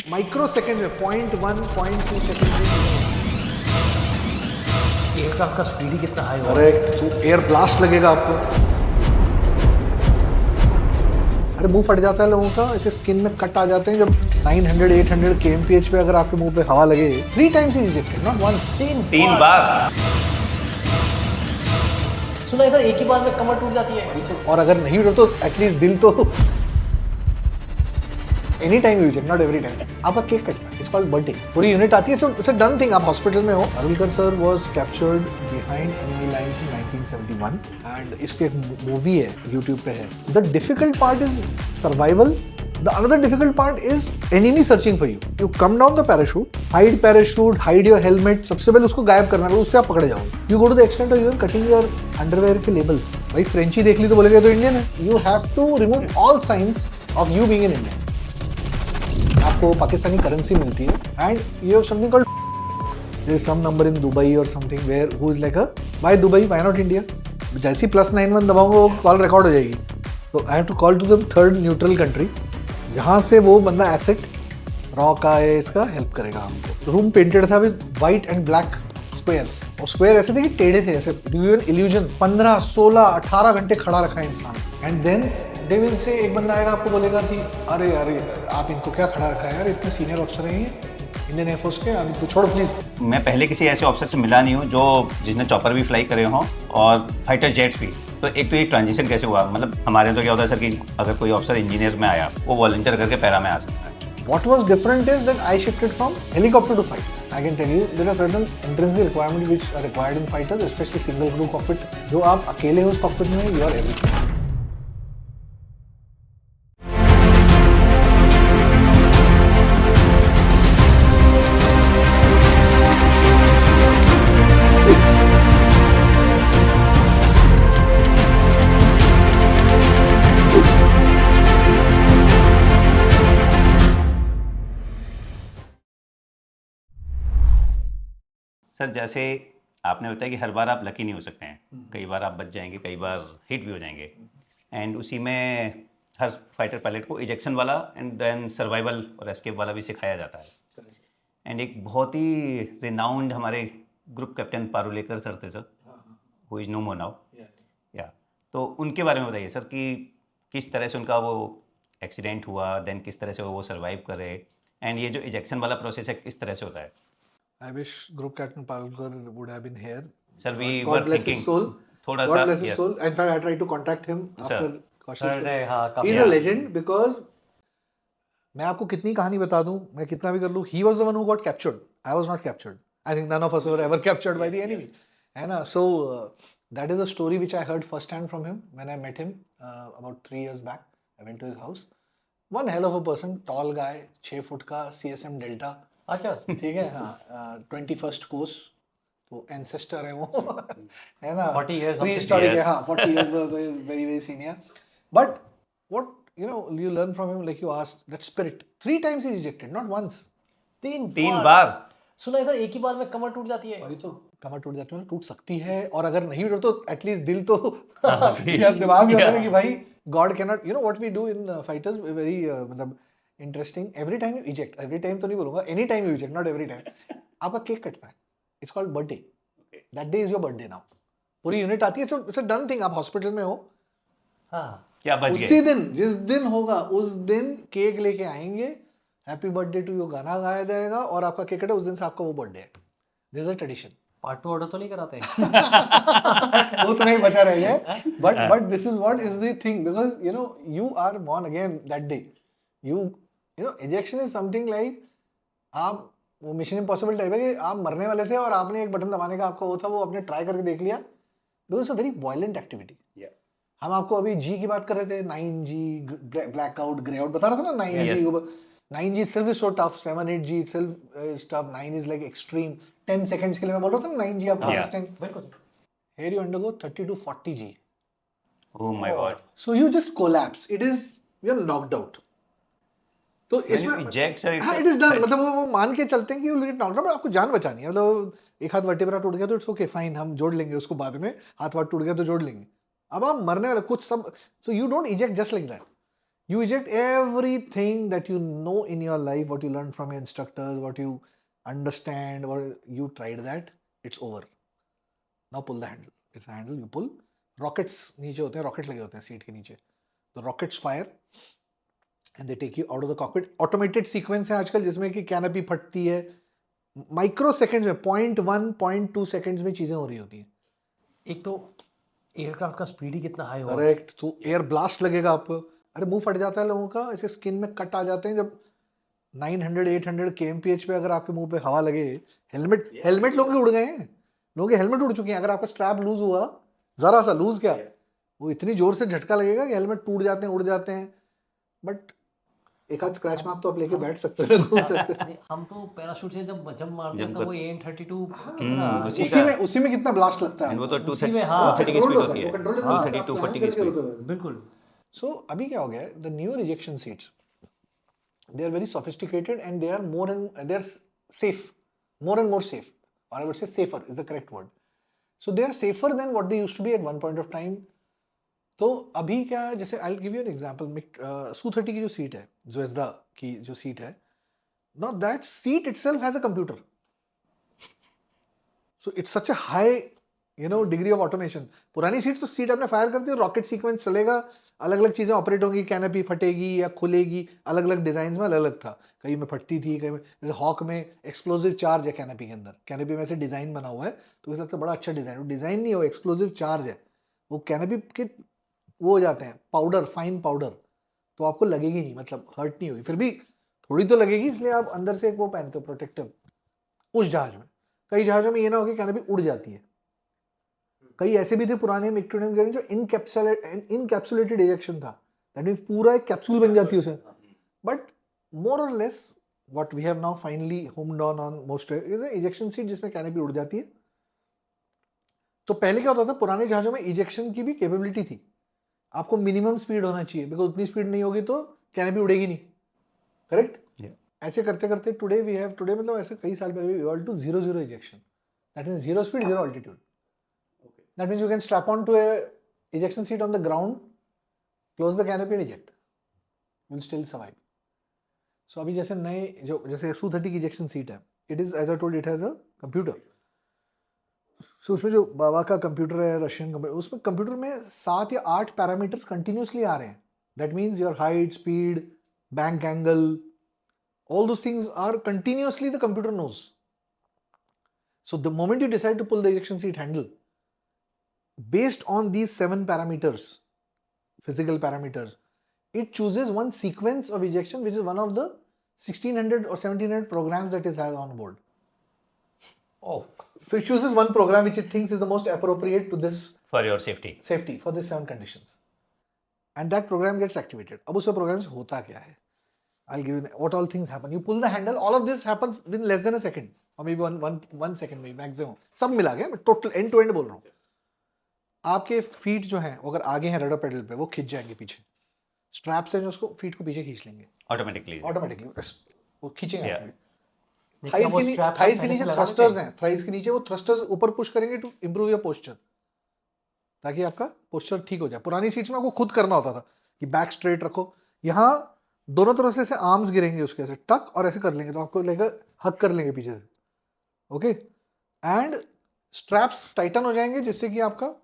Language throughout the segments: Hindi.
माइक्रो सेकेंड में 0.1 0.2 सेकेंड में एयरक्राफ्ट का स्पीड ही कितना हाई होगा। अरे तो एयर ब्लास्ट लगेगा आपको। अरे मुंह फट जाता है लोगों का, ऐसे स्किन में कट आ जाते हैं जब 900 800 kmph पे अगर आपके मुंह पे हवा लगे। 3 times ही इजेक्टेड, नॉट वंस। तीन बार। सुना है सर, एक ही बार में कमर टूट जाती है। और अगर नहीं उठा तो एटलीस्ट दिल तो any time use it, not every time. आपका केक कटता है, इट्स कॉल्ड बर्थडे। पूरी यूनिट आती है, इट्स अ डन थिंग। आप हॉस्पिटल में हो। Arulkar sir was captured behind enemy lines in 1971 and इसके एक मूवी है, यूट्यूब पे है। The difficult part is survival, the another difficult part is enemy searching for you. You come down the parachute, hide your helmet. सबसे पहले उसको गायब करना है, उससे आप पकड़े जाओगे. You go to the extent of even cutting your underwear के labels. भाई फ्रेंची देख ली तो बोलेगा तो इंडियन है. You have to remove all signs of you being an Indian. आपको पाकिस्तानी करेंसी मिलती है and you have something called there is some number in Dubai or something where who is like a why Dubai, why not India? जैसी +91 दबाऊंगा वो कॉल रिकॉर्ड हो जाएगी. तो I have to call to the third neutral country. जहाँ से वो बंदा एसेट रॉ का है, इसका हेल्प करेगा हमको. रूम पेंटेड था with white and black squares, और स्क्वायर ऐसे थे कि टेढ़े थे, ऐसे इल्यूजन. 15 16 18 घंटे खड़ा रखा है इंसान. And then they will say एक बंदा आएगा, आपको बोलेगा कि अरे अरे आप इनको क्या खड़ा रखा है यार, इतने सीनियर ऑफिसर हैं ये इंडियन एयरफोर्स के, आप इनको छोड़ो प्लीज. मैं पहले किसी ऐसे ऑफिसर से मिला नहीं हूँ जो जिसने चॉपर भी फ्लाई करे हों और फाइटर जेट्स भी. तो एक ट्रांजिशन कैसे हुआ? मतलब हमारे तो क्या होता है सर कि अगर कोई ऑफिसर इंजीनियर में आया, वो वॉलंटियर करके पैरा में आ सकता है. What was different is that I shifted from helicopter to fighter. I can tell you there are certain intrinsic requirements which are required in fighters, especially single crew cockpit. जो आप अकेले हो उस cockpit में, you are everything. सर जैसे आपने बताया कि हर बार आप लकी नहीं हो सकते हैं, कई बार आप बच जाएंगे, कई बार हिट भी हो जाएंगे. एंड उसी में हर फाइटर पायलट को इजेक्शन वाला एंड देन सर्वाइवल और एस्केप वाला भी सिखाया जाता है. एंड एक बहुत ही रिनाउंड हमारे ग्रुप कैप्टन पारुलेकर सर थे sir, who is no more now. या तो उनके बारे में बताइए सर कि किस तरह से उनका वो एक्सीडेंट हुआ, देन किस तरह से वो सर्वाइव कर रहे, एंड ये जो इजेक्शन वाला प्रोसेस है किस तरह से होता है. I wish Group Captain Palkar would have been here. Sir, we God were bless thinking his soul. थोड़ा God सा, bless his yes. soul. In fact, I tried to contact him Sir. after Kaushik's sir ने हाँ He's काफी a legend because मैं आपको कितनी कहानी बता दूं, मैं कितना भी कर लूं, he was the one who got captured. I was not captured. I think none of us were ever captured by the enemy. है ना? So that is a story which I heard firsthand from him when I met him about 3 years back. I went to his house. One hell of a person, tall guy, 6 foot का, CSM Delta. अच्छा ठीक है. हाँ, 21st कोर्स, तो एंसेस्टर है वो. है ना? 40 years प्री something. हिस्टोरिक है. Yes. हाँ, 40 years of very very senior. But what you learn from him, like you asked, that spirit. 3 times he ejected, not once. तीन बार. सुना है सर, एक ही बार में कमर टूट जाती है. वही तो, कमर टूट जाती है, टूट सकती है. और अगर नहीं टूटे तो एटलीस्ट दिल तो या दिमाग भी होता है कि भाई God cannot, what we do in fighters, very मतलब interesting. Every time you eject, every time तो नहीं बोलूंगा, any time you eject, not every time. आपका केक कटता है. It's called birthday. That day is your birthday now. पूरी यूनिट आती है, it's a done thing. आप हॉस्पिटल में हो, हाँ क्या बच उसी गए. दिन, जिस दिन होगा उस दिन केक लेके आएंगे, हैप्पी बर्थडे टू यू गाना गाया जाएगा और आपका केक कटे. उस दिन से आपका वो बर्थडे है. This is a tradition. Part 2 order तो नहीं कराते. वो तो नहीं बचा रहेगा. But this is what is the thing, because you are born again that day. Ejection is something like, आप वो मिशन इम्पॉसिबल टाइप है कि आप मरने वाले थे और आपने एक बटन दबाने का आपका वो था, वो आपने ट्राई करके देख लिया. Because it's a very violent activity. हम आपको अभी जी की बात कर रहे थे, 9G, ब्लैकआउट, ग्रे आउट बता रहा था ना. 9G 9G itself is so tough. 7 8G itself is tough. 9 is like extreme. 10 seconds के लिए मैं बोल रहा था ना, 9G आप process time. बिल्कुल. Here you undergo 30 to 40G. Oh my God. So you just collapse. It is, you're knocked out. तो When you इसमें eject, sir, हाँ, it is done. मतलब वो मान के चलते हैं कि you get knocked out, आपको जान बचानी है. मतलब एक हाथ वर्टेब्रा टूट गया तो इट्स ओके, फाइन, हम जोड़ लेंगे उसको बाद में. हाथ वाथ टूट गया तो जोड़ लेंगे. अब आप मरने वाले कुछ सब. So you don't eject just like that. You eject everything that you know in your life, what you learned from your instructors, what you understand, or you tried that. It's over. Now pull the handle. It's a handle. You pull. Rockets नीचे होते हैं, rocket लगे होते हैं सीट के नीचे. The rockets fire and they take you out of the cockpit. Automated sequence है आजकल जिसमें कि कैनपी फटती है. माइक्रो सेकेंड्स में 0.1 0.2 सेकेंड्स में चीजें हो रही होती हैं. एक तो एयरक्राफ्ट का स्पीड ही कितना हाई होगा. करेक्ट. तो एयर ब्लास्ट लगेगा आपको. अरे मुंह फट जाता है लोगों का, ऐसे स्किन में कट आ जाते हैं जब 900-800 kmph पे अगर आपके मुंह पे हवा लगे. हेलमेट लोगों के उड़ गए हैं. लोगों के हेलमेट उड़ चुके हैं. अगर आपका स्ट्रैप लूज हुआ, जरा सा लूज क्या, वो इतनी जोर से झटका लगेगा कि हेलमेट टूट जाते हैं, उड़ जाते हैं. बट एक आध स्क्रैच मार्क तो आप लेके बैठ सकते हो, घूम सकते हैं. हम तो पैराशूट से जब मारते हैं जब तो वो AN-32 कितना उसी उसी में कितना ब्लास्ट लगता है. एंड वो तो उसी में, हाँ, 230 की स्पीड होती है. कंट्रोल 230 240 की स्पीड. बिल्कुल. So अभी क्या हो गया है, the newer ejection seats, they are very sophisticated and they are safe, more and more safe, or I would say safer is the correct word. So they are safer than what they used to be at one point of time. तो अभी क्या है, जैसे I'll give you an example. Su-30 की जो सीट है, ज़्वेज़दा की जो सीट है, now that seat itself has a computer. So it's such a high degree of automation. पुरानी सीट तो सीट आपने फायर करती है, रॉकेट सीक्वेंस चलेगा, अलग अलग चीजें ऑपरेट होंगी, कैनपी फटेगी या खुलेगी, अलग अलग डिजाइन में अलग अलग था. कहीं में फटती थी, कहीं में, जैसे हॉक में एक्सप्लोजिव चार्ज है कैनपी के अंदर. कैनपी में से डिजाइन बना हुआ है तो मुझे लगता है बड़ा अच्छा डिजाइन. वो डिजाइन नहीं हो, एक्सप्लोजिव चार्ज है. वो कैनपी के वो हो जाते हैं पाउडर, फाइन पाउडर, तो आपको लगेगी नहीं, मतलब हर्ट नहीं होगी. फिर भी थोड़ी तो लगेगी, इसलिए आप अंदर से एक वो पहनते हो प्रोटेक्टिव. उस जहाज में, कई जहाजों में ये ना हो कि कैनपी उड़ जाती है. कई ऐसे भी थे पुराने मिग-29 जो इनकैप्सुलेटेड इजेक्शन था. दैट मींस पूरा एक कैप्सूल बन जाती है उसे. But more or less what we have now finally homed on most is ejection seat जिसमें कैनपी उड़ जाती है. तो पहले क्या होता था, पुराने जहाजों में इजेक्शन की भी कैपेबिलिटी थी. आपको मिनिमम स्पीड होना चाहिए, बिकॉज उतनी स्पीड नहीं होगी तो कैनपी उड़ेगी नहीं. करेक्ट. ऐसे करते करते टुडे मतलब ऐसे कई साल पहले we evolve to 0-0 ejection. That means 0 speed 0 altitude. That means you can strap on to a ejection seat on the ground, close the canopy and eject. You will still survive. So अभी जैसे नए जैसे Su-30 की ejection seat है, it is, as I told you, it has a computer. So उसमें जो बाबा का कंप्यूटर है, रशियन कंप्यूटर, उसमें कंप्यूटर में 7 या 8 पैरामीटर्स कंटिन्यूसली आ रहे हैं. That means your height, speed, bank angle, all those things are continuously the computer knows. So the moment you decide to pull the ejection seat handle, based on these 7 parameters, physical parameters, it chooses one sequence of ejection which is one of the 1600 or 1700 programs that is had on board. Oh. So it chooses one program which it thinks is the most appropriate to this For your safety. for these 7 conditions. And that program gets activated. अब उस program से होता क्या है? I'll give you what all things happen. You pull the handle, all of this happens within less than a second. Or maybe one second maybe maximum. सब मिला गया, मैं total end to end बोल रहा हूँ. आपके फीट जो हैं वो अगर आगे हैं रडर पेडल पे, वो खिंच जाएंगे पीछे. स्ट्रैप से जो उसको फीट को पीछे खींच लेंगे ऑटोमेटिकली वो खींचेंगे. Yeah. थाइस के नीचे थ्रस्टर्स हैं. थाइस के नीचे वो थ्रस्टर्स ऊपर पुश करेंगे टू इंप्रूव योर पोस्चर, ताकि आपका पोस्चर ठीक हो जाए. पुरानी सीट्स में आपको खुद करना होता था कि बैक स्ट्रेट रखो. यहाँ दोनों तरफ से ऐसे आर्म्स गिरेंगे उसके, ऐसे टक और ऐसे कर लेंगे तो आपको लेकर हक कर लेंगे पीछे से. ओके. एंड स्ट्रैप्स टाइटन हो जाएंगे जिससे कि आपका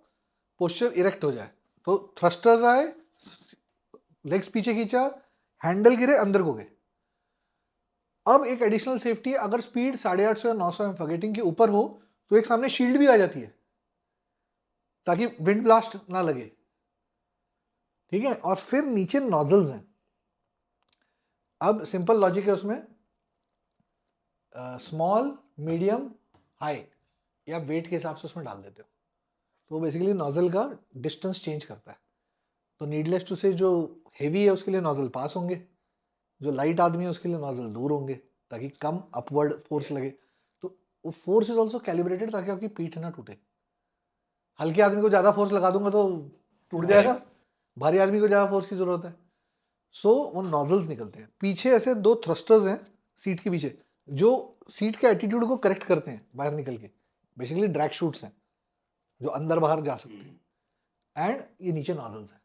पोस्चर इरेक्ट हो जाए. तो थ्रस्टर्स आए, लेग्स पीछे खींचा, हैंडल गिरे, अंदर को गए. अब एक एडिशनल सेफ्टी है, अगर स्पीड 850 या 900 फॉरगेटिंग के ऊपर हो तो एक सामने शील्ड भी आ जाती है ताकि विंड ब्लास्ट ना लगे. ठीक है. और फिर नीचे नॉजल्स हैं. अब सिंपल लॉजिक है उसमें, स्मॉल, मीडियम, हाई या वेट के हिसाब से उसमें डाल देते हो. तो बेसिकली नोजल का डिस्टेंस चेंज करता है. तो नीडलेस टू से जो हेवी है उसके लिए नोजल पास होंगे, जो लाइट आदमी है उसके लिए नोजल दूर होंगे, ताकि कम अपवर्ड फोर्स लगे. तो वो फोर्स इज ऑल्सो कैलिब्रेटेड ताकि आपकी पीठ ना टूटे. हल्के आदमी को ज़्यादा फोर्स लगा दूंगा तो टूट जाएगा, भारी आदमी को ज़्यादा फोर्स की ज़रूरत है. सो वो नोजल्स निकलते हैं. पीछे ऐसे 2 थ्रस्टर्स हैं सीट के पीछे जो सीट के एटीट्यूड को करेक्ट करते हैं बाहर निकल के. बेसिकली ड्रैग शूट्स हैं जो अंदर बाहर जा सकते हैं. एंड ये नीचे नॉजल्स हैं.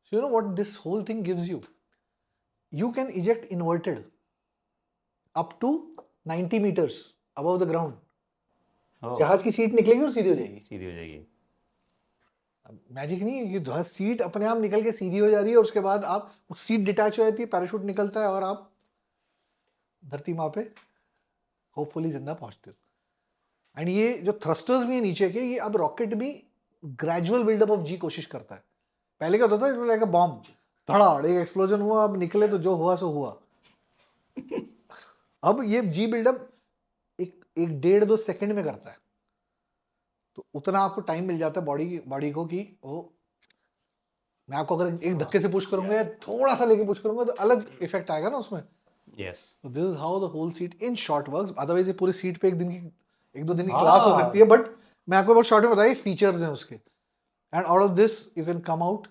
So you know what this whole thing gives you, you can eject inverted up to 90 meters above the ground. ओह, जहाज की सीट निकलेगी और सीधी हो जाएगी. सीधी हो जाएगी. मैजिक नहीं है कि जहाज सीट अपने आप निकल के सीधी हो जा रही है और उसके बाद आप उस सीट डिटैच हो जाती है, पैराशूट निकलता है और आप धरती माँ पे होपफुली जिंदा पहुंचते हो. एंड ये जो थ्रस्टर्स भी है नीचे के, ये अब रॉकेट भी ग्रेजुअल बिल्डअप ऑफ जी कोशिश करता है. पहले क्या होता था, लाइक अ बॉम्ब, धड़ाड़ एक एक्सप्लोजन हुआ, अब निकले तो जो हुआ सो हुआ. अब ये जी बिल्डअप एक 1.5-2 सेकंड में करता है. तो उतना आपको टाइम मिल जाता है बॉडी को कि वो, मैं आपको अगर एक धक्के से पुश करूंगा या थोड़ा सा लेके पुश करूंगा तो अलग इफेक्ट आएगा ना उसमें. Yes. So this is how the whole seat in short works. Otherwise ये पूरी सीट पे एक दो दिन की क्लास हो सकती है, बट मैं आपको बहुत शॉर्ट में बताया फीचर्स हैं उसके. And out of this you can come out.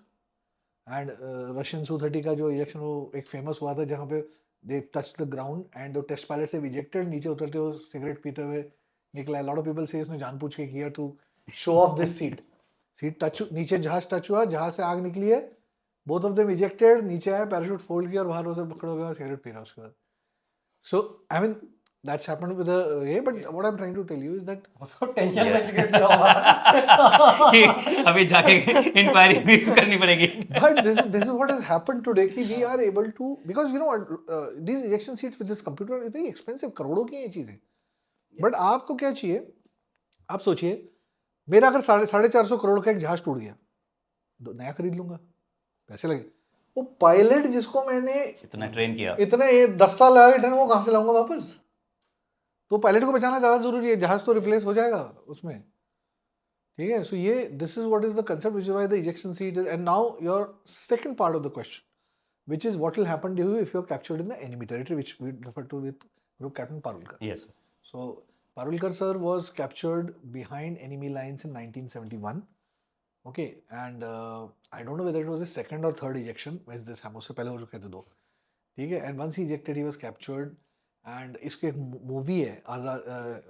And Russian Su-30 का जो इजेक्शन वो एक फेमस हुआ था जहाँ पे they touch the ground and the test pilot से इजेक्टेड, नीचे उतरते हुए सिगरेट पीते हुए निकला. लॉट ऑफ पीपल से उसने जानबूझ के किया to show off this seat touch, नीचे जहाज टच हुआ, जहाज से आग निकली है, बोथ ऑफ देम इजेक्टेड, नीचे आया, पैराशूट फोल्ड किया और बाहर उसे पकड़ हो गया, सिगरेट पी रहा उसके बाद. So, I mean, that's happened with but what I'm trying to tell you is that उसको टेंशन में सिगरेट पिया होगा. कि अभी जाके इंक्वायरी भी करनी पड़ेगी. but this is what has happened today कि we are able to, because you know these ejection seats with this computer is very expensive, करोड़ों की ये चीजें. but आपको क्या चाहिए, आप सोचिए मेरा अगर 450 करोड़ का एक जहाज टूट गया, नया खरीद लूंगा, पैसे लगे. वो पायलट जिसको मैंने इतना ट्रेन किया, इतने 10 साल लगा के ट्रेन, वो कहाँ से लाऊंगा वापस? तो पायलट को बचाना ज़्यादा जरूरी है, जहाज तो रिप्लेस हो जाएगा उसमें. ठीक है. सो ये this is what is the concept which is why the ejection seat is. And now your second part of the question, which is what will happen to you if you are captured in the enemy territory, which we refer to with group captain Parulkar. Yes. So Parulkar sir was captured behind enemy lines in 1971. Okay, and I don't know whether it was his second or third ejection. Where's this? हम उससे पहले हो चुके थे 2. ठीक है. And once he ejected, he was captured. And इसकी एक मूवी है, आज़ाद,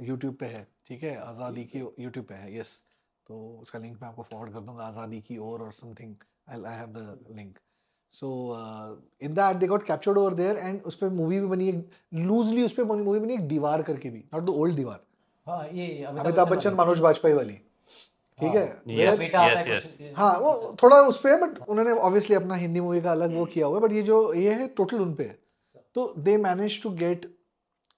यूट्यूब पे है. ठीक है, आज़ादी की यूट्यूब पे है. यस. तो उसका लिंक मैं आपको फॉरवर्ड कर दूंगा, आज़ादी की और something. I have the link. So in that they got captured over there, and उस पे मूवी भी बनी है लूजली. उस पे मूवी बनी एक दीवार करके भी, नॉट द ओल्ड दीवार. हाँ, ये अमिताभ बच्चन मनोज बाजपेयी वाली. ठीक है. यस. बेटा आता यस. है यस. कुछ- हाँ, वो थोड़ा उस पे है, बट उन्होंने ऑब्वियसली अपना हिंदी मूवी का अलग वो किया हुआ है. बट ये है टोटल उन पे है. तो they manage to get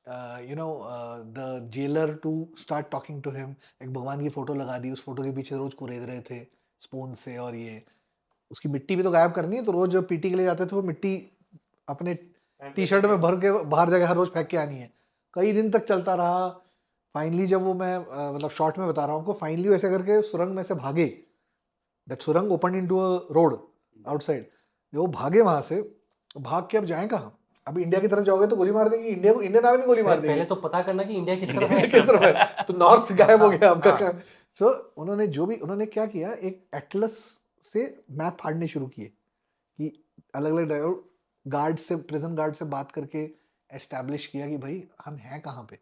the jailer to start talking to him. एक भगवान की फोटो लगा दी, उस फोटो के पीछे रोज कुरेद रहे थे स्पून से, और ये उसकी मिट्टी भी तो गायब करनी है. तो रोज जब पीटी के लिए जाते थे वो मिट्टी अपने टी शर्ट में भर के बाहर जाके हर रोज फेंक के आनी है. कई दिन तक चलता रहा. फाइनली जब वो मैं मतलब शॉर्ट में बता रहा हूँ आपको, फाइनली ऐसे करके सुरंग में से भागे. दैट सुरंग open into a road outside. वो भागे वहां से, भाग के अब जाएं कहाँ? अब इंडिया की तरफ जाओगे तो गोली मार देंगे, इंडिया को इंडियन आर्मी गोली मार देगी. पहले तो पता करना कि इंडिया किस तरफ है. किस तरफ है? तो नॉर्थ गायब हो गया आपका. सो उन्होंने क्या किया, एक एटलस से मैप फाड़ने शुरू किए कि अलग अलग गार्ड से, प्रिजन गार्ड से बात करके एस्टैब्लिश किया कि भाई हम हैं कहाँ पे,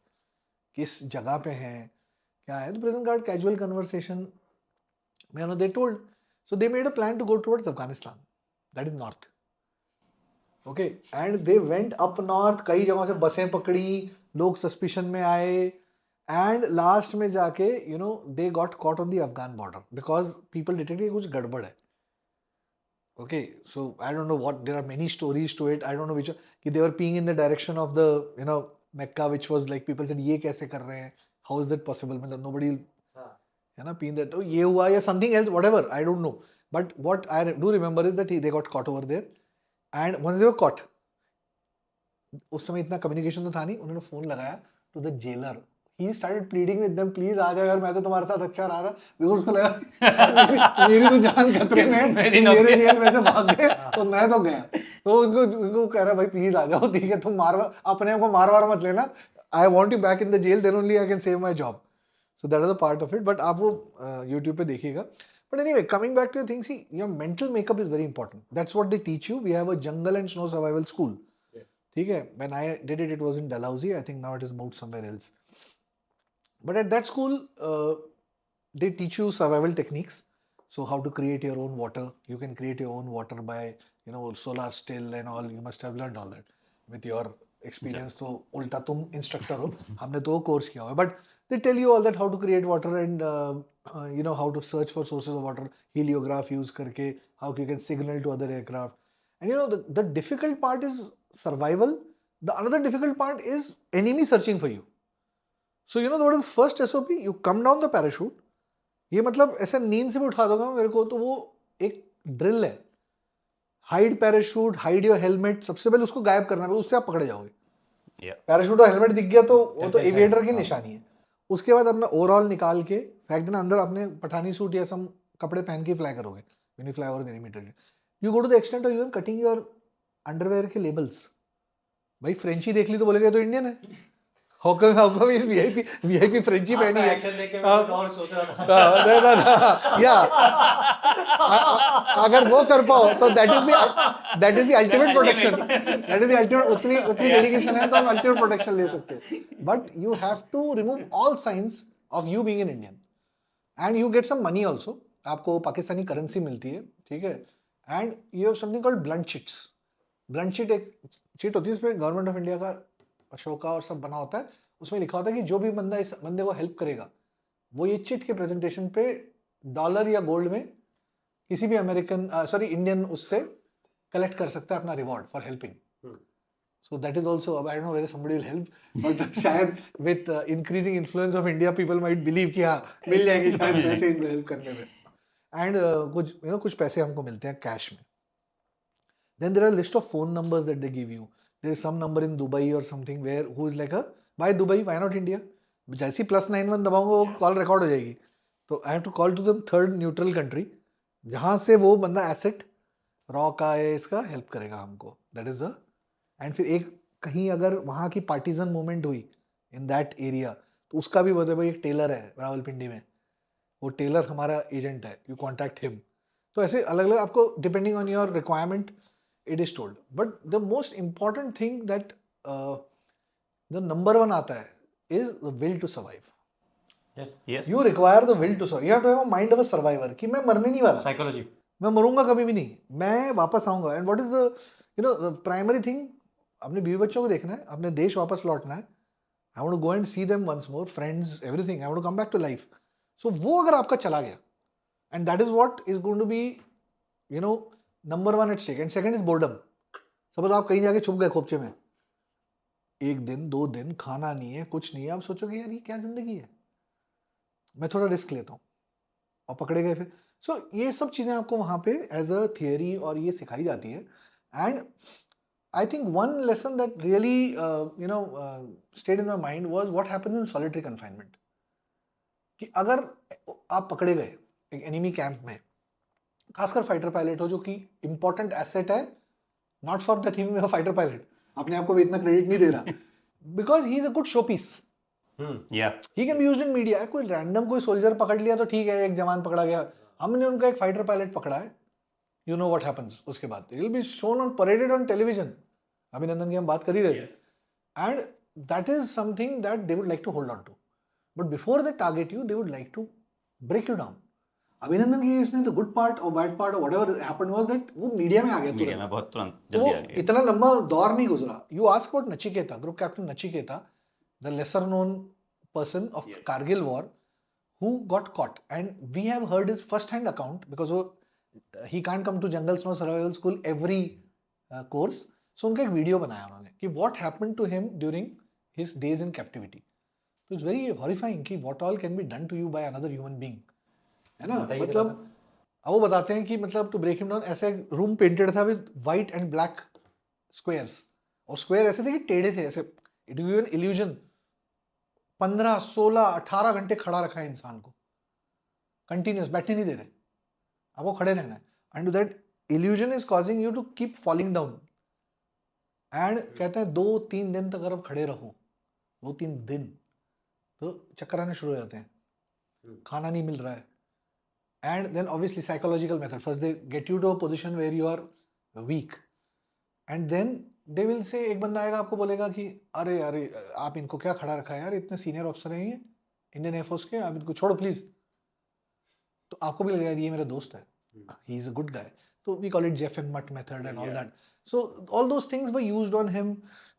किस जगह पे हैं, क्या है. तो प्रिजन गार्ड कैजुअल कन्वर्सेशन में they told. So they made a plan to go towards Afghanistan, that is north. Okay. And they went up north, कई जगहों से बसें पकड़ी, लोग सस्पिशन में आए, एंड लास्ट में जाके they got caught on the Afghan border because people detected कुछ गड़बड़ है. Okay, so I don't know what, there are many stories to it. I don't know which, कि they were peeing in the direction of the Mecca, which was like people said ये कैसे कर रहे हैं, how is that possible, मतलब nobody है ना pee in that, तो ये हुआ या something else, whatever, I don't know. But what I do remember is that they got caught over there, and once they were caught, उस समय इतना communication तो था नहीं, उन्होंने phone लगाया to the jailer. He started pleading with them, please आ जाओ यार, मैं तो तुम्हारे साथ अच्छा रहा था. बिकॉज उसको लगा मेरी तो जान खतरे में, मेरे जेल में से भाग गए तो मैं तो गया. तो उनको कह रहा भाई प्लीज आ जाओ, ठीक है, तुम अपने को मार मत लेना. I want you back in the jail, then only I can save my job. So that is the part of it. But आप वो यूट्यूब पे देखिएगा. But anyway, coming back to your things, your mental makeup is very important. That's what they teach you. We have a jungle and snow survival school. ठीक है. When I did it was in Dalhousie. I think now it is moved somewhere else. But at that school, they teach you survival techniques. So how to create your own water? You can create your own water by solar still and all. You must have learned all that with your experience. तो उल्टा तुम instructor हो, हमने तो course किया हुआ है. But they tell you all that how to create water and how to search for sources of water, heliograph use करके, how you can signal to other aircraft. And the difficult part is survival. The another difficult part is enemy searching for you. So what is the first SOP? You come down the parachute. ये मतलब ऐसे नींद से भी उठा दोगे मेरे को तो वो एक ड्रिल है. Hide parachute, hide your helmet. सबसे पहले उसको गायब करना है, उससे आप पकड़े जाओगे. पैराशूट और हेलमेट दिख गया तो वो तो एविएटर की निशानी है. उसके बाद अपना ओवरऑल निकाल के फेंक देना अंदर. अपने पठानी सूट या सब कपड़े पहन के फ्लाई करोगे when you fly over the enemy. You go to the extent of even cutting your underwear के labels. भाई फ्रेंची देख ली तो बोलेगा तो इंडियन है. How come is VIP Frenchie पहनी है? एक्शन देख के मैं कुछ और सोच रहा था. ना या अगर वो कर पाओ तो that is the ultimate protection. That is the ultimate. उतनी डेडिकेशन है तो हम ultimate protection ले सकते हैं. But you have to remove all signs of you being an Indian, and you get some money also. आपको पाकिस्तानी करेंसी मिलती है, ठीक है. And you have something called blunt chits. Blunt chit एक चीट होती है, इसमें गवर्नमेंट ऑफ इंडिया का अशोका और सब बना होता है. उसमें लिखा होता है कि जो भी बंदा इस बंदे को हेल्प करेगा वो ये चिट के प्रेजेंटेशन पे डॉलर या गोल्ड में किसी भी इंडियन उससे कलेक्ट कर सकता है अपना reward for helping. So that is also, I don't know whether somebody will help, but शायद with increasing influence of India people might believe कि हाँ मिल जाएंगे शायद पैसे हेल्प करने में. एंड कुछ पैसे हमको मिलते हैं कैश में. Then there are a list of phone numbers that they give you. There is some number in Dubai or something where who is like why Dubai, why not India? जैसी +91 दबाऊंगा वो कॉल रिकॉर्ड हो जाएगी. तो I have to call to the third neutral country जहाँ से वो बंदा एसेट रॉ का है इसका हेल्प करेगा हमको. That is the. एंड फिर एक कहीं अगर वहाँ की पार्टीजन मूवमेंट हुई इन दैट एरिया तो उसका भी बता भाई एक टेलर है रावलपिंडी में, वो टेलर हमारा एजेंट है, यू कॉन्टैक्ट हिम. तो ऐसे अलग अलग आपको depending on your requirement it is told. But the most important thing that the number one आता है is the will to survive. Yes. You require the will to survive. You have to have a mind of a survivor कि मैं मरने नहीं वाला. साइकोलॉजी. मैं मरूंगा कभी भी नहीं, मैं वापस आऊंगा. And what is the primary thing? अपने बीवी बच्चों को देखना है, अपने देश वापस लौटना है. I want to go and see them once more, friends, everything. I want to come back to life. So वो अगर आपका चला गया, and that is what is going to be, number 1 at stake. And second is boredom. Suppose आप कहीं जाके छुप गए खोपचे में, 1 दिन 2 दिन खाना नहीं है, कुछ नहीं है, आप सोचोगे यार ये क्या जिंदगी है, मैं थोड़ा रिस्क लेता हूँ, और पकड़े गए फिर. सो ये सब चीज़ें आपको वहाँ पे एज अ थियरी और ये सिखाई जाती है. And I think one lesson that really stayed in my mind was what happens in solitary confinement. कि अगर आप पकड़े गए एक एनिमी कैंप में, खासकर फाइटर पायलट हो जो कि इंपॉर्टेंट एसेट है, नॉट फॉर दैट ही मेरा फाइटर पायलट अपने आप को भी इतना क्रेडिट नहीं दे रहा, because he is a good show piece. He can be used in media. कोई रैंडम कोई सोल्जर पकड़ लिया तो ठीक है, एक जवान पकड़ा गया, हमने उनका एक फाइटर पायलट पकड़ा है, यू नो व्हाट हैपेंस. उसके बाद it will be shown on paraded on television. Abhinandan की हम बात कर ही रहे थे. And that is something that they would like to hold on to, but before they target you they would like to break you down. Abhinandan की इसने द गुड पार्ट और बैड पार्ट और व्हाटएवर हैपेंड वाज दैट वो मीडिया में आ गया, मीडिया में बहुत तुरंत तो जल्दी आ गया. इतना लंबा दौर नहीं गुजरा. You ask about Nachiketa, group captain Nachiketa, the lesser known person of Kargil war who got caught. And we have heard his first hand account because वो he can't come to jungle snow survival school every course. So उनका एक वीडियो बनाया उन्होंने कि what happened to him during his days in captivity. तो इट्स वेरी हॉरिफाइंग कि what all can be done to you by another human being, है ना. मतलब अब वो बताते हैं कि मतलब टू ब्रेक हिम डाउन ऐसे रूम पेंटेड था with white and black squares, और स्क्वायर ऐसे थे कि टेढ़े थे ऐसे. It give an illusion. 15 16 18 घंटे खड़ा रखा है इंसान को कंटिन्यूस, बैठने नहीं दे रहे, आपको खड़े रहना है. And that illusion is causing you to keep falling down. And कहते हैं 2-3 दिन तक अगर आप खड़े रहो, 2-3 दिन, तो चक्कर आने शुरू हो जाते हैं, खाना नहीं मिल रहा है. And then obviously psychological method. First they get you to a position where you are weak, and then they will say, एक बंदा आएगा आपको बोलेगा कि अरे आप इनको क्या खड़ा रखा है यार, इतने सीनियर ऑफिसर हैं ये इंडियन एयरफोर्स के, आप इनको छोड़ो प्लीज. तो आपको भी लगेगा ये मेरा दोस्त है, he is a good guy. So we call it Jeff and Mutt method and all that. So all those things were used on him,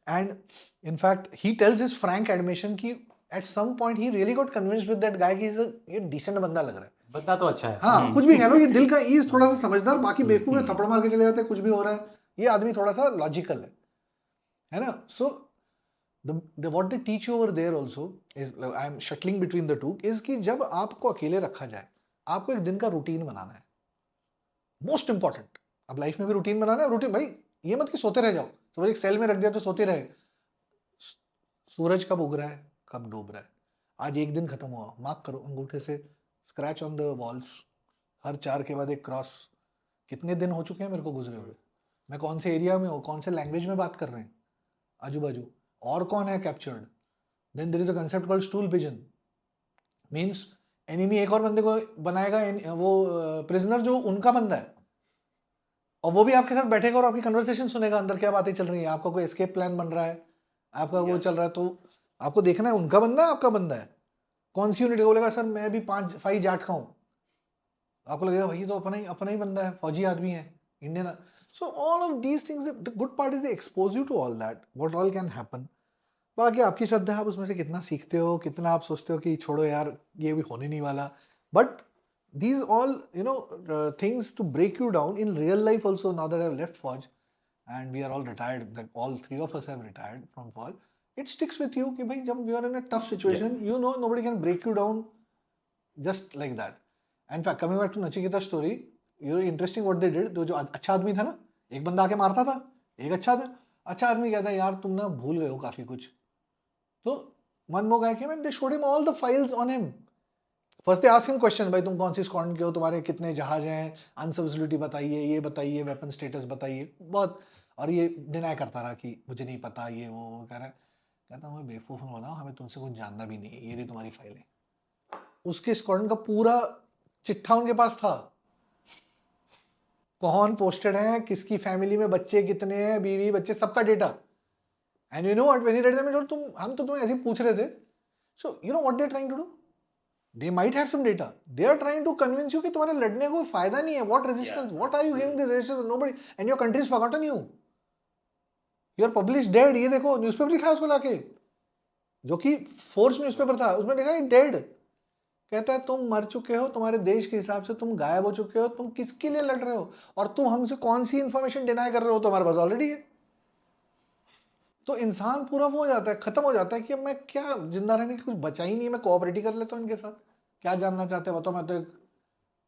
and in fact he tells his frank admission कि at some point he really got convinced with that guy कि ये decent बंदा लग रहा है. बंदा तो अच्छा है. हाँ, कुछ भी कह लो, ये दिल का, ये थोड़ा सा समझदार, बाकी बेवकूफ है, थप्पड़ मार के चले जाते हैं, कुछ भी हो रहा है. ये आदमी थोड़ा सा लॉजिकल है ना. So what they teach you over there also is, I am shuttling between the two, is कि जब आपको अकेले रखा जाए, आपको एक दिन का रूटीन बनाना है. Most important. अब लाइफ में भी रूटीन बनाना है. रूटीन भाई ये मत कि सोते रह जाओ, तो एक सेल में रख दिया तो सोते रहे. सूरज कब उग रहा है, कब डूब रहा है, आज एक दिन खत्म हुआ, मार्क करो अंगूठे से, स्क्रैच ऑन द वॉल्स, हर 4 के बाद एक क्रॉस. कितने दिन हो चुके हैं मेरे को गुजरे हुए, मैं कौन से एरिया में हूँ, कौन से लैंग्वेज में बात कर रहे हैं आजू बाजू, और कौन है captured. Then there is a concept called stool pigeon. Means enemy एक और बंदे को बनाएगा, वो प्रिजनर जो उनका बंदा है, और वो भी आपके साथ बैठेगा और आपकी कन्वर्सेशन सुनेगा, अंदर क्या बातें चल रही है, आपका कोई एस्केप प्लान बन रहा है, आपका वो चल रहा है, तो आपको देखना है उनका बंदा है आपका बंदा है. कौन सी यूनिट बोलेगा सर मैं भी 5 जाट का हूँ, आपको लगेगा भाई तो अपना ही बंदा है, फौजी आदमी है, Indian. So all of these things, the good part is they expose you to all that, what all can happen. बाकी आपकी श्रद्धा है, आप उसमें से कितना सीखते हो, कितना आप सोचते हो कि छोड़ो यार ये भी होने नहीं वाला. But these all things to break you down in real life also, now that I've left Forge and we are all retired, that all 3 of us have retired from Forge, it sticks with you कि भाई जब you are in a tough situation, you know nobody can break you down just like that. In fact, coming back to Nachiketa story, interesting what they did. तो जो अच्छा आदमी था ना, एक बंदा आके मारता था, एक अच्छा आदमी कहता है यार तुम ना भूल गए हो काफी कुछ. तो one more guy came and they showed him all the files on him. First they ask him question, भाई तुम कौन सी स्क्वाड्रन के हो, तुम्हारे कितने जहाज हैं, अनसर्विसिबिलिटी बताइए, ये बताइए, वेपन स्टेटस बताइए, बहुत. और ये डिनाई करता रहा कि मुझे नहीं पता, ये वो कह रहा है. कहता हूँ बेवकूफ़ मत बनाओ, हमें तुमसे कुछ जानना भी नहीं है, ये रही तुम्हारी फाइलें. उसके स्क्वाड्रन का पूरा चिट्ठा उनके पास था, कौन पोस्टेड है, किसकी फैमिली में बच्चे कितने हैं, बीवी बच्चे, सबका data. And you know what, when you raid them, हम तो तुम्हें ऐसे ही पूछ रहे थे. So you know what they are trying to do, they might have some data, they are trying to convince you कि तुम्हारे लड़ने का कोई फायदा नहीं है. what resistance, what are you giving this resistance, nobody, and your country has forgotten you, you are published dead. ये देखो न्यूज़पेपर लिखा है उसको लाके, जो कि फोर्स न्यूज़पेपर था, उसमें देखा है डेड. कहता है तुम मर चुके हो, तुम्हारे देश के हिसाब से तुम गायब हो चुके हो, तुम किसके लिए लड़ रहे हो, और तुम हमसे कौन सी इंफॉर्मेशन डिनाई कर रहे हो, तुम्हारे पास ऑलरेडी है. तो इंसान पूरा वो हो जाता है, खत्म हो जाता है कि मैं क्या, जिंदा रहने की कुछ बचा ही नहीं है, मैं कोऑपरेट कर लेता हूँ इनके साथ. क्या जानना चाहते हैं बताओ, मैं तो एक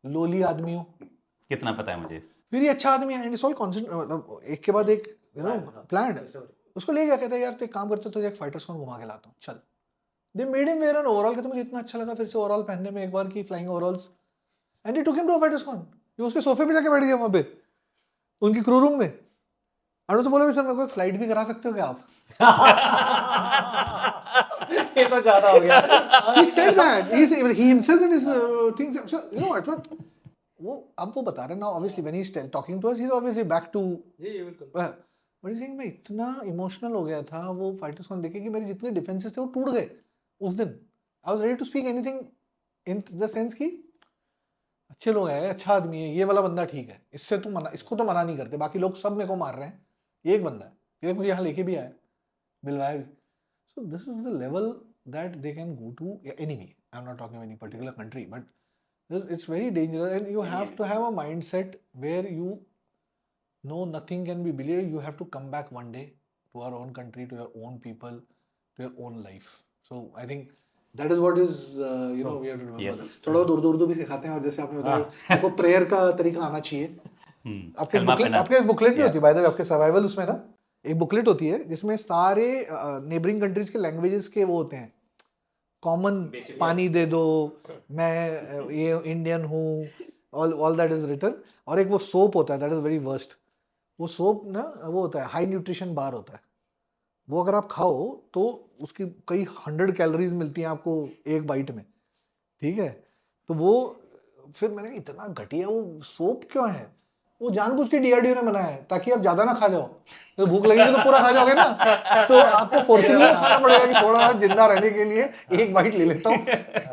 लोली आदमी हूँ, कितना पता है मुझे. फिर ये अच्छा आदमी है, एंड इट्स ऑल मतलब एक के बाद एक प्लान. उसको ले गया, कहता है यार तो एक काम करते तो एक फाइटर स्क्वाड घुमा के लाता हूँ, चल. They made him wear an overall, कहते मुझे इतना अच्छा लगा फिर से ओवरऑल पहनने में एक बार की, flying overalls. And he took him to a fighter squad. ये उसके सोफे पे जाके बैठ गया वहां पे उनकी क्रू रूम में, और उससे बोला सर मेरे को एक फ्लाइट भी करा सकते हो क्या आप. ये तो ज्यादा हो गया. He said that. He himself and his things. So you know what? वो अब वो बता रहे हैं now. Obviously, when he's talking to us, he's obviously back to. जी बिल्कुल. But he's saying मैं इतना इमोशनल हो गया था वो फाइटर्स को देखे कि मेरे जितने डिफेंसेस थे वो टूट गए उस दिन. I was ready to speak anything in the sense कि अच्छे लोग हैं, अच्छा आदमी है, ये वाला बंदा ठीक है, इससे तुम मना, इसको तो मना नहीं करते, बाकी लोग सब मेरे को मार रहे हैं, ये एक बंदा है, ये मुझे यहाँ लेके भी आया, मिलवाया भी. So this is the level that they can go to enemy. I'm not talking of any particular country, but it's very dangerous, and you have to have a mindset where you know nothing can be believed. You have to come back one day to our own country, to your own people, to your own life. So I think that is what is we have to remember. Yes. थोड़ा उर्दू भी सिखाते हैं, और जैसे आपने बताया आपको प्रेयर का तरीका आना चाहिए. आपके बुकलेट भी होती है, बाय द वे, आपके सर्वाइवल उसमें ना एक बुकलेट होती है जिसमें सारे नेबरिंग कंट्रीज के लैंग्वेजेस के वो होते हैं, कॉमन, पानी दे दो, मैं ये इंडियन हूँ, ऑल दैट इज रिटन. और एक वो सोप होता है, दैट इज वेरी वर्स्ट. वो सोप ना वो होता है हाई न्यूट्रिशन बार होता है, वो अगर आप खाओ तो उसकी कई 100 कैलोरीज मिलती हैं आपको एक बाइट में, ठीक है. तो वो फिर मैंने इतना घटिया वो सोप क्यों है, वो जानबूझ के डीआरडीओ ने बनाया है ताकि आप ज्यादा ना खा जाओ, तो भूख लगेगी तो पूरा खा जाओगे ना, तो आपको फोर्सफुली खाना पड़ेगा कि थोड़ा सा जिंदा रहने के लिए एक बाइट ले लेता हूँ,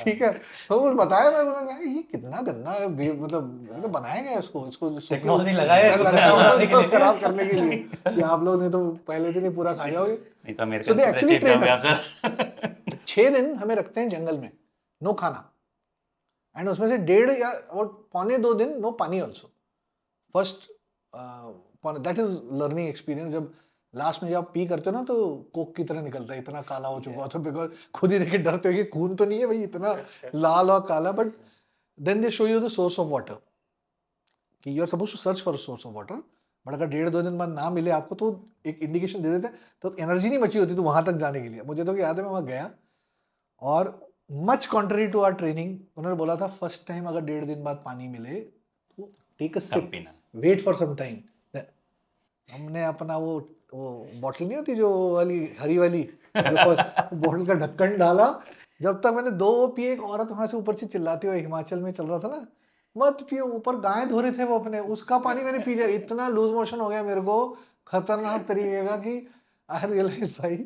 ठीक है। तो वो बताया, मैं उन्होंने कहा ये कितना गंदा है, मतलब बनाया गया है इसको इसको टेक्नोलॉजी लगाया है लगाया हुआ है इसको इसको खराब करने के लिए कि आप लोग नहीं तो पहले दिन ही पूरा खा जाओगे। नहीं तो अमेरिकन So they से actually चेप जाओगे train आप us. सर। 6 दिन हमें रखते हैं जंगल में, नो खाना, एंड उसमें से 1.5 या और 1.25 दिन नो पानी also. First that is learning experience. जब लास्ट में जब आप पी करते हो ना तो कोक की तरह निकलता है, इतना काला हो चुका होता है, बिकॉज खुद ही देखे डरते हो कि खून तो नहीं है भाई इतना लाल और काला। But then they show you the source of water कि you are suppose to search for source of water, but अगर 1.5-2 दिन बाद ना मिले आपको तो एक इंडिकेशन दे देते हैं, तो एनर्जी नहीं बची होती तो वहां तक जाने के लिए। मुझे तो याद है मैं वहां गया और much contrary to our training, उन्होंने बोला था फर्स्ट टाइम अगर 1.5 दिन बाद पानी मिले तो टेक अ तब सिप, पीना। Wait for some time. हमने अपना वो बॉटल नहीं होती जो वाली हरी वाली बॉटल का ढक्कन डाला, जब तक मैंने 2 वो पिए, एक औरत वहां से ऊपर से चिल्लाती हुई, हिमाचल में चल रहा था ना, मत पियो, ऊपर गाय धो रहे थे वो अपने, उसका पानी मैंने पी लिया, इतना लूज मोशन हो गया मेरे को खतरनाक तरीके का कि आई रियलाइज भाई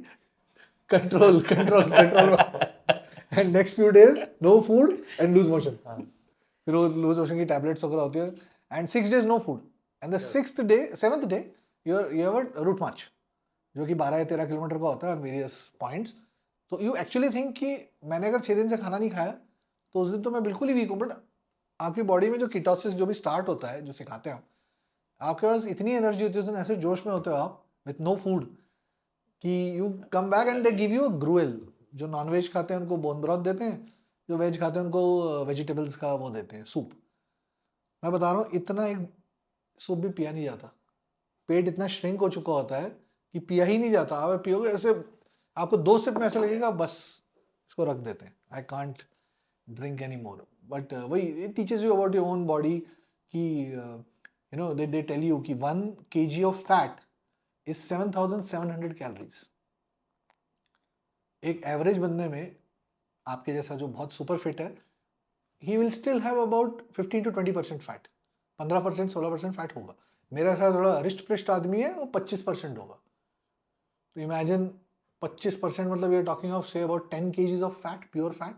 control control control. And next few days no food and loose motion, फिर वो लूज मोशन की टैबलेट्स वगैरह होती है, and 6 days no food, and the 7th day you have a route march जो कि 12 या 13 किलोमीटर का होता है, वेरियस पॉइंट्स। तो यू एक्चुअली थिंक कि मैंने अगर 6 दिन से खाना नहीं खाया तो उस दिन तो मैं बिल्कुल ही वीक हूँ, बट आपकी बॉडी में जो कीटोसिस जो भी स्टार्ट होता है, जो सिखाते हैं हम, आपके पास इतनी एनर्जी होती है उस दिन, ऐसे जोश में होते हो आप विथ नो फूड कि you come back and they give you a gruel. जो नॉन वेज खाते हैं उनको बोन ब्रॉथ देते हैं, जो वेज खाते हैं उनको वेजिटेबल्स का वो देते हैं सूप। मैं बता रहा हूँ इतना एक सूप भी पिया नहीं जाता, पेट इतना श्रिंक हो चुका होता है कि पिया ही नहीं जाता। आप पियोगे ऐसे, आपको 2 सिप में ऐसा लगेगा बस इसको रख देते हैं, I can't drink any more. But वही it teaches you about your own body कि you know they tell you कि 1 kg of fat is 7,700 calories. एक एवरेज बंदे में आपके जैसा जो बहुत सुपर फिट है, he will still have about 15 to 20% fat, 15% 16% fat होगा। मेरा ऐसा थोड़ा रिस्ट पृष्ठ आदमी है वो 25% होगा। तो इमेजिन 25% मतलब we are talking of say about 10 kgs of fat, pure fat.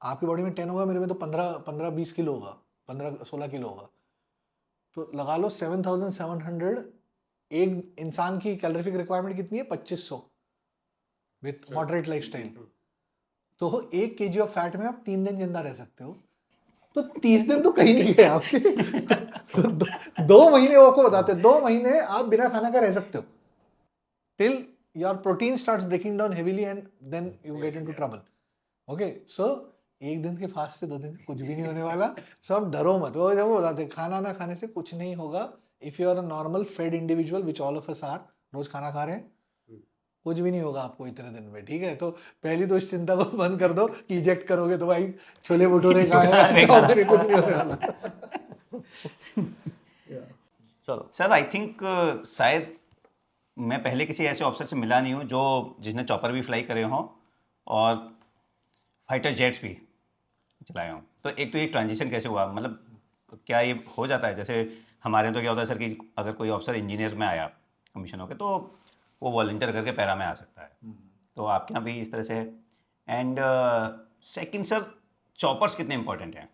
आपकी बॉडी में 10 होगा, मेरे में तो 15-20 किलो होगा, 15-16 किलो होगा। तो लगा लो 7,700। एक इंसान की कैलोरीफिक रिक्वायरमेंट कितनी है? 2500 विथ मॉडरेट लाइफस्टाइल। तो 1 kg ऑफ फैट में आप 3 दिन जिंदा रह सकते हो, तो 30 दिन तो कहीं नहीं गए आपके। तो 2 महीने वो आपको बताते हैं, 2 महीने आप बिना खाना का रह सकते हो till your protein starts breaking down heavily and then you get into trouble. Okay, so 1 दिन के फास्ट से 2 दिन कुछ भी नहीं होने वाला। सो आप डरो मत, वो जब वो बताते हैं खाना ना खाने से कुछ नहीं होगा। If you are a normal fed individual which all of us are, रोज खाना खा रहे हैं, कुछ भी नहीं होगा आपको इतने दिन में, ठीक है। तो पहली तो इस चिंता को बंद कर दो कि इजेक्ट करोगे तो भाई छोले भटूरे खाए कुछ नहीं होने वाला। चलो सर आई थिंक शायद मैं पहले किसी ऐसे ऑफिसर से मिला नहीं हूँ जो जिसने चॉपर भी फ्लाई करे हों और फाइटर जेट्स भी चलाए हों। तो एक तो ये ट्रांजिशन कैसे हुआ, मतलब क्या ये हो जाता है? जैसे हमारे यहाँ तो क्या होता है सर कि अगर कोई ऑफिसर इंजीनियर में आया कमीशन होकर तो वो वॉलंटियर करके पैरा में आ सकता है, तो आपके यहाँ भी इस तरह से है। एंड सेकंड सर, चॉपर्स कितने इंपॉर्टेंट हैं?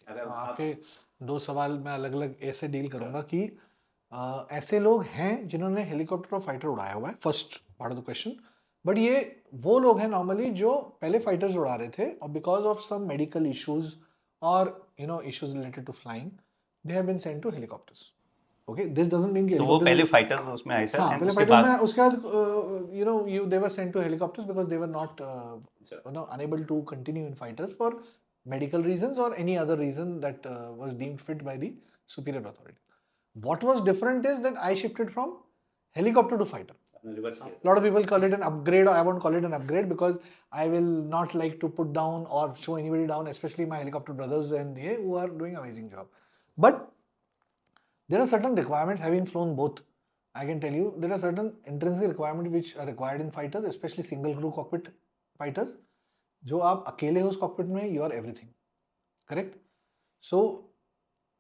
आपके 2 सवाल मैं अलग अलग ऐसे डील करूंगा कि ऐसे लोग हैं जिन्होंने हेलीकॉप्टर और फाइटर उड़ाया हुआ है, first part of the question. But ये वो लोग हैं नॉर्मली जो पहले फाइटर्स उड़ा रहे थे और because of some medical issues और you know issues related to flying they have been sent to helicopters. Okay, this doesn't mean कि तो वो पहले फाइटर उसमें आए सर, हाँ, एंड पहले उसके फाइटर्स बाद में, उसके बाद you know you they were sent to helicopters because they were not you know unable to continue in fighters for medical reasons or any other reason that was deemed fit by the superior authority. What was different is that I shifted from helicopter to fighter. A lot of people call it an upgrade. I won't call it an upgrade because I will not like to put down or show anybody down, especially my helicopter brothers and they who are doing amazing job. But there are certain requirements having flown both. I can tell you there are certain intrinsic requirements which are required in fighters, especially single crew cockpit fighters. जो आप अकेले हो उस कॉकपिट में, you are everything, correct. So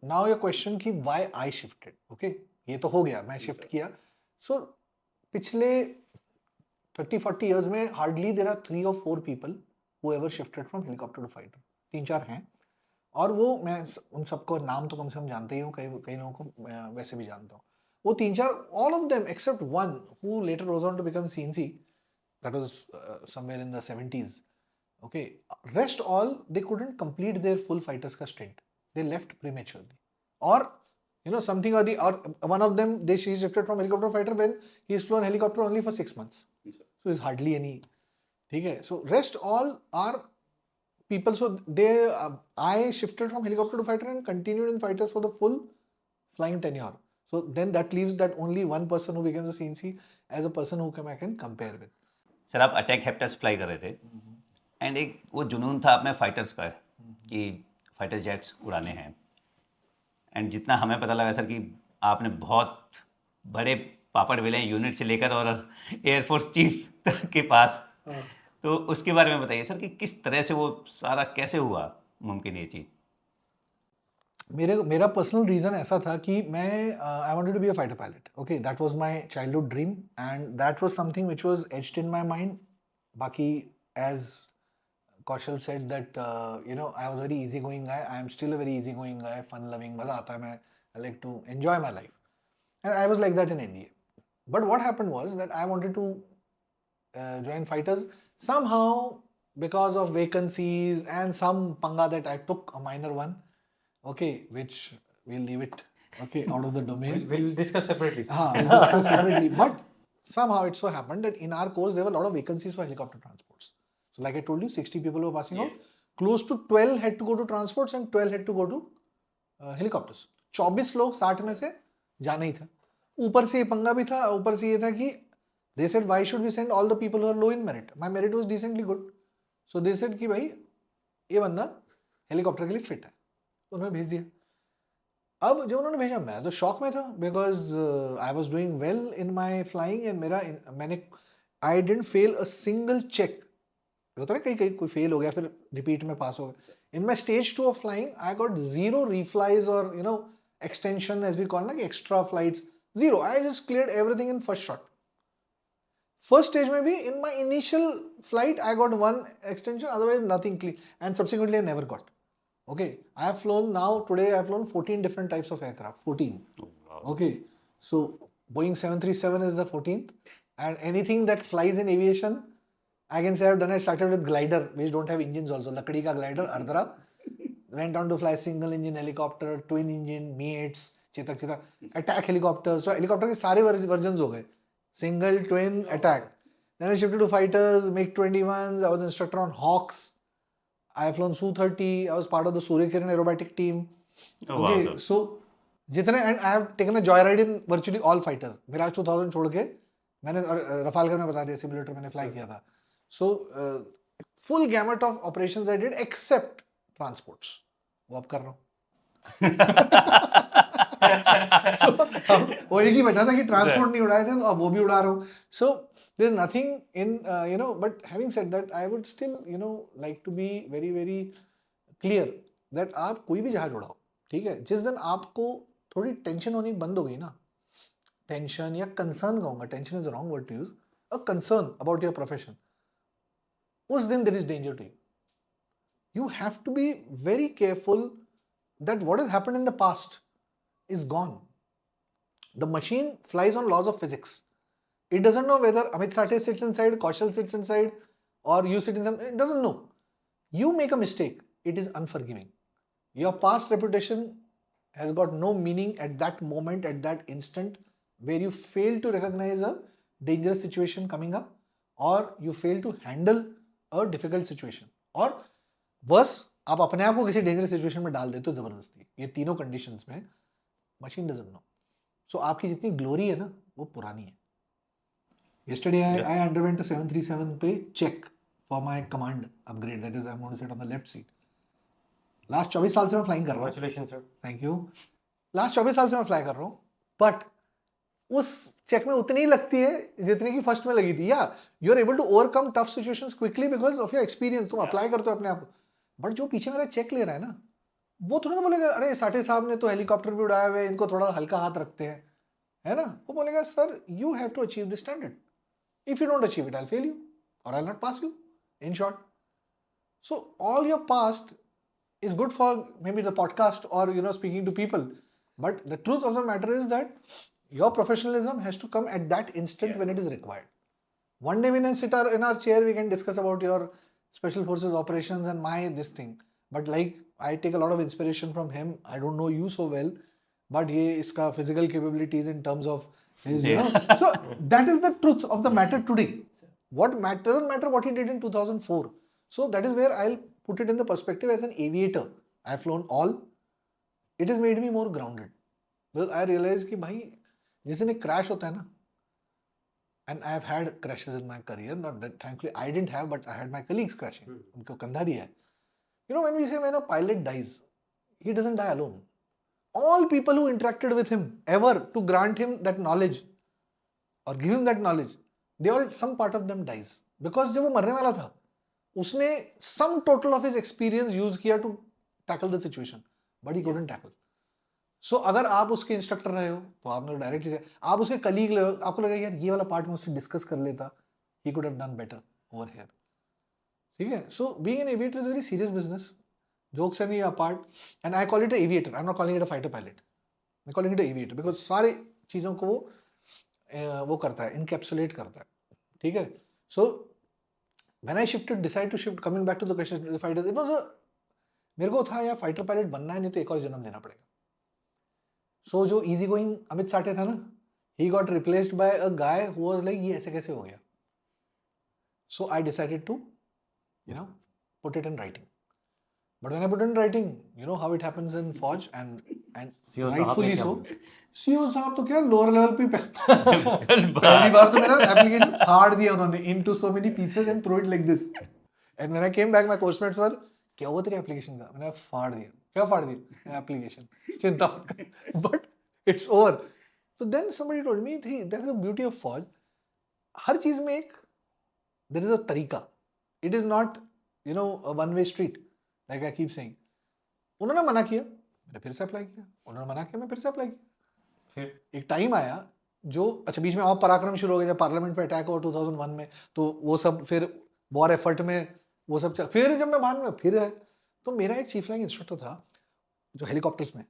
now your question कि व्हाई आई शिफ्टेड, ओके, ये तो हो गया, मैं शिफ्ट किया. सो पिछले 30-40 years में hardly there are 3 or 4 people who ever shifted from helicopter to fighter. 3-4 हैं, और वो मैं उन सबको नाम तो कम से कम जानते ही हूँ, कई कई लोगों को मैं वैसे भी जानता हूँ. वो 3-4, all of them except one who later rose on to become CNC, that was somewhere in the 70s. Okay, rest all they couldn't complete their full fighters ka stint. They left prematurely, or something or the, or one of them she shifted from helicopter fighter when he's flown helicopter only for 6 months. So it's hardly any. Okay, so rest all are people. So they I shifted from helicopter to fighter and continued in fighters for the full flying tenure. So then that leaves that only one person who becomes a CNC as a person who I can compare with. Sir आप अटैक हेप्टस फ्लाई कर रहे थे, एंड एक वो जुनून था आप में फाइटर्स का कि फाइटर जेट्स उड़ाने हैं. एंड जितना हमें पता लगा सर कि आपने बहुत बड़े पापड़ बेले यूनिट से लेकर और एयरफोर्स चीफ के पास. तो उसके बारे में बताइए सर कि किस तरह से वो सारा कैसे हुआ मुमकिन ये चीज़. मेरा पर्सनल रीजन ऐसा था कि मैं I wanted to be a fighter pilot. Okay, that was my childhood dream and that was something which was edged in my mind. बाकी as Kaushal said that I was very easy going guy. I am still a very easy going guy, fun loving, मजा आता है, मैं I like to enjoy my life and I was like that in NDA. But what happened was that I wanted to join fighters somehow because of vacancies and some panga that I took, a minor one, okay, which we'll leave it, okay, out of the domain. We'll discuss separately. We'll discuss separately. But somehow it so happened that in our course there were a lot of vacancies for helicopter transports. So like I told you, 60 people were passing out. Close to 12 had to go to transports and 12 had to go to helicopters. 24 लोग 60 में से जाना ही था. ऊपर से ये पंगा भी था, ऊपर से ये था कि they said why should we send all the people who are low in merit. My merit was decently good, so they said कि भाई ये बंदा हेलीकॉप्टर के लिए फिट है, तो उन्होंने भेज दिया. अब जब उन्होंने भेजा मैं तो शॉक में था because I was doing well in my flying and मैंने I didn't fail a single check. होता है कहीं कहीं कोई फेल हो गया फिर रिपीट में पास हो गया. In my stage 2 of flying I got 0 reflies or extension as we call ना कि extra flights, 0. I just cleared everything in first shot. First stage में भी in my initial flight I got 1 extension, otherwise nothing clear, and subsequently I never got. Okay, I have flown now today I have flown 14 different types of aircraft. 14. Oh, wow. Okay, so Boeing 737 is the 14th, and anything that flies in aviation I can say I've done. I started with glider which don't have engines also. लकड़ी का glider Ardra. Went on to fly single engine helicopter, twin engine, Mi-8s, Chetak, attack helicopter. So helicopter के सारे versions हो गए. Single, twin, attack. Then I shifted to fighters, MiG-21s. I was an instructor on Hawks. I have flown Su-30. I was part of the Surya Kiran aerobatic team. Oh, wow, okay, sir. so जितने and I have taken a joyride in virtually all fighters. Mirage 2000 छोड़ के मैंने रफाल का मैंने बता दिया, सिमुलेटर मैंने फ्लाई किया था. So full gamut of operations I did except transports. वो अब कर रहा हूँ. So, वो एक ही बचा था कि ट्रांसपोर्ट नहीं उड़ाए थे, तो अब वो भी उड़ा रहा हूँ. So there is nothing in but having said that I would still like to be very very clear that आप कोई भी जहाज उड़ाओ, ठीक है, जिस दिन आपको थोड़ी टेंशन होनी बंद हो गई ना, टेंशन या कंसर्न कहूँगा, tension is wrong word to use, a concern about your profession, उस दिन there is danger to you. You have to be very careful that what has happened in the past is gone. The machine flies on laws of physics. It doesn't know whether Amit Sathe sits inside, Kaushal sits inside, or you sit inside. It doesn't know. You make a mistake, it is unforgiving. Your past reputation has got no meaning at that moment, at that instant, where you fail to recognize a dangerous situation coming up, or you fail to handle a difficult situation, or बस आप अपने आप को किसी डेंजरस सिचुएशन में डाल देते हो जबरदस्ती. ये तीनों कंडीशंस में मशीन डजंट नो. सो आपकी जितनी ग्लोरी है ना वो पुरानी है. Yesterday I underwent a 737 पे check for my command upgrade, that is I'm going to sit on the left seat. Last 24 साल से मैं फ्लाइंग कर रहा हूँ. Congratulations, sir. Thank you. Last 24 साल से मैं फ्लाई कर रहा हूँ, बट उस चेक में उतनी ही लगती है जितनी की फर्स्ट में लगी थी. या you are able to overcome tough situations quickly because of your experience. तुम अप्लाई करते हो अपने आप को. बट जो पीछे मेरा चेक ले रहा है ना, वो थोड़ा ना बोलेगा अरे साठे साहब ने तो हेलीकॉप्टर भी उड़ाए हुए, इनको थोड़ा हल्का हाथ रखते हैं, है ना? वो बोलेगा sir you have to achieve this standard, if you don't achieve it I fail you or I not pass you, in short. So all your past is good for maybe the podcast or speaking to people, but the truth of the matter is that your professionalism has to come at that instant when it is required. One day we can sit in our chair, we can discuss about your special forces operations and my this thing, but like I take a lot of inspiration from him. I don't know you so well, but ye iska physical capabilities in terms of his so that is the truth of the matter today. What matter doesn't matter what he did in 2004. So that is where I'll put it in the perspective as an aviator. I've flown all. It has made me more grounded. Because I realized कि भाई जैसे ने crash होता है ना, and I have had crashes in my career. Not that thankfully I didn't have, but I had my colleagues crashing. उनको कंधा दिया है. When we say when a pilot dies, he doesn't die alone. All people who interacted with him ever to grant him that knowledge or give him that knowledge, they all some part of them dies because जब वो मरने वाला था उसने sum total of his experience use किया to tackle the situation, but he couldn't tackle. So अगर आप उसके इंस्ट्रक्टर रहे हो तो आपने डायरेक्टली, आप उसके कलीग रहे हो, आपको लगा यार ये वाला पार्ट में उससे डिस्कस कर लेता, he could have done better over here. ठीक है. So being an aviator is very serious business. Jokes and apart, and I call it aviator, I am not calling it a fighter pilot, I calling it aviator because सारे चीज़ों को वो करता है, इनकैप्सुलेट करता है. ठीक है. सो when I decide to shift, coming back to the question, the fighters, it was मेरे को था यार फाइटर पायलट बनना है, नहीं तो एक और जन्म देना पड़ेगा. सो जो इजी गोइंग अमित साठे था ना, he got replaced by a guy who was like ये ऐसे कैसे हो गया. So I decided to put it in writing. But when I put it in writing, you know how it happens in Forge and rightfully so. CO साहब तो क्या लोअर लेवल पे पहली बार तो मेरा एप्लीकेशन फाड़ दिया उन्होंने into so many pieces and throw it like this. And when I came back, my course mates were, क्या हुआ तेरी एप्लीकेशन का? मैंने फाड़ दिया. क्या फाड़ दिया? एप्लीकेशन. चिंता मत कर. But it's over. So then somebody told me, that is the beauty of Forge. हर चीज में एक there is a तरीका. It is not a one way street like I keep saying. उन्होंने मना किया, मैंने फिर से अप्लाई किया. उन्होंने मना किया, मैं फिर से अप्लाई किया. फिर एक टाइम आया जो अच्छा बीच में और पराक्रम शुरू हो गया, जब पार्लियामेंट पे अटैक हुआ 2001 में, तो वो सब फिर वॉर एफर्ट में वो सब चल, फिर जब मैं बाद में फिर है, तो मेरा एक चीफ फ्लाइंग इंस्ट्रक्टर था जो हेलीकॉप्टर्स में,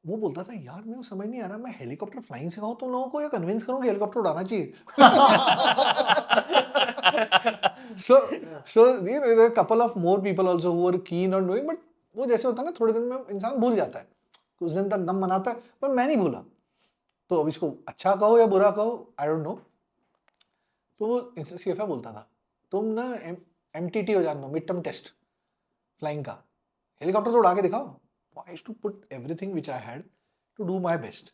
वो बोलता था यार मेरे को समझ नहीं आ रहा, मैं हेलीकॉप्टर फ्लाइंग सिखाऊं तुम लोगों को या कन्विंस करूं कि हेलीकॉप्टर उड़ाना चाहिए. so there are a couple of more people also who are keen on doing, but वो जैसे होता है ना, थोड़े दिन में इंसान भूल जाता है, कुछ दिन तक दम बनाता है, पर मैं नहीं भूला. तो अब इसको अच्छा कहो या बुरा कहो, आई डोंट नो. तो वो सीएफए बोलता था तुम ना एमटीटी हो जान दो, मिड टर्म टेस्ट फ्लाइंग का, हेलीकॉप्टर तो उड़ा के दिखाओ. I used to put everything which I had to do my best.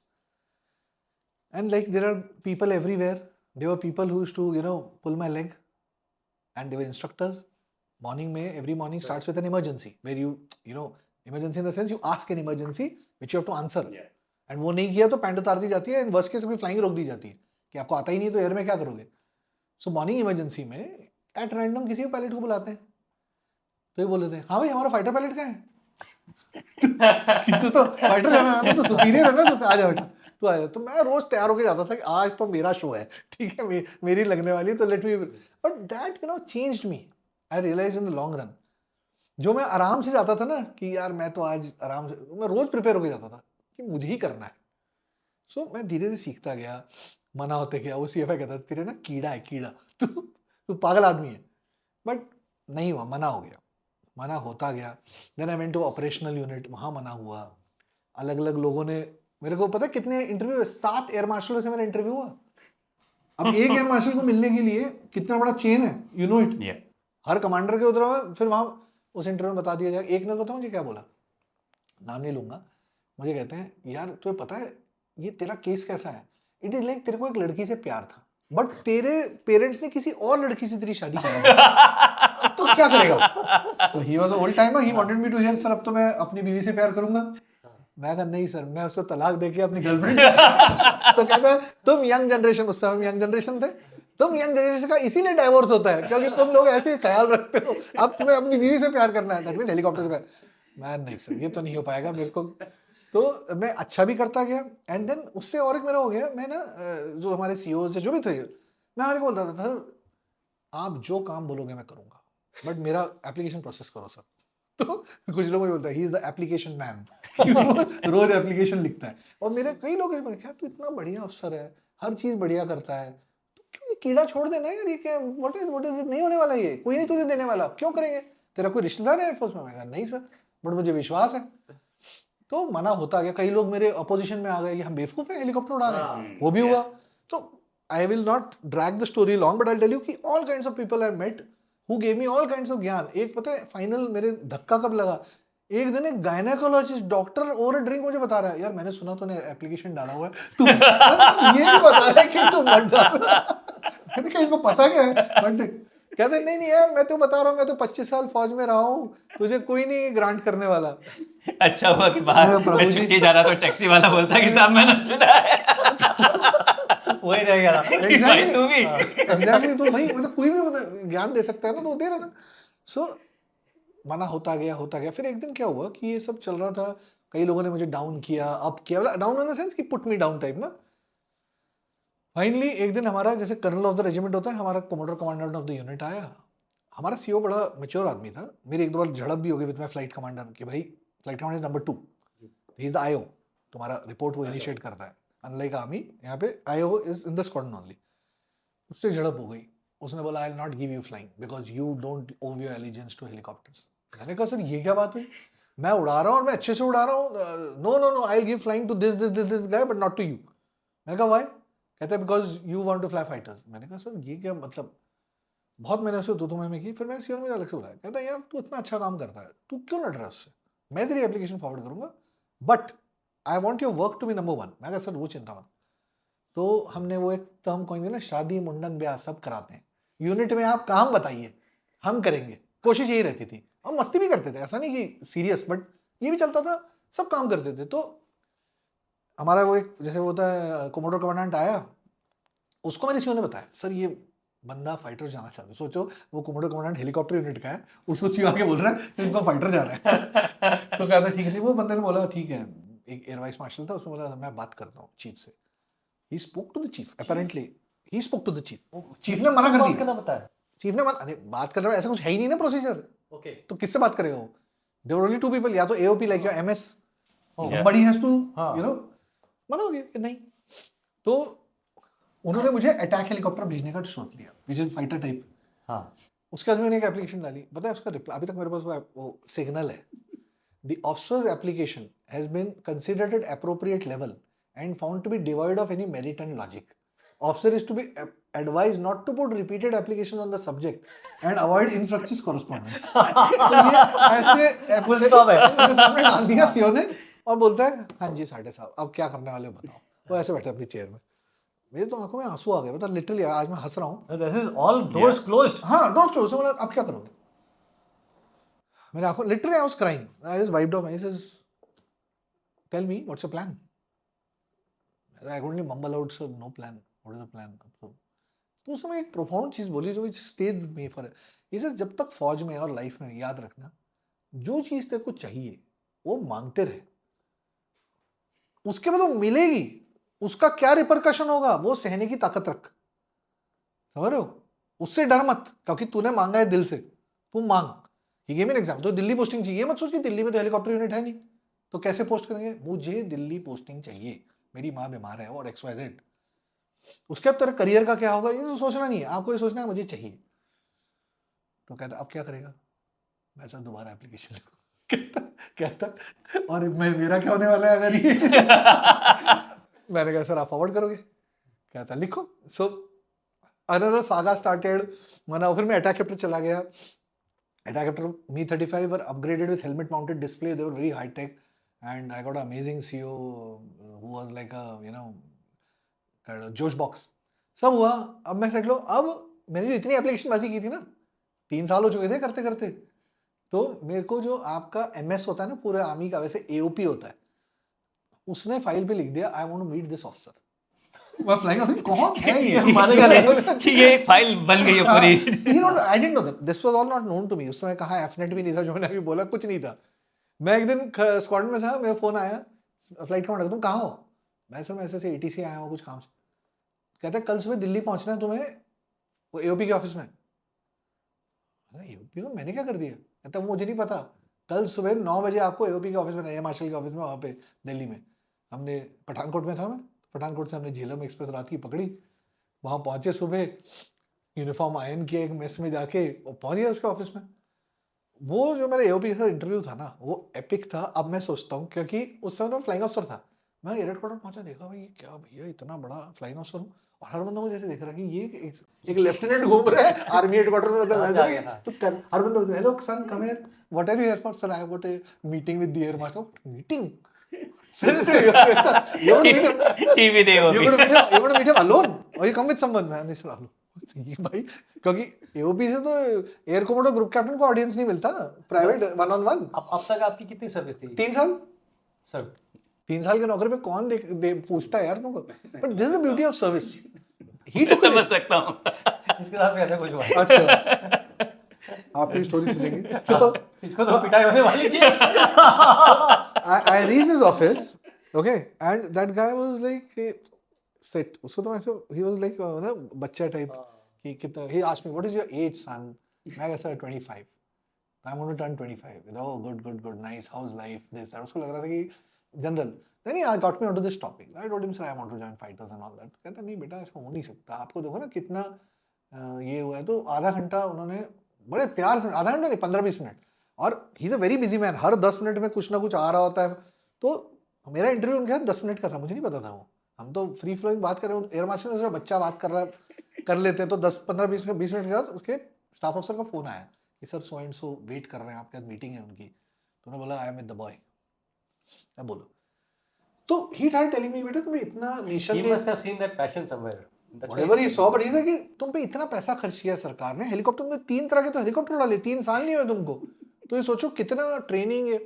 And like there are people everywhere. There were people who used to pull my leg, and there were instructors. Morning में every morning starts with an emergency where you emergency in the sense you ask an emergency which you have to answer. And वो नहीं किया तो पैंट उतार दी जाती है, एंड वर्स्ट केस में फ्लाइंग रोक दी जाती है कि आपको आता ही नहीं तो एयर में क्या करोगे. सो मॉर्निंग इमरजेंसी में एट रैंडम किसी भी पायलट को बुलाते हैं, तो ये बोल देते हैं हाँ भाई हमारा फाइटर पायलट कहाँ है. तू तो फाइटर जाना है, तो सुपीरियर है ना, सबसे आ जा बेटा तू आ जा. तो मैं रोज तैयार होकर जाता था कि आज तो मेरा शो है, ठीक है, मेरी लगने वाली है, तो let me. But that changed me. I realise in the long run, जो मैं आराम से जाता था ना कि यार मैं तो आज आराम से, मैं रोज प्रिपेयर होकर जाता था कि मुझे ही करना है. सो मैं धीरे धीरे सीखता गया, मना होते गया. वो सीएफए कहता था तेरे ना कीड़ा है, कीड़ा, तू पागल आदमी है. बट नहीं हुआ, मना हो गया, मना होता गया. Then I went to operational unit, वहाँ मना हुआ. अलग अलग लोगों ने मेरे को पता कितने इंटरव्यू, 7 एयर मार्शल से मेरा इंटरव्यू हुआ. अब एक एयर मार्शल को मिलने के लिए कितना बड़ा चेन है, you know it. Her commander के उधर फिर वहाँ उस इंटरव्यू में बता दिया जाए. एक ने बताया मुझे क्या बोला, नाम नहीं लूंगा, मुझे कहते हैं यार तुझे पता है ये तेरा केस कैसा है. इट इज लाइक तेरे को एक लड़की से प्यार था, बट तेरे पेरेंट्स ने किसी और लड़की से तेरी शादी करा, तो क्या करेगा. तो he was old timer, he wanted me to hear sir अब तो मैं अपनी बीवी से प्यार करूंगा. मैं कहा नहीं सर, मैं उसको तलाक देके अपनी गर्लफ्रेंड. तो कहता है तुम यंग जनरेशन, उस समय यंग जनरेशन थे, तुम यंग जनरेशन का इसीलिए डाइवोर्स होता है क्योंकि तुम लोग ऐसे ख्याल रखते हो, अब तुम्हें अपनी बीवी से प्यार करना है, दैट मींस हेलीकॉप्टर से प्यार. मैं नहीं सर ये तो नहीं हो पाएगा मेरे को। तो मैं अच्छा भी करता गया एंड देन उससे और एक मेरा हो गया, मैं ना जो हमारे सीईओ से जो भी थे, मैं हमारे को बोलता था सर आप जो काम बोलोगे मैं करूंगा, बट मेरा एप्लीकेशन प्रोसेस करो सर। तो कुछ लोग मुझे बोलता है he is the application man, रोज एप्लीकेशन लिखता है। और मेरे कई लोग हैं क्या तू इतना बढ़िया अफसर है, हर चीज बढ़िया करता है, तो क्यों ये कीड़ा छोड़ देना यार, ये क्या व्हाट इज इट, नहीं होने वाला, ये कोई नहीं तुझे देने वाला, क्यों करेंगे, तेरा कोई रिश्तेदार है एयरफोर्स में? मैं कहा नहीं सर बट मुझे विश्वास है। तो मना होता गया, कई लोग मेरे अपोजिशन में आ गए कि हम बेवकूफ हैं हेलीकॉप्टर उड़ा रहे हैं, वो भी हुआ। तो I will not drag the story long but I tell you कि all kinds of people I met who gave me all kinds of gyan. एक पता है फाइनल मेरे धक्का कब लगा, एक दिन एक गायनेकोलॉजिस्ट डॉक्टर ओवर ड्रिंक मुझे बता रहा है यार मैंने सुना तूने एप्लीकेशन डाला हुआ है, तू ये नहीं बता रहा है कि तू मत डाल। मैंने कहा इसको पता क्या है, बट कहते नहीं नहीं यार मैं तो बता रहा हूँ, मैं तो 25 साल फौज में रहा हूँ, तुझे कोई नहीं ग्रांट करने वाला। अच्छा हुआ कि बाहर मैं छुट्टी जा रहा था, टैक्सी वाला बोलता कि साहब मैंने सुना है। वही रह गया था। कि भाई तू भी एग्जैक्टली। तो भाई मतलब कोई भी ज्ञान दे सकता है ना, तो दे रहा था। सो मना होता गया। फिर एक दिन क्या हुआ कि ये सब चल रहा था, कई लोगों ने मुझे डाउन किया, अप किया, डाउन इन द सेंस कि पुट मी डाउन टाइप ना। फाइनली एक दिन हमारा जैसे कर्नल ऑफ द रेजिमेंट होता है, हमारा commander commandant of the unit आया। हमारा सीईओ बड़ा मैच्योर आदमी था, मेरी एक दो बार झड़प भी हो गई विद माय फ्लाइट कमांडर कि भाई flight commander number 2 he is the IO, तुम्हारा रिपोर्ट वो इनिशिएट करता है, अनलाइक आर्मी यहाँ पे IO is in the squadron only. उससे झड़प हो गई, उसने बोला आई will not give you flying because you don't ओव योर एलिजेंस टू हेलीकॉप्टर्स। मैंने कहा सर ये क्या बात हुई, मैं उड़ा रहा हूँ और मैं अच्छे से उड़ा रहा हूँ, no no no I will give flying to this this this this guy but not to you. मैंने कहा व्हाई, कहते हैं because you want to fly fighters. मैंने कहा सर ये क्या मतलब, बहुत मैंने उसे दो में की। फिर मैंने सीओ में अलग से बुलाया, कहता है यार तू इतना अच्छा काम करता है, तू क्यों लड़ रहा है उससे, मैं तेरी एप्लीकेशन फॉरवर्ड करूंगा but I want your work to be number 1। मैं कहा सर वो चिंता मत। तो हमने वो एक टर्म कॉइन ना, शादी मुंडन ब्याह सब कराते हैं यूनिट में, आप काम बताइए हम करेंगे, कोशिश यही रहती थी। हम मस्ती भी करते थे, ऐसा नहीं कि सीरियस, बट ये भी चलता था, सब काम करते थे। तो हमारा वो एक जैसे होता है कमांडर कमांडेंट आया, उसको मेरे सीओ ने बताया सर ये बंदा फाइटर जाना चाहता है। सोचो वो कमांडर कमांडेंट हेलीकॉप्टर यूनिट का है, उसको सीओ आके बोल रहा है सर इसको फाइटर जाना है। तो कहता ठीक है, वो बंदे ने बोला ठीक है, एक एयर वाइस मार्शल था, उसने बोला मैं बात करता हूँ चीफ से। He spoke to the chief, apparently he spoke to the chief. Chief ने मना कर दिया, बताया चीफ ने अरे बात कर रहा है, ऐसा कुछ है ही नहीं ना प्रोसीजर, ओके तो किससे बात करेगा वो। देयर वर ओनली 2 पीपल, या तो AOP like your MS, Oh. somebody has to हाँ. you know, मना हो गया कि नहीं। तो उन्होंने मुझे अटैक हेलीकॉप्टर भेजने का सोच लिया, विच इज फाइटर टाइप। हाँ उसके बाद मैंने एक एप्लीकेशन डाली, पता है उसका अभी तक मेरे पास वो सिग्नल है। The officer's application has been considered at appropriate level and found to be devoid of any merit and logic. Officer is to be advised not to put repeated application on the subject and avoid infructuous correspondence. तो ये ऐसे Full stop है। मेरे सामने डाल दिया सीओ ने और बोलता है हाँ जी साढ़े साहब अब क्या करने वाले हो बताओ। वो ऐसे बैठे अपनी चेयर में, मेरे तो आंखों में आंसू आ गए, मतलब लिटरली आज मैं हंस रहा हूँ। This is all doors closed. हाँ डोंट क्लोज, बोला अब क्या करोगे, मेरे आंखों literally I was crying, I just wiped off, I said tell me what's your plan, I could only mumble out sir no plan, what is the plan. तो उसमें एक प्रोफाउंड चीज बोली जो स्टेज में फॉर इसे, जब तक फौज में और लाइफ में याद रखना, जो चीज तेरे को चाहिए वो मांगते रहे, उसके बाद वो मिलेगी, उसका क्या रिपरकशन होगा वो सहने की ताकत रख, समझ रहे हो, उससे डर मत, क्योंकि तूने मांगा है दिल से, तू मांग। ही गेव मी एन एग्जांपल, तो दिल्ली पोस्टिंग चाहिए, मत सोच कि दिल्ली में तो हेलीकॉप्टर यूनिट है नहीं तो कैसे पोस्ट करेंगे, मुझे दिल्ली पोस्टिंग चाहिए, मेरी माँ बीमार है और XYZ। उसके अब तेरा करियर का क्या होगा ये तो सोचना नहीं है, आपको ये सोचना है मुझे चाहिए। तो कहता अब क्या करेगा, मैं चल दोबारा एप्लीकेशन लिखूं। कहता और मेरा क्या होने वाला है अगर ये मैंने कहा सर आप फॉरवर्ड करोगे, कहता लिखो। सो अनदर सागा स्टार्टेड, माना फिर मैं अटैक कैप्टर चला गया। Attack copter Mi-35 were upgraded with helmet mounted display, they were very high tech and I got a amazing CEO who was like a you know जोश बॉक्स। सब हुआ, अब मैं सेट लो, अब मैंने जो इतनी एप्लीकेशन बाजी की थी ना, 3 साल हो चुके थे करते करते, तो मेरे को जो आपका MS होता है ना पूरे आर्मी का, वैसे AOP होता है, उसने फाइल पे लिख दिया I want to meet this officer. मैं फ्लाइंग कौन है ये, मानेगा नहीं कि ये एक फाइल बन गई है पूरी। You know, I didn't know that. This was all not known to me. उस समय कहाँ Fnet भी नहीं था, जो मैंने अभी बोला कुछ नहीं था। मैं एक दिन स्क्वाड में था, मेरा फोन आया, फ्लाइट का तुम कहाँ हो? मैं सर मैं ऐसे से ATC आया हूँ कुछ काम से। कहते हैं कल सुबह दिल्ली पहुंचना है तुम्हें, वो AOP के ऑफिस में। AOP में मैंने क्या कर दिया? कहता वो मुझे नहीं पता, कल सुबह 9 बजे आपको AOP के ऑफिस में, एयर मार्शल के ऑफिस में, वहाँ पे दिल्ली में। हमने पठानकोट में था, मैं पठानकोट से हमने झेलम एक्सप्रेस रात की पकड़ी, वहाँ पहुंचे सुबह, यूनिफॉर्म आयन किया, एक मेस में जाके पहुंच गया उसके ऑफिस में। वो जो मेरा AOP का इंटरव्यू था ना, वो एपिक था। अब मैं सोचता हूँ, क्योंकि उस समय मैं फ्लाइंग ऑफिसर था, मैं एयर हेडक्वार्टर पहुंचा, देखा भाई ये क्या भैया, इतना बड़ा फ्लाइंग ऑफिसर हूँ, और हर बंदा मुझे ऐसे देख रहा है कि ये एक लेफ्टिनेंट घूम रहा है आर्मी हेडक्वार्टर में, मतलब कहाँ से आ गया था? तो हर बंदा, hello son come here, what are you here for? Sir I got a meeting with the air marshal. Meeting? you want to meet him? TV दे वो You भी want to meet him? You want to meet him alone or you come with someone? मैंने सर alone। ये भाई, क्योंकि AOP से तो एयर कोमोडो ग्रुप कैप्टन को ऑडियंस नहीं मिलता, प्राइवेट 1-on-1। अब तक आपकी कितनी सर्विस थी? 3 साल। सर 3 साल के नौकरी पे कौन पूछता है यार तुमको? But this is the beauty of service. He took समझ सकता हूँ। इसके साथ भी ऐसा कुछ हुआ है? अच्छा, आपकी स्टोरी सुनेंगे तो इसको तो पिटाई होने वाली थी। I reached his office, okay, and that guy was like, hey, sit. उसको तो ऐसे, he was like, ना बच्चा टाइप, कि कितना, he asked me, what is your age, son? मैं कहा sir 25. I'm going to turn 25. Oh, good, nice. How's life? This, that. उसको लग रहा था कि general. Then he got me onto this topic. I told him, sir, I want to join fighters and all that. कहता नहीं बेटा, ऐसा हो नहीं सकता। आपको देखो ना कितना ये हुआ है। तो आधा घंटा उन्होंने बड़े प्यार से, आधा घंटा नहीं, 15-20 मिनट, और ही is a very busy man, her 10 minute में कुछ ना कुछ आ रहा होता है। तो मेरा इंटरव्यू उनके साथ 10 मिनट का था, मुझे नहीं पता था वो, हम तो फ्री फ्लोइंग बात कर रहे हैं, एयर मार्शल में बच्चा बात कर रहा कर लेते, तो 10-15-20 मिनट के बाद उसके स्टाफ ऑफिसर का फोन आया कि sir so and so wait कर रहे हैं, आपके साथ मीटिंग है उनकी। तो उन्होंने बोला I am with the boy. मैं बोलो, तो ही ट्राइड टेलिंग मी, बेटा तुम्हें इतना nation He must have seen that passion somewhere. That's why whatever he saw, but ये था कि तुम पे इतना पैसा खर्च किया सरकार ने, हेलीकॉप्टर में 3 तरह के तो हेलीकॉप्टर डाले, 3 साल नहीं हुए तुमको, तो ये सोचो कितना ट्रेनिंग है।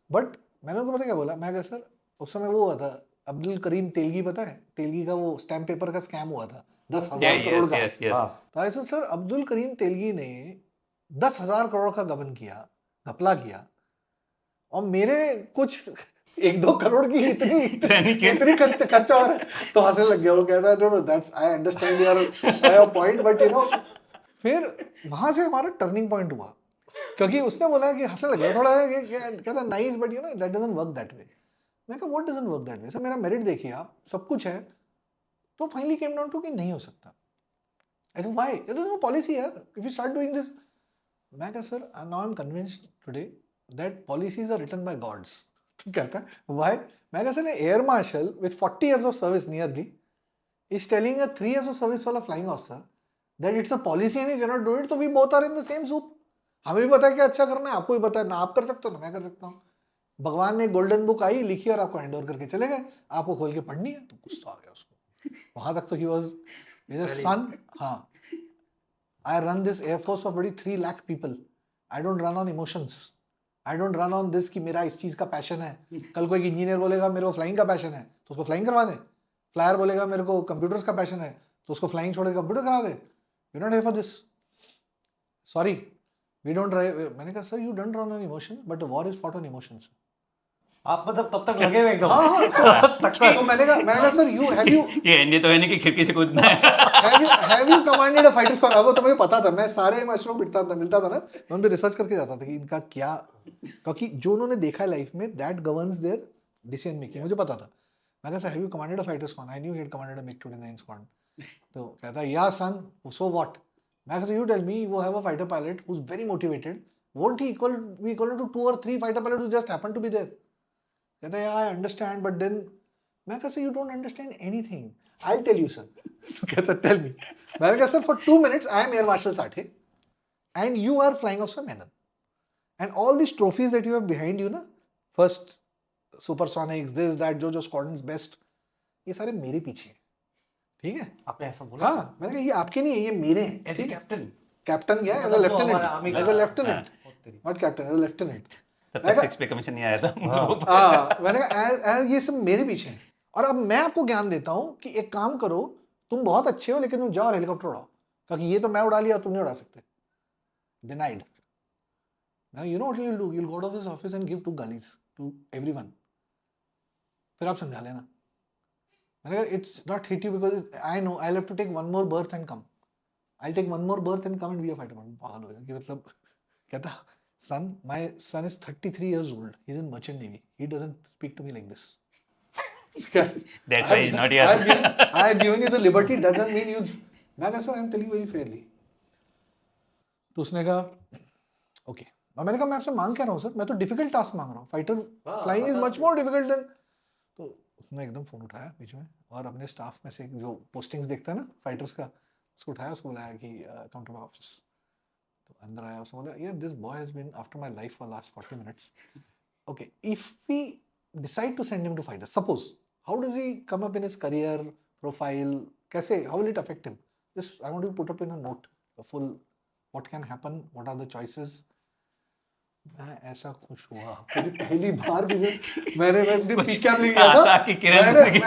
बट मैंने उनको पता क्या बोला, मैं कहा सर, उस समय वो हुआ था अब्दुल करीम तेलगी, पता है तेलगी का वो स्टैम्प पेपर का स्कैम हुआ था 10,000 करोड़ का। yes. तो ऐसे सर अब्दुल करीम तेलगी ने 10,000 करोड़ का गबन किया, घपला किया, और मेरे कुछ 1-2 करोड़ की इतनी खर्चा हो रहा है। तो हंसने लग गया, वो कहता है no that's, I understand your point, but you know, फिर वहां से हमारा टर्निंग पॉइंट हुआ, क्योंकि उसने बोला कि हंसने लग गया थोड़ा, कहता nice but you know that doesn't work that way. मैं कहा what doesn't work that way? Sir मेरा मेरिट देखिए आप, सब कुछ है। तो फाइनली केम डाउन टू कि नहीं हो सकता। I said why? There is no policy यार, if you start doing this. मैं कहा sir now I am convinced today that policies are written by gods. तो कहता है व्हाई? मैं कहा sir air marshal with 40 years of service nearly is telling a 3 years of service वाला flying officer that it's a policy and you cannot do it, तो we both are in the same soup। हमें भी पता है कि अच्छा करना है, आपको भी पता है, ना आप कर सकते हो ना मैं कर सकता हूँ। भगवान ने गोल्डन बुक आई, लिखी और आपको हैंड ओवर करके चले गए, आपको खोल के पढ़नी है। तो गुस्सा आ गया उसको। वहां तक तो ही वाज सन, हाँ, I run this air force of बड़ी 3 lakh people, I don't run on emotions, I don't run on this कि मेरा इस चीज का पैशन है। कल कोई इंजीनियर बोलेगा मेरे को फ्लाइंग का पैशन है, तो उसको फ्लाइंग करवा दे। फ्लायर बोलेगा मेरे को कंप्यूटर्स का पैशन है, तो उसको फ्लाइंग छोड़ के कंप्यूटर करा दे। You not here for this, sorry, we don't drive. मैंने कहा sir you don't run on emotion but war is fought on emotions. आप मतलब तब तक लगे हुए एकदम। तो मैंने कहा सर यू हैव यू ये एनडी तो है नहीं कि खिड़की से कूदना है। have you commanded a fighter squad? अब तो मुझे पता था, मैं सारे मास्टरों को मिलता था ना, मैं उन पे रिसर्च करके जाता था कि इनका क्या, क्योंकि जो उन्होंने देखा है लाइफ में that governs their decision making, मुझे पता था। मैं कहा sir have you commanded a fighter squad? I knew he had commanded a MiG-29 squad. तो कहता है या सन, सो व्हाट? मैं कहा you tell me, you have a fighter pilot who is very motivated, won't he be equal to 2 or 3 fighter pilots who just happen to be there? कहता है आई अंडरस्टैंड बट देन, मैं कहा you don't understand anything, I tell you sir. So कहता टेल मी। मैंने कहा sir for 2 minutes I am air marshal Sathe and you are flying officer Menon, and all this trophies that you have behind you ना, फर्स्ट सुपरसोनिक्स, दिस दैट, जो स्क्वाड्रन्स बेस्ट, ये सारे मेरे पीछे हैं, ठीक है? आपने ऐसा बोला? हाँ, मैंने कहा ये आपके नहीं है, ये मेरे हैं, एज ए ठीक है? कैप्टन? कैप्टन क्या, as a lieutenant, as a lieutenant, not captain, as a lieutenant. तब तक 6 पे कमीशन नहीं आया था। मैंने कहा ये सब मेरे पीछे हैं, और अब मैं आपको ज्ञान देता हूँ कि एक काम करो, तुम बहुत अच्छे हो लेकिन तुम जाओ और हेलीकॉप्टर उड़ाओ, क्योंकि ये तो मैं उड़ा लिया, तुम नहीं उड़ा सकते। Denied. Now you know what you'll do? You'll go to this office and give 2 galis to everyone. फिर आप समझा लेना. मैंने कहा it's not hit you because I know I'll have to take one more berth and come. I'll take one more berth and come and be a fighter pilot. पागल हो गया कि मतलब कहता son, my son is 33 years old. He's in merchant navy. He doesn't speak to me like this. That's why he's not here. I've given you the liberty doesn't mean you. मैं कहा sir, I'm telling you very fairly. तो उसने कहा ओके. और मैंने कहा मैं आपसे मांग क्या रहा हूँ सर, मैं तो डिफिकल्ट टास्क मांग रहा हूँ. Fighter flying is much more difficult than. तो उसने एकदम फोन उठाया बीच में और अपने स्टाफ में से जो पोस्टिंग्स देखता है ना फाइटर्स का, उसको उठाया, उसको बुलाया कि कम टू माय ऑफिस. तो अंदर आया, उसने बोला यार this boy has been after my life for last 40 minutes. Okay, if we decide to send him to fighter, suppose how does he come up in his career profile, कैसे, how will it affect him? Just I want to put up in a note full what can happen, what are the choices. मैं ऐसा खुश हुआ पूरी पहली बार किसी मैंने पिकअप ले गया था.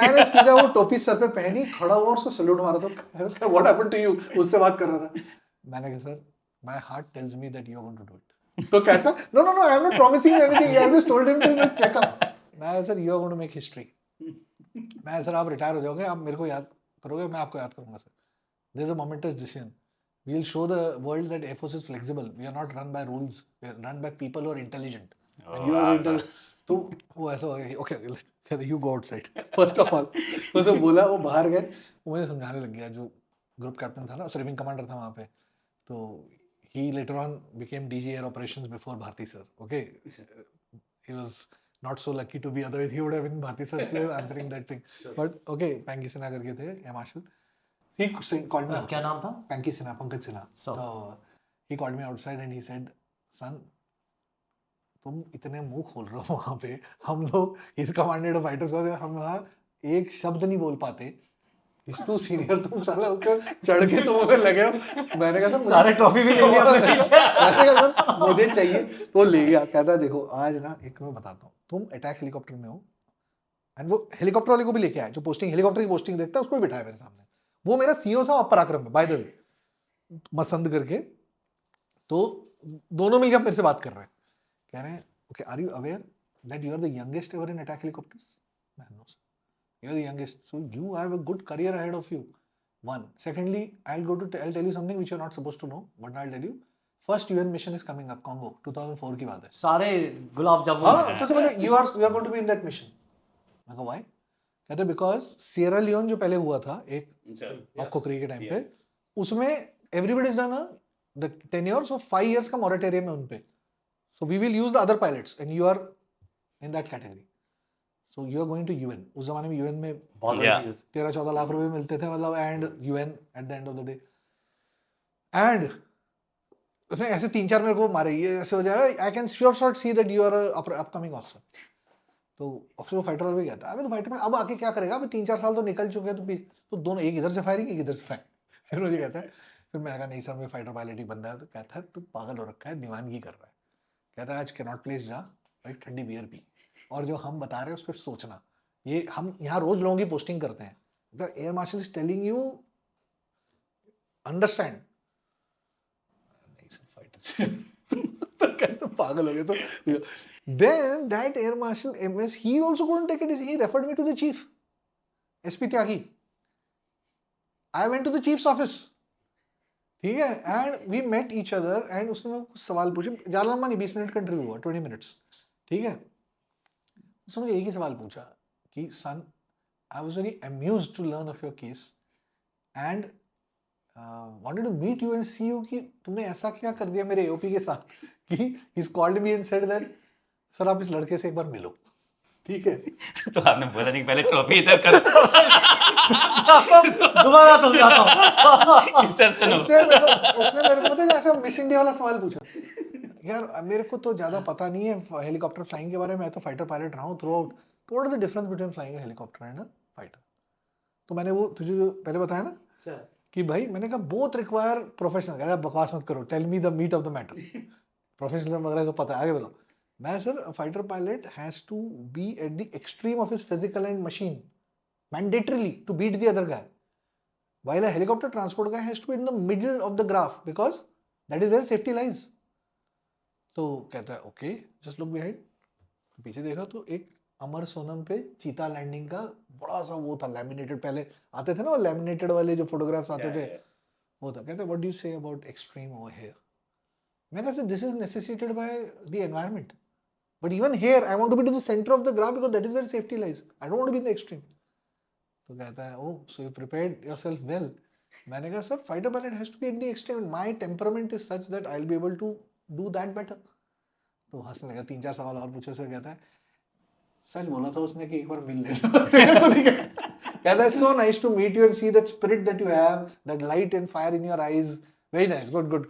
मैंने सीधा वो टोपी सर पे पहनी, खड़ा हुआ और उसको सैल्यूट मारा. तो व्हाट हैपेंड टू यू, उससे बात कर रहा था. मैंने कहा sir my heart tells me that you are going to do it. तो कहता no no no I am not promising anything, I just told him to check up. मैं sir you are going to make history. मैं सर आप रिटायर हो जाओगे, आप मेरे को याद करोगे, मैं आपको याद करूंगा sir. There is a momentous decision. We will show the world that Air Force is flexible. We are not run by rules. We are run by people who are intelligent. And you are intelligent. तो वो ऐसा हो गया. Okay, you go outside. First of all, तो जो बोला वो बाहर गए, वो मुझे समझाने लग गया. जो ग्रुप कैप्टन था ना, सर्विंग कमांडर था वहाँ पे. तो he later on became DG Air Operations before Bharti sir. Okay, he was not so lucky to be otherwise he would have been Bharti sir's place answering that thing. But okay, Panky Sinha करके थे Air Marshal. He called me outside. क्या नाम था? Panky Sinha, Pankaj Sinha. So he called me outside and he said, son, तुम इतने मुंह खोल रहे हो वहाँ पे, हम लोग इस कमांडेड फाइटर्स को हम वहाँ एक शब्द नहीं बोल पाते. इस टू सीनियर, तुम साले होकर चढ़ के तुम पे लगे हो. मैंने कहा सर सारे ट्रॉफी भी ले लिया आपने. मैंने कहा सर मुझे चाहिए. तो ले गया. कहता देखो आज ना एक मैं बताता हूँ, तुम अटैक हेलीकॉप्टर में हो एंड वो हेलीकॉप्टर वाले को भी लेके आया जो पोस्टिंग हेलीकॉप्टर की पोस्टिंग देखता है, उसको भी बिठाया मेरे सामने. वो मेरा सीईओ था पराक्रम में, बाय द वे, मसंद करके. तो दोनों मिलकर मेरे से बात कर रहे हैं, कह रहे हैं okay are you aware that you are the youngest ever in attack helicopters? मैं no sir, you are the youngest, so you have a good career ahead of you. One, secondly I'll tell you something which you're not supposed to know, but I'll tell you. First UN mission is coming up, Congo, 2004 की बात है. सारे गुलाब जामुन. हाँ, तो बोले you are going to be in that mission. मैं कहा व्हाई? कहते बिकॉज सियरा लियोन जो पहले हुआ था एक कुकरी के टाइम पे, उसमें everybody is done the tenure, so 5 years का मॉरेटोरियम है उन पे. So we will use the other pilots and you are in that category. So you are going to UN. उस जमाने में यूएन में 13-14 लाख रुपए मिलते थे मतलब, and UN at the end of the day. And उसने ऐसे 3-4 मेरे को मारे, ये ऐसे हो जाएगा, I can sure shot see that you are upcoming officer. तो ऑफिसर को फाइटर भी कहता है अबे तो फाइटर में अब आके क्या करेगा, अबे 3-4 साल तो निकल चुके हैं, तो दोनों एक इधर से फायरिंग एक इधर से फायरिंग. फिर मुझे कहता है, फिर मैंने कहा नहीं सर मैं फाइटर पायलट ही बंदा है. तो कहता है तू पागल हो रखा है, दीवानगी कर रहा है. कहता है आज कैनॉट प्लेस जा, भाई ठंडी बियर पी, और जो हम बता रहे हैं उस पर सोचना. ये हम यहाँ रोज लोगों की पोस्टिंग करते हैं, अगर air marshal is telling you understand. तो पागल हो गया. तो then that air marshal MS, he also couldn't take it easy. He referred me to the chief, SP Tyagi. I went to the chief's office, ठीक है, and we met each other and उसने मुझे कुछ सवाल पूछे. ज़्यादा लंबा नहीं, 20 मिनट का इंटरव्यू हुआ, 20 minutes, ठीक है. उसने मुझे एक ही सवाल पूछा कि son, I was very amused to learn of your case and wanted to meet you and see you कि तुमने ऐसा क्या कर दिया मेरे AOP के साथ कि he's called me and said that sir आप इस लड़के से एक बार मिलो, ठीक है. तो आपने बोला नहीं पहले ट्रॉफी इधर कर. दोबारा समझाता हूँ. उसने मेरे को पता है ऐसा मिस इंडिया वाला सवाल पूछा. यार मेरे को तो ज़्यादा पता नहीं है हेलीकॉप्टर फ्लाइंग के बारे में, मैं तो फाइटर पायलट रहा हूँ थ्रू आउट. तो what is the difference between flying helicopter and a fighter? तो मैंने वो तुझे जो पहले बताया ना सर कि भाई, मैंने कहा बोथ रिक्वायर प्रोफेशनल. कहता बकवास मत करो, tell me the meat of the matter. Professional वगैरह तो पता है, आगे बताओ. मैं sir fighter pilot has to be at the extreme of his physical and machine mandatorily to beat the other guy, while a helicopter transport guy has to be in the middle of the graph because that is where safety lies. तो कहता है ओके जस्ट लुक बिहाइंड, पीछे देखा तो एक अमर सोनम पे चीता लैंडिंग का बड़ा सा वो था लैमिनेटेड, पहले आते थे ना वो लैमिनेटेड वाले जो फोटोग्राफ्स आते थे, वो था। कहते what do you say about extreme over here? मैं कहा this is necessitated by the environment, but even here I want to be to the centre of the graph because that is where safety lies, I don't want to be in the extreme. तो कहता है oh so you prepared yourself well. मैंने कहा sir fighter pilot has to be in the extreme, my temperament is such that I will be able to do that better. तो हंसने लगा, 3-4 सवाल और पूछे, सर कहता है सच बोला था उसने कि एक बार मिल लेना। तो नहीं कहता है so nice to meet you and see that spirit that you have, that light and fire in your eyes, very nice, good good.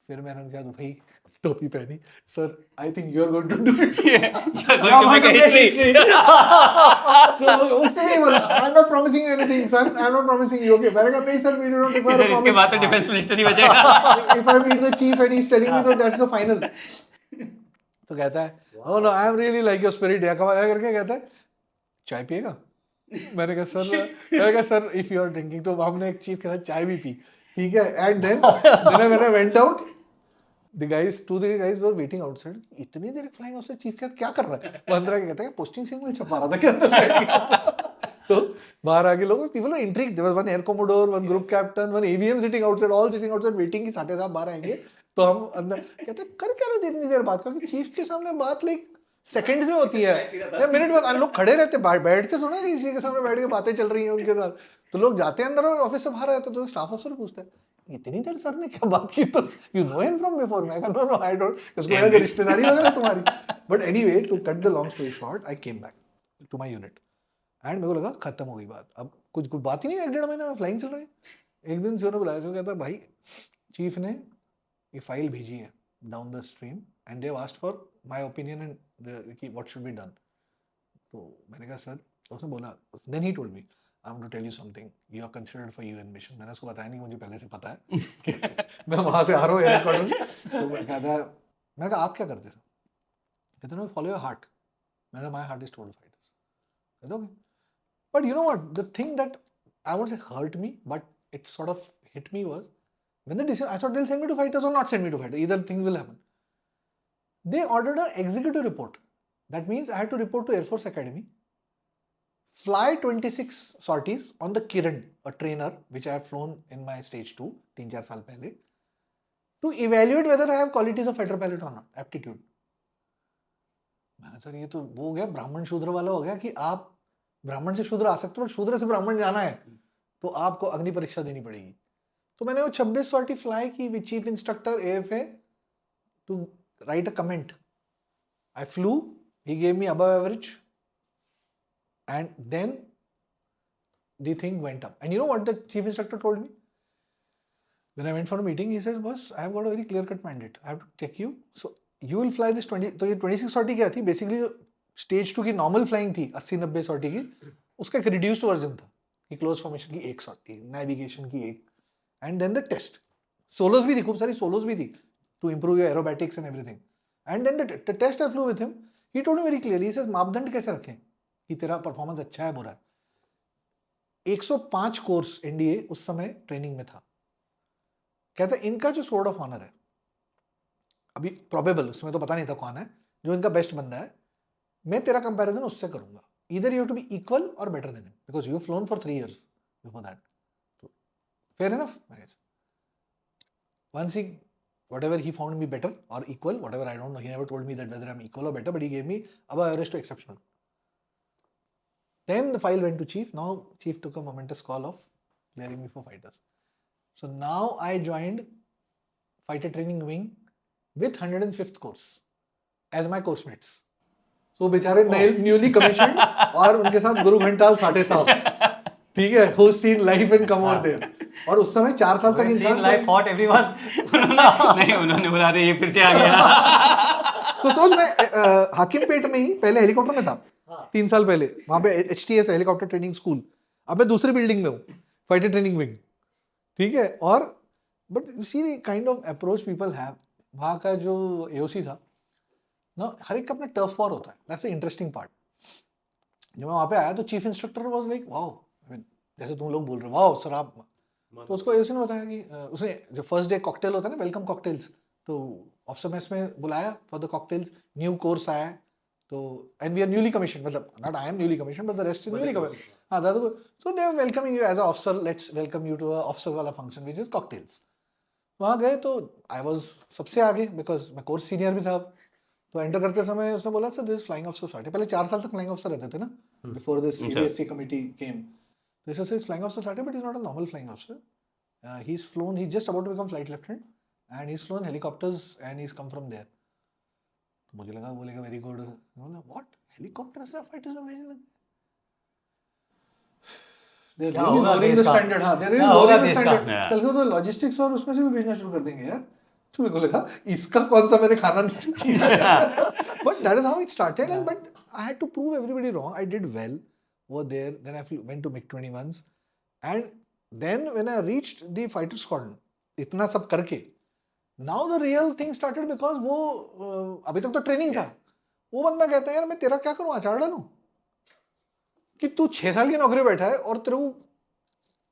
फिर मैंने कहा तो भाई टोपी पहनी, sir I think you are going to do it, going to make a history. so उसने नहीं बोला I am not promising you anything sir, I am not promising you, okay मैंने कहा नहीं sir we do not require sir इसके बाद तो डिफेंस मिनिस्टर ही बचेगा। if I meet the chief and he's telling me that that's the final, तो कहता है oh no I am really like your spirit, या कमाल करके कहता है चाय पिएगा? मैंने कहा sir if you are drinking, तो हमने एक चीफ के साथ चाय भी पी, ठीक है, and then when I went out the guys were waiting outside, इतनी देर फ्लाइंग आउटसाइड चीफ क्या कर रहा है? वो अंदर आके कहता है पोस्टिंग सिग्नल छपा रहा था क्या? तो बाहर आके लोग people were intrigued, there was one air commodore, one group captain, one AVM sitting outside, all sitting outside waiting कि साटे साहब बाहर आएंगे। तो हम अंदर कहते हैं कर क्या रहे इतनी देर बात, क्योंकि चीफ के सामने बात लाइक सेकंड्स में होती है, मिनट में लोग खड़े रहते बैठते थोड़ा किसी के सामने बैठ के बातें चल रही हैं उनके साथ। तो लोग जाते हैं अंदर और ऑफिस से बाहर आते तो स्टाफ ऑफिसर पूछता है इतनी देर सर ने क्या बात की, तो you know him from before? मैं कहा नो आई डोंट, उसको लगा रिश्तेदारी वगैरह तुम्हारी। But anyway to cut the long story short, I came back to my unit and मेरे को लगा खत्म हो गई बात, अब कुछ बात ही नहीं, 1-1.5 महीने में फ्लाइंग चल रही है। एक दिन से उन्होंने बुलाया, तो कहता भाई चीफ ने ये फाइल भेजी है down the stream and they have asked for my opinion and कि व्हाट शुड बी डन। तो मैंने कहा सर, उसने बोला then he told me I want to tell you something, you are considered for UN mission. मैंने उसको बताया नहीं, मुझे पहले से पता है कि मैं वहां से आ रहा हूँ हेडक्वार्टर। तो मैं कहा आप क्या करते थे? कहते ना फॉलो योर हार्ट। मैंने my heart is told fighters. कहते okay, but you know what the thing that I won't say hurt me but it sort of hit me was when the decision I thought they'll send me to fighters or not send me to fighters, either thing will happen. They ordered an executive report. That means I had to report to Air Force Academy, fly 26 sorties on the Kiran, a trainer which I have flown in my stage 2 3-4 साल पहले, to evaluate whether I have qualities of fighter pilot or not, aptitude. Sir ये तो वो हो गया ब्राह्मण शूद्र वाला हो गया कि आप ब्राह्मण से शूद्र आ सकते हो, शूद्र से ब्राह्मण जाना है तो आपको अग्नि परीक्षा देनी पड़ेगी। तो मैंने वो 26 सॉर्टी फ्लाई की with chief instructor AFA to write a comment. I flew, he gave me above average and then the thing went up. And you know what the chief instructor told me when I went for a meeting? He said boss I have got a very clear cut mandate, I have to take you, so you will fly this 20। तो ये 26 सॉर्टी क्या थी? बेसिकली जो स्टेज 2 की नॉर्मल फ्लाइंग थी 80-90 सॉर्टी की, उसका एक रिड्यूस्ड वर्जन था कि क्लोज फॉर्मेशन की 1 सॉर्टी, नेविगेशन की 1, and then the test. Solos भी थी, खूब सारी solos भी थी to improve your aerobatics and everything. And then the test I flew with him, he told me very clearly, he says मापदंड कैसे रखें कि तेरा परफॉर्मेंस अच्छा है बुरा है। 105 कोर्स NDA उस समय ट्रेनिंग में था। कहता है इनका जो स्वॉर्ड ऑफ ऑनर है अभी प्रोबेबल, उसमें तो पता नहीं था कौन है, जो इनका बेस्ट बंदा है, मैं तेरा कंपैरिजन उससे करूंगा, either you have to be equal or better than him because you have flown for 3 years before that. Fair enough. Once he, whatever he found me better or equal, whatever, I don't know. He never told me that whether I'm equal or better, but he gave me above average to exceptional. Then the file went to chief. Now chief took a momentous call of clearing me for fighters. So now I joined fighter training wing with 105th course as my course mates. So बेचारे newly commissioned और उनके साथ गुरु घंटाल साटे साहब, ठीक है, who's seen life and come over there. और उस समय 4 साल तक इंसान लाइफ फॉट एवरीवन नहीं उन्होंने बुला दिया, ये फिर से आ गया। सो सोच मैं हाकिमपेट में ही पहले हेलीकॉप्टर में था 3 साल पहले, वहां पे HTS हेलीकॉप्टर ट्रेनिंग स्कूल, अब मैं दूसरी बिल्डिंग में हूँ फाइटर ट्रेनिंग विंग, ठीक है। और but you see the kind of approach people have, वहाँ का जो AOC था ना, हर एक का अपना टर्फ वॉर होता है, दैट्स द इंटरेस्टिंग पार्ट। जब मैं वहाँ पे आया तो chief instructor was like wow, जैसे तुम लोग बोल रहे हो वाओ सर आप, तो उसको AOC ने बताया कि उसने जो फर्स्ट डे कॉकटेल होता है ना, वेलकम कॉकटेल्स, तो ऑफिसर मेस में बुलाया for the cocktails, new course आया है, तो and we are newly commission, मतलब not I am newly commission but the rest is newly commission. हाँ दादा, so they are welcoming you as a officer, let's welcome you to a officer वाला फंक्शन विच इज कॉकटेल्स. वहाँ गए तो आई वाज सबसे आगे बिकॉज मैं कोर्स सीनियर भी था. तो एंटर करते समय उसने बोला सर दिस फ्लाइंग ऑफिसर साटे, पहले 4 साल तक फ्लाइंग ऑफिसर रहते थे ना before this ABSC committee came. तो ऐसा से flying officer Sathe but is not a normal flying officer. He is flown, he just about to become flight lieutenant and he is flown helicopters and he is come from there. तो मुझे लगा बोलेगा वेरी गुड. बोला व्हाट, हेलीकॉप्टर से फाइटर्स में भेजने लगे? They're क्या really होगा lowering देश the का? standard. हाँ, they're really क्या होगा lowering the देश का? standard. Yeah. कल को तो लॉजिस्टिक्स और उसमें से भी भेजना शुरू कर देंगे यार. तो मेरे को लगा इसका कौन सा मैंने खाना नहीं चाहिए. But that is how it started. And but I had to prove everybody wrong. I did well over there. Then I went to MiG-21s. And then when I reached the fighter squadron, इतना सब करके, now the real thing started because वो अभी तक तो ट्रेनिंग था. वो बंदा कहता है यार मैं तेरा क्या करूँ, अचार डालूं कि तू 6 साल की नौकरी में बैठा है और तेरे को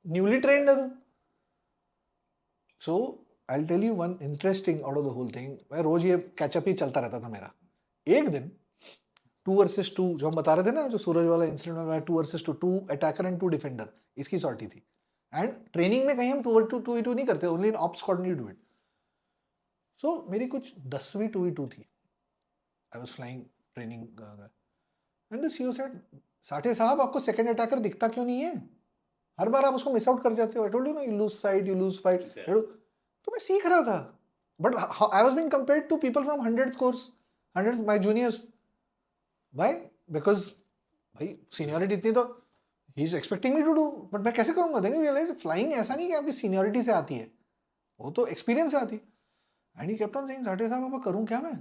न्यूली ट्रेन्ड है तू. So I will tell you one interesting out of the whole thing. मैं रोज ये कैचअप ही चलता रहता था मेरा. एक दिन 2 वर्सेस 2 जो हम बता रहे थे ना, जो सूरज वाला इंसिडेंट में 2 वर्सेस 2, 2 अटैकर एंड 2 डिफेंडर, इसकी सॉर्टी थी. एंड ट्रेनिंग में कहीं हम 2v2 नहीं करते, only in ops squad you do it. So मेरी कुछ 10वीं 2v2 थी. I was flying training and the CEO said Sathe sahab आपको सेकंड अटैकर दिखता क्यों नहीं है, हर बार आप उसको मिस आउट कर जाते हो. आई टोल्ड यू ना, you lose sight, you lose fight. तो मैं सीख रहा था but I was being compared to people from 100th course, 100 my juniors. Why? Because भाई सीनियरिटी इतनी तो he is expecting me to do, but मैं कैसे करूंगा? देन यू रियलाइज फ्लाइंग ऐसा नहीं कि आपकी सीनियरिटी से आती है, वो तो एक्सपीरियंस से आती है. And he kept on saying Sathe साहब अब करूं क्या, मैं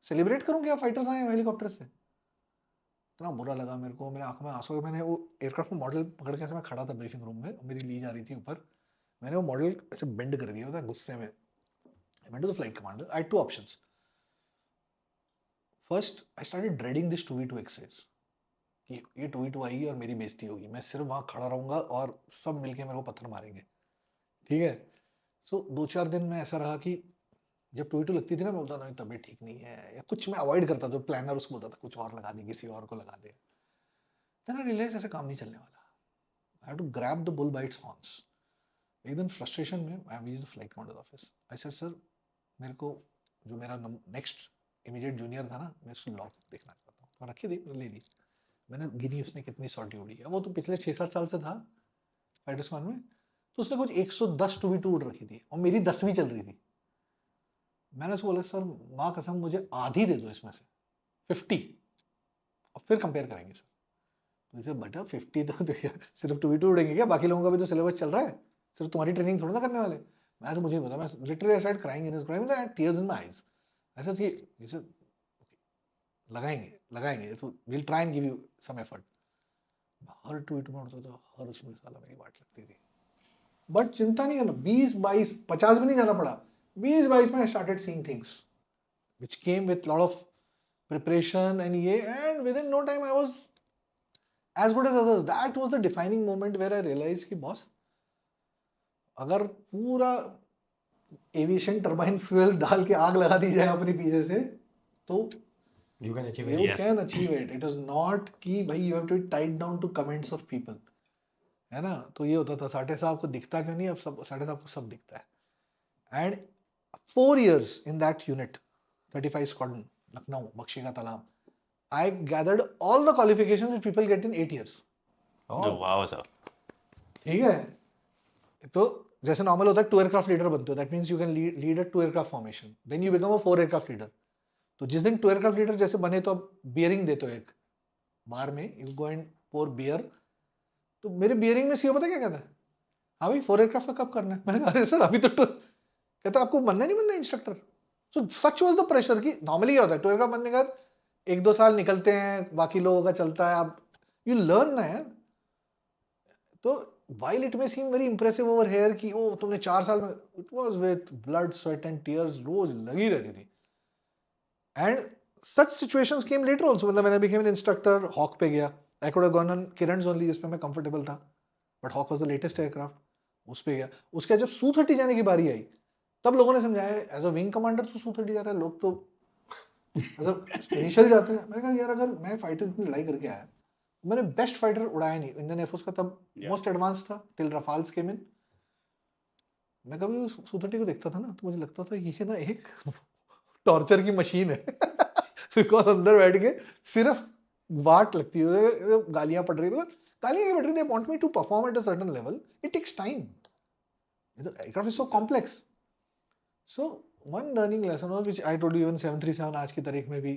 सेलिब्रेट करूं क्या फाइटर्स आए हेलीकॉप्टर से? इतना बुरा लगा मेरे को, मेरे आंखों में आंसू. मैंने वो एयरक्राफ्ट का मॉडल पकड़ के, ऐसे मैं खड़ा था ब्रीफिंग रूम में, मेरी ली जा रही थी ऊपर, मैंने वो मॉडल ऐसे बेंड कर दिया था गुस्से में. I went to the flight commander. I had 2 options. First I started dreading this 2v2 exercise कि ये 2v2 आएगी और मेरी बेइज्जती होगी, मैं सिर्फ वहाँ खड़ा रहूंगा और सब मिलके मेरे को पत्थर मारेंगे. ठीक है. सो 2-4 दिन में ऐसा रहा कि जब 2v2 लगती थी ना, मैं बोलता था तबीयत ठीक नहीं है या कुछ, मैं अवॉइड करता था. प्लानर उसको बोलता था कुछ और लगा दे, किसी और को लगा दे. Then I realized ऐसे काम नहीं चलने वाला. I have to grab the bull by its horns. एक दिन फ्रस्ट्रेशन में I reached the flight commander's office. I said sir, मेरे को जो मेरा नेक्स्ट इमीडिएट जूनियर था ना, मैं उसकी लॉग देखना चाहता हूँ. तो रखी थी, ले ली. मैंने गिनी उसने कितनी सॉर्टी उड़ी है. वो तो पिछले 6-7 साल से था फाइटर स्क्वाड में. तो उसने कुछ 110 2v2 उड़ रखी थी और मेरी 10वीं चल रही थी. मैंने उसको बोला सर माँ कसम मुझे आधी दे दो इसमें से 50 और फिर कंपेयर करेंगे सर. तो इसे बेटा 50 तो सिर्फ 2v2 उड़ेंगे क्या, बाकी लोगों का भी तो सिलेबस चल रहा है, सिर्फ तुम्हारी ट्रेनिंग थोड़ा ना करने वाले. मैं तो मुझे नहीं पता. मैं literally I start crying in his crying, I had tears in my eyes. ऐसा कि इसे लगाएंगे तो we will try and give you some effort. हर 2v2 में उड़ता था, हर उसमें साला मेरी वाट लगती थी. बट चिंता नहीं करना, 20-22 50 भी नहीं जाना पड़ा. 20-22 में I started seeing things which came with lot of preparation and ये, and with in no time I was as good as others. That was the defining moment where I realized कि बॉस अगर पूरा एविएशन टर्बाइन फ्यूल डाल के आग लगा दी जाए अपने पीछे से तो You can achieve you it. can achieve it. It is not कि भाई you have to be tied down to comments of people, है ना. तो ये होता था साठे साहब को दिखता क्यों नहीं, अब सब साठे साहब को सब दिखता है. And 4 years in that unit 35 squadron Lucknow Bakshi Ka Talab, I gathered all the qualifications that people get in 8 years. Wow sir. ठीक है. तो जैसे नॉर्मल होता है 2 एयरक्राफ्ट लीडर बनते हो, that means you can lead a 2 aircraft formation, then you become a 4 aircraft leader. तो जिस दिन 2 एयरक्राफ्ट लीडर जैसे बने तो अब बियरिंग देते हो एक बार में, you go and pour beer. तो मेरे बियरिंग में सीओ पता क्या कहता है, हाँ भाई 4 एयरक्राफ्ट का कब करना है. मैंने कहा अरे सर अभी तो कहता आपको बनना नहीं बनना instructor. So such was the pressure कि नॉर्मली क्या होता है 2 एयरक्राफ्ट बनने का 1-2 साल निकलते हैं, बाकी लोगों का चलता है, आप यू लर्न ना यार. तो while it may seem very impressive over here कि ओ तुमने 4 साल में, it was with blood, sweat and tears, रोज लगी रहती थी. And such situations came later also. मतलब when I became an instructor, Hawk पे गया. I could have gone on Kiran's only जिसपे मैं comfortable था, but Hawk was the latest aircraft. उस पे गया. उसके जब Su-30 जाने की बारी आई, तब लोगों ने समझाया एज अ विंग कमांडर तो Su-30 जा रहा है, लोग तो मतलब इनिशियल जाते हैं। मैंने कहा यार अगर मैं फाइटर की लड़ाई करके आया, मैंने बेस्ट फाइटर उड़ाया नहीं इंडियन एयरफोर्स का, तब मोस्ट एडवांस था टिल रफाल्स केम इन। मैं कभी Su-30 को देखता था ना तो मुझे लगता था ये ना एक टॉर्चर की मशीन है बिकॉज अंदर बैठ के सिर्फ वाट लगती है, गालियां पड़ रही है, गालियां क्यों पड़ रही, they want me to perform at a certain level, it takes time, aircraft is so complex. So one learning lesson was which I told you even 737 आज की तारीख में भी,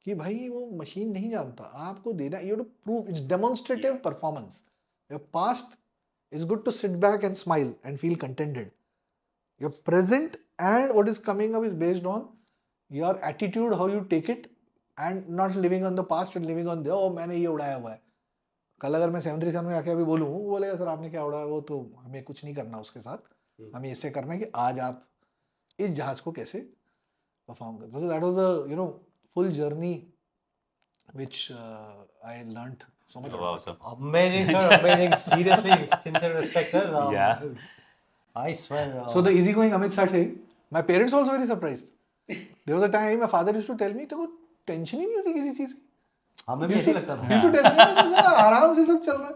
कि भाई वो मशीन नहीं जानता, आपको देना, you have to prove, it's demonstrative performance. Your past is good to sit back and smile and feel contented, your present and what is coming up is based on your attitude, how you take it, and not living on the past and living on the oh मैंने ये उड़ाया हुआ है। कल अगर मैं 737 में आके अभी बोलूँ, वो बोलेगा सर आपने क्या उड़ाया, वो तो हमें कुछ नहीं करना उसके साथ, हमें इससे करना है कि आज आप इस जहाज को कैसे परफॉर्म करते हो। That was the full journey which I learned so much. Wow, sir. Amazing, sir. Amazing. Seriously, sincere respect, sir. Yeah. I swear. So the easygoing Amit Sathe, my parents also very surprised. There was a time my father used to tell me, तेरे को टेंशन ही नहीं होती किसी चीज की, हमें भी ऐसे लगता था। You should tell me, यार, आराम से सब चल रहा है,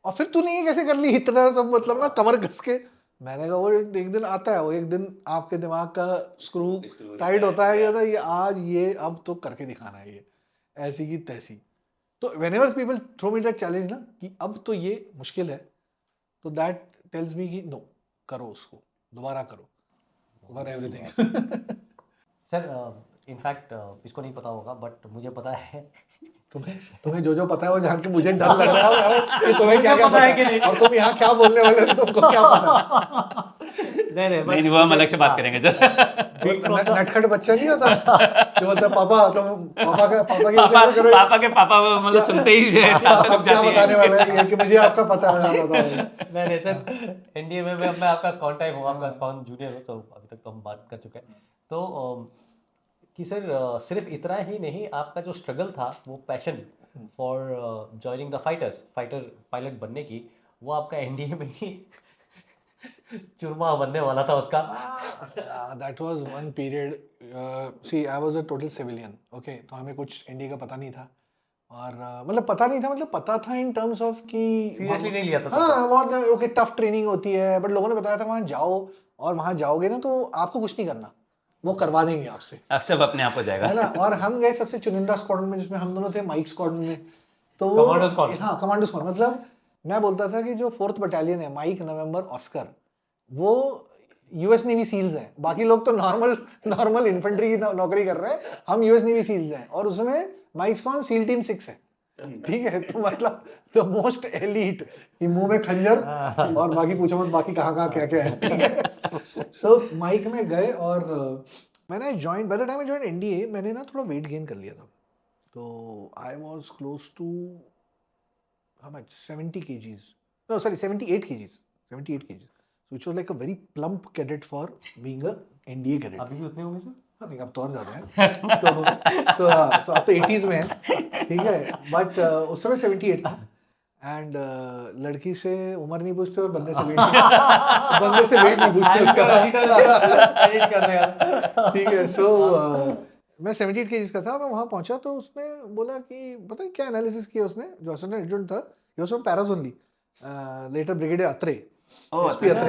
और फिर तूने ये कैसे कर ली इतना सब, मतलब ना कमर कस के। मैंने कहा वो एक दिन आता है, वो एक दिन आपके दिमाग का स्क्रू टाइट होता है, ये आज ये अब तो करके दिखाना है, ये ऐसी की तैसी। तो whenever people throw me that challenge ना कि अब तो ये मुश्किल है, तो that tells me कि नो, करो उसको, दोबारा करो, over everything। सर इनफैक्ट इसको नहीं पता होगा बट मुझे पता है। तुम्हें जो पता है वो जान के मुझे डर लग रहा है कि तुम्हें क्या पता है कि नहीं, और तुम यहाँ क्या बोलने वाले हो, तुमको क्या पता। नहीं वो हम अलग से बात करेंगे सर। नटखट बच्चा नहीं होता जो बोलता है पापा, तुम पापा की वजह से करो, पापा मतलब सुनते ही आप क्या बताने वाले हैं ये कि मुझे आपका पता है। नहीं सर, एनडीए में मैं आपका स्कॉन टाइप हूँ, आपका स्कॉन जूनियर हो, तो अभी तक तो हम बात कर चुके हैं। तो कि सर सिर्फ इतना ही नहीं, आपका जो स्ट्रगल था, वो passion for joining the fighter pilot बनने की, वो आपका एनडीए में ही चुरमा बनने वाला था उसका। That was one period. See, I was a total civilian. Okay, तो हमें कुछ इंडिया का पता नहीं था, और मतलब पता नहीं था, मतलब पता था इन टर्म्स ऑफ कि सीरियसली नहीं लिया था। हाँ, बहुत ओके टफ ट्रेनिंग होती है, बट लोगों ने बताया था वहाँ जाओ, और वहाँ जाओगे ना तो आपको कुछ नहीं करना, वो करवा देंगे आपसे, अब सब अपने आप हो जाएगा, है ना। और हम गए सबसे चुनिंदा स्क्वाड्रन में, जिसमें हम दोनों थे, माइक स्क्वाड्रन में। तो कमांडो स्क्वाड्रन। हाँ, कमांडो स्क्वाड्रन, मतलब मैं बोलता था कि जो 4th बटालियन है, माइक, नवंबर, ऑस्कर, वो यूएस नेवी सील्स हैं, बाकी लोग तो नॉर्मल इन्फेंट्री की नौकरी कर रहे हैं, हम यूएस नेवी सील्स हैं, और उसमें माइक स्क्वाड्रन सील टीम 6 है, ठीक है। तो मतलब द मोस्ट एलीट, कि मुंह में खंजर, और बाकी पूछो मत बाकी कहाँ क्या है, ठीक है। सो माइक में गए, और मैंने join, by the time I join NDA, मैंने ना थोड़ा वेट गेन कर लिया था, तो I was close to how much 70 kgs, no sorry 78 kgs, which was like a very plump cadet for being a NDA cadet। अभी भी उतने होंगे सर? हाँ, नहीं अब तो और ज़्यादा है। तो अब तो 80s में है, ठीक है, बट उस समय 78 था। एंड लड़की से उम्र नहीं पूछते और बंदे से वेट नहीं पूछते उसका, ठीक है। सो मैं 78 kgs का था, मैं वहाँ पहुँचा तो उसने बोला कि पता नहीं क्या एनालिसिस किया उसने, जो असिस्टेंट एडजुटेंट था, he was from paras only, later brigadier Atre, SP Atre,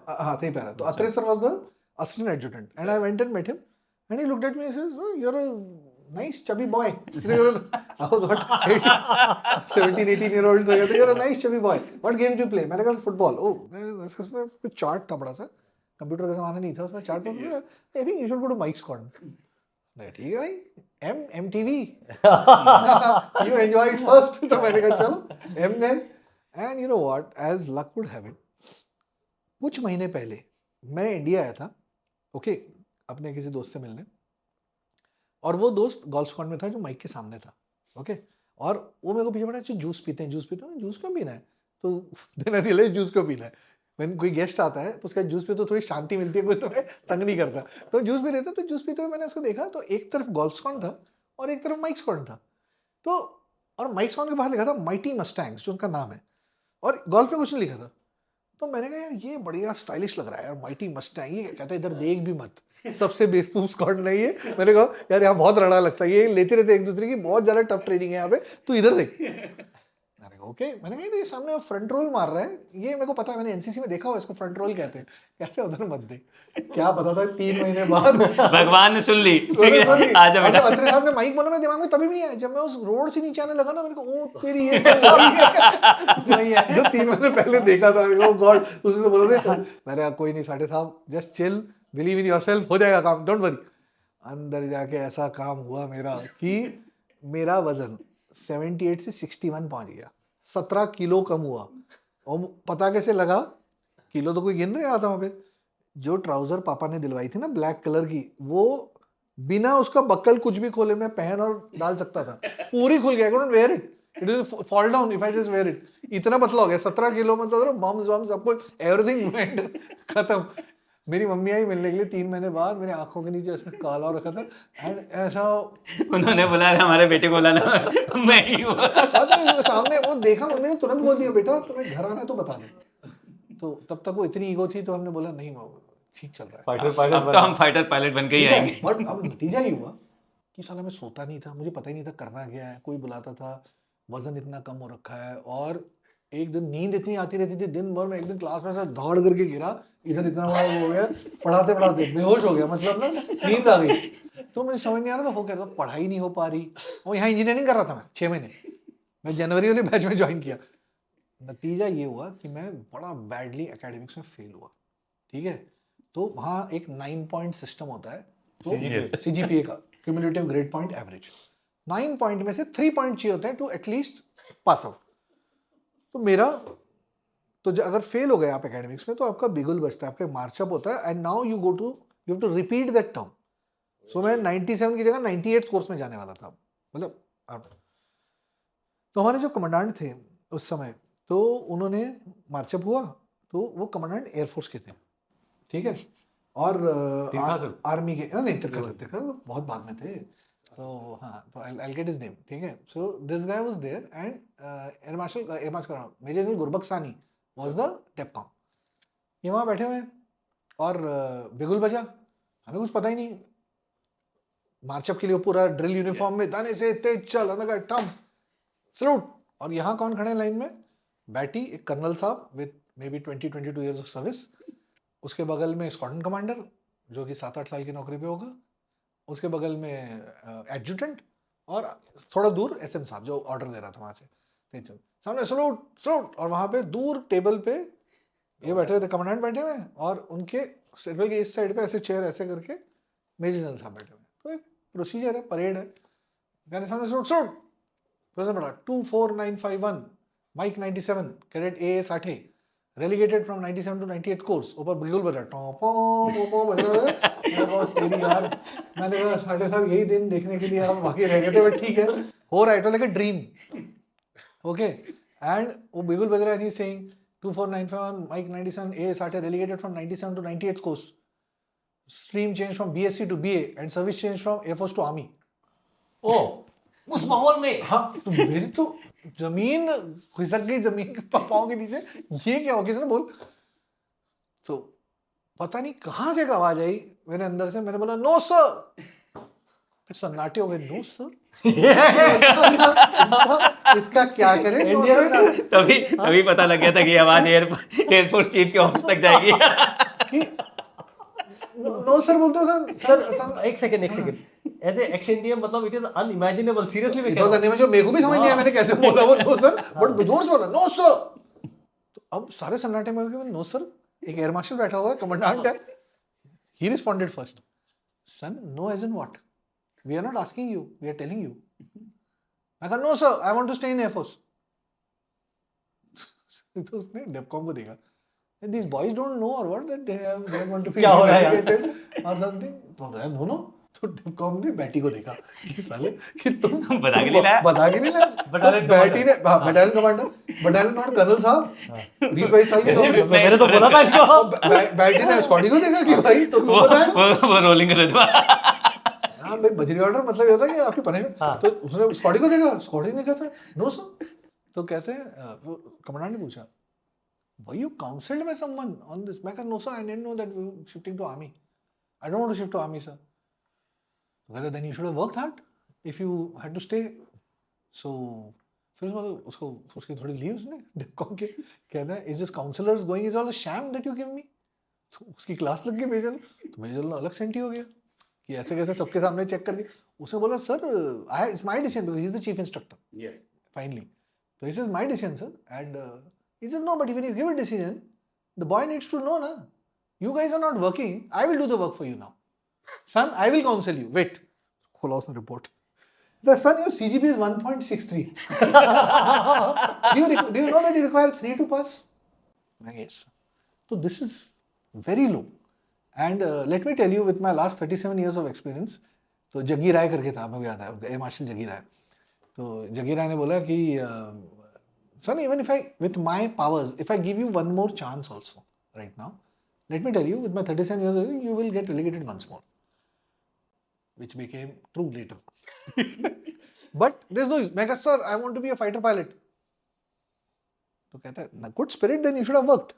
हाँ 3 पैरा, तो Atre sir was the assistant adjutant, and I went and met him, and he looked at me and says, oh, you're a nice chubby boy। I was what 17-18-year-old, so you're a nice chubby boy, what game do you play? मैंने कहा फुटबॉल। oh उसमें कुछ चार्ट था बड़ा सा, कंप्यूटर का ज़माना नहीं था, उसमें चार्ट था, I think you should go to Mike's squad। नहीं ठीक है भाई, MTV you enjoy it first। तो मैंने कहा चलो M गए, and you know what, as luck would have it, कुछ महीने पहले मैं इंडिया आया था, ओके, अपने किसी दोस्त से मिलने, और वो दोस्त गोल्फ स्क्वाड में था जो माइक के सामने था, ओके, और वो मेरे को पीछे पड़ा, अच्छा जूस पीते हैं, जूस क्यों पीना है, तो देन आई रियलाइज जूस क्यों पीना है, व्हेन कोई गेस्ट आता है तो उसका जूस पी तो थोड़ी शांति मिलती है, कोई तुम्हें तंग नहीं करता, तो जूस पी लेते, तो जूस पीते हुए मैंने उसको देखा, तो एक तरफ गोल्फ स्क्वाड था और एक तरफ माइक स्क्वाड था, तो और माइक स्क्वाड के बाहर लिखा था माइटी मस्टैंग्स, जो उनका नाम है, और गोल्फ में कुछ नहीं लिखा था। तो मैंने कहा यार ये बढ़िया स्टाइलिश लग रहा है यार, माइटी मस्टैंग। ये कहता है इधर देख भी मत, सबसे बेवकूफ स्क्वाड नहीं है। मैंने कहा यार यहाँ बहुत रड़ा लगता है, ये लेते रहते एक दूसरे की, बहुत ज्यादा टफ ट्रेनिंग है यहाँ पे, तू इधर देख। मैंने कहा ओके। मैंने कहा ये सामने फ्रंट रोल मार रहा है, ये मेरे को पता है, मैंने एनसीसी में देखा हुआ, इसको फ्रंट रोल कहते हैं। कहते हैं उधर मत दे। क्या पता था 3 महीने बाद भगवान ने सुन ली। sorry, आजा बेटा। अत्रे साहब ने माइक बोला, मेरे दिमाग में तभी भी नहीं आया। जब मैं उस रोड से नीचे आने लगा ना, मैंने कहा ओ तेरी ये तो वही है जो 3 महीने पहले देखा था। ओ गॉड, उसने बोला था। मैंने कहा कोई नहीं साठे साहब, just chill, believe in yourself, हो जाएगा काम, डोंट वरी। अंदर जाके ऐसा काम हुआ मेरा कि मेरा वजन 78 से 61 पहुंच गया, 17 किलो कम हुआ। और पता कैसे लगा? किलो तो कोई गिन नहीं रहा था वहां पे। जो ट्राउजर पापा ने दिलवाई थी ना ब्लैक कलर की, वो बिना उसका बक्कल कुछ भी खोले मैं पहन और डाल सकता था, पूरी खुल गया। couldn't wear it, it will fall down if I just wear it। इतना पतला हो गया, 17 किलो, मतलब बम्स सब कुछ, एवरीथिंग वेंट, खत्म। मेरी मम्मी आई मिलने के लिए 3 महीने बाद, मेरी आंखों के नीचे ऐसा काला हो रखा था, एंड ऐसा उन्होंने बोला हमारे बेटे को लाना, मैं ही हूँ। सामने वो देखा, मम्मी ने तुरंत बोल दिया बेटा तुम्हें घर आना है तो बता दे। तो तब तक वो इतनी ईगो थी, तो हमने बोला नहीं ठीक चल रहा है। फाइटर पायलट अब तो हम फाइटर पायलट बन के ही आएंगे। बट अब नतीजा ये हुआ कि साला मैं सोता नहीं था, मुझे पता ही नहीं था करना क्या है, कोई बुलाता था, वजन इतना कम हो रखा है, और एक दिन नींद इतनी आती रहती थी दिन भर में। एक दिन क्लास में से दौड़ करके गिरा, इधर इतना बड़ा हो गया, पढ़ाते पढ़ाते बेहोश हो गया, मतलब ना नींद आ गई। तो मुझे समझ नहीं आ रहा था हो क्या, तो पढ़ाई नहीं हो पा रही। और यहाँ इंजीनियरिंग कर रहा था मैं 6 महीने, मैं जनवरी वाले बैच में ज्वाइन किया। नतीजा ये हुआ कि मैं बड़ा बैडली एकेडमिक्स में फेल हुआ, ठीक है। तो वहाँ एक 9 पॉइंट सिस्टम होता है, तो सीजीपीए का cumulative grade point average, 9 point में से 3 पॉइंट चाहिए होते हैं टू एटलीस्ट पास आउट। तो मेरा तो अगर फेल हो गए आप एकेडमिक्स में, तो आपका बिगुल बचता है, आपका मार्चअप होता है, and now you have to repeat that term. So मैं 97 की जगह 98 कोर्स में जाने वाला था, मतलब तो हमारे जो कमांडेंट थे उस समय, तो उन्होंने मार्चअप हुआ, तो वो कमांडेंट एयरफोर्स के थे, ठीक है, और आर्मी के नहीं तिरका बहुत बाद में थे। तो हाँ, तो I'll get his name, ठीक है। So this guy was there and Air Marshal Major General Gurbakh was the DEPCOM। ये वहाँ बैठे हुए हैं और बिगुल बजा, हमें कुछ पता ही नहीं। मार्चअप के लिए पूरा ड्रिल यूनिफॉर्म में, दाने से तेज चल, अंदर टम सलूट। और यहाँ कौन खड़े हैं लाइन में? बैठी एक कर्नल साहब with may be 20-22 years of service, उसके बगल में स्क्वाड्रन कमांडर जो कि 7-8 साल की नौकरी पे होगा, उसके बगल में एडजुटेंट, और थोड़ा दूर एसएम साहब जो ऑर्डर दे रहा था वहां से, सामने सलूट सलूट। और वहां पे दूर टेबल पे ये बैठे हुए थे, कमांडेंट बैठे हुए हैं, और उनके टेबल के इस साइड पे ऐसे चेयर ऐसे करके मेजर जनरल साहब बैठे हुए हैं। तो एक प्रोसीजर है, परेड है, कहने सामने सलूट सलूट, फिर पड़ा 24951 mike 97 cadet AA 60 relegated from 97 to 98 course. ऊपर बिल्कुल बजा बज रहा है तेरी यार। मैंने कहा साढ़े साहब यही दिन देखने के लिए हम बाकी रह गए थे, बट ठीक है हो रहा है, तो like a dream, okay. And वो बिल्कुल बज रहा है, he saying 24951 mike 97 AA 60 relegated from 97 to 98 course, stream change from BSc to BA and service change from air force to army. ओ उस माहौल में हाँ, तो मेरी तो जमीन खिसक गई, जमीन के पाँव के नीचे। ये क्या हो, किसने बोल, तो पता नहीं कहां से आवाज आई मेरे अंदर से। मैंने बोला नो सर, फिर सन्नाटे हो गए, नो सर इसका क्या करें। तभी पता लग गया था कि आवाज एयरफोर्स चीफ के ऑफिस तक जाएगी। नो सर बोलते हो सर। एक second as a ex Indian, मतलब इट इज अनइमेजिनेबल, सीरियसली मैं कह रहा हूं। जो मेरे को भी समझ नहीं आया मैंने कैसे बोला वो नो सर, बट जोर से बोला नो सर। तो अब सारे सन्नाटे में नो सर, एक एयर मार्शल बैठा हुआ है, कमांडेंट है, he responded first, son no as in what, we are not asking you, we are telling you. मैं कहा no sir, I want to stay in air force. तो उसने डेपकॉम को देखा, these boys don't know or what, that they are going to be relegated or something। तो नो तो डेपकॉम ने बैटी को देखा कि साले कि तुम बता के नहीं लाया, बैटी ने battalion commander, battalion not colonel साहब 20-22 साल के, मैंने तो बोला था इनको। बैटी ने स्क्वाडी को देखा कि भाई तो तुम बताया वो रोलिंग कर रहा था। हाँ भाई, बजरी ऑर्डर मतलब ये होता है कि आपकी पनिशमेंट। तो उसने स्क्वाडी को देखा, स्क्वाडी ने कहा था नो सर। तो कहते हैं कमांडेंट ने पूछा were you counseled by someone on this? मैं कहा no sir, I didn't know that we were shifting to army. I don't want to shift to army sir. Whether then you should have worked hard if you had to stay. So फिर उसको उसकी थोड़ी लीव्स ने डिपकॉम के कहना है, is this counselors going is all a sham that you give me? तो उसकी क्लास लग गई मेजर, तो मेजर ने अलग सेंटी हो गया कि ऐसे कैसे सबके सामने चेक करके. उसने बोला sir it's my decision because he is the chief instructor. Yes. Finally, so he says my decision sir, and he says no, but when you give a decision the boy needs to know na, you guys are not working, I will do the work for you now son, I will counsel you. Wait, खोला उसने report. The son, your CGPA is 1.63. do you know that you require 3 to pass? Yes. So this is very low. And let me tell you, with my last 37 years of experience, तो जग्गी राय करके था, मेरे को याद है, एयर मार्शल जग्गी राय. तो जग्गी राय ने बोला कि son, even if I, with my powers, if I give you one more chance also, right now, let me tell you, with my 37 years, you will get relegated once more. Which became true later. But there's no use. मैं कहा sir, I want to be a fighter pilot. तो कहता है good spirit, then you should have worked.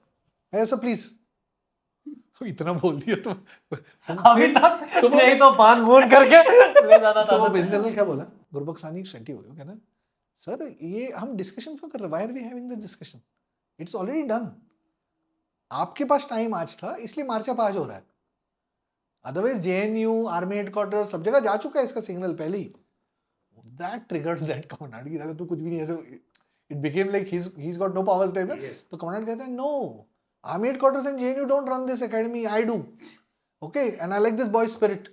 मैं कहा sir please. तो इतना बोल दिया तो अभी तक नहीं तो पान मून करके ले जाना था. तो बेसिकली क्या बोला, गुरबख्श सानी सेंटी हो गया. कहना सर ये हम डिस्कशन क्यों कर रहे हैं? Why are we having this discussion? It's already done. आपके पास टाइम आज था इसलिए मार्चअप आज हो रहा है. अदरवाइज JNU, आर्मी हेडक्वार्टर सब जगह जा चुका है इसका सिग्नल पहले ही. That triggered that commandant कि अगर तू कुछ भी नहीं ऐसे, it became like he's got no powers type. तो commandant कहता है no, army headquarters and JNU don't run this academy, I do. Okay, and I like this boy's spirit.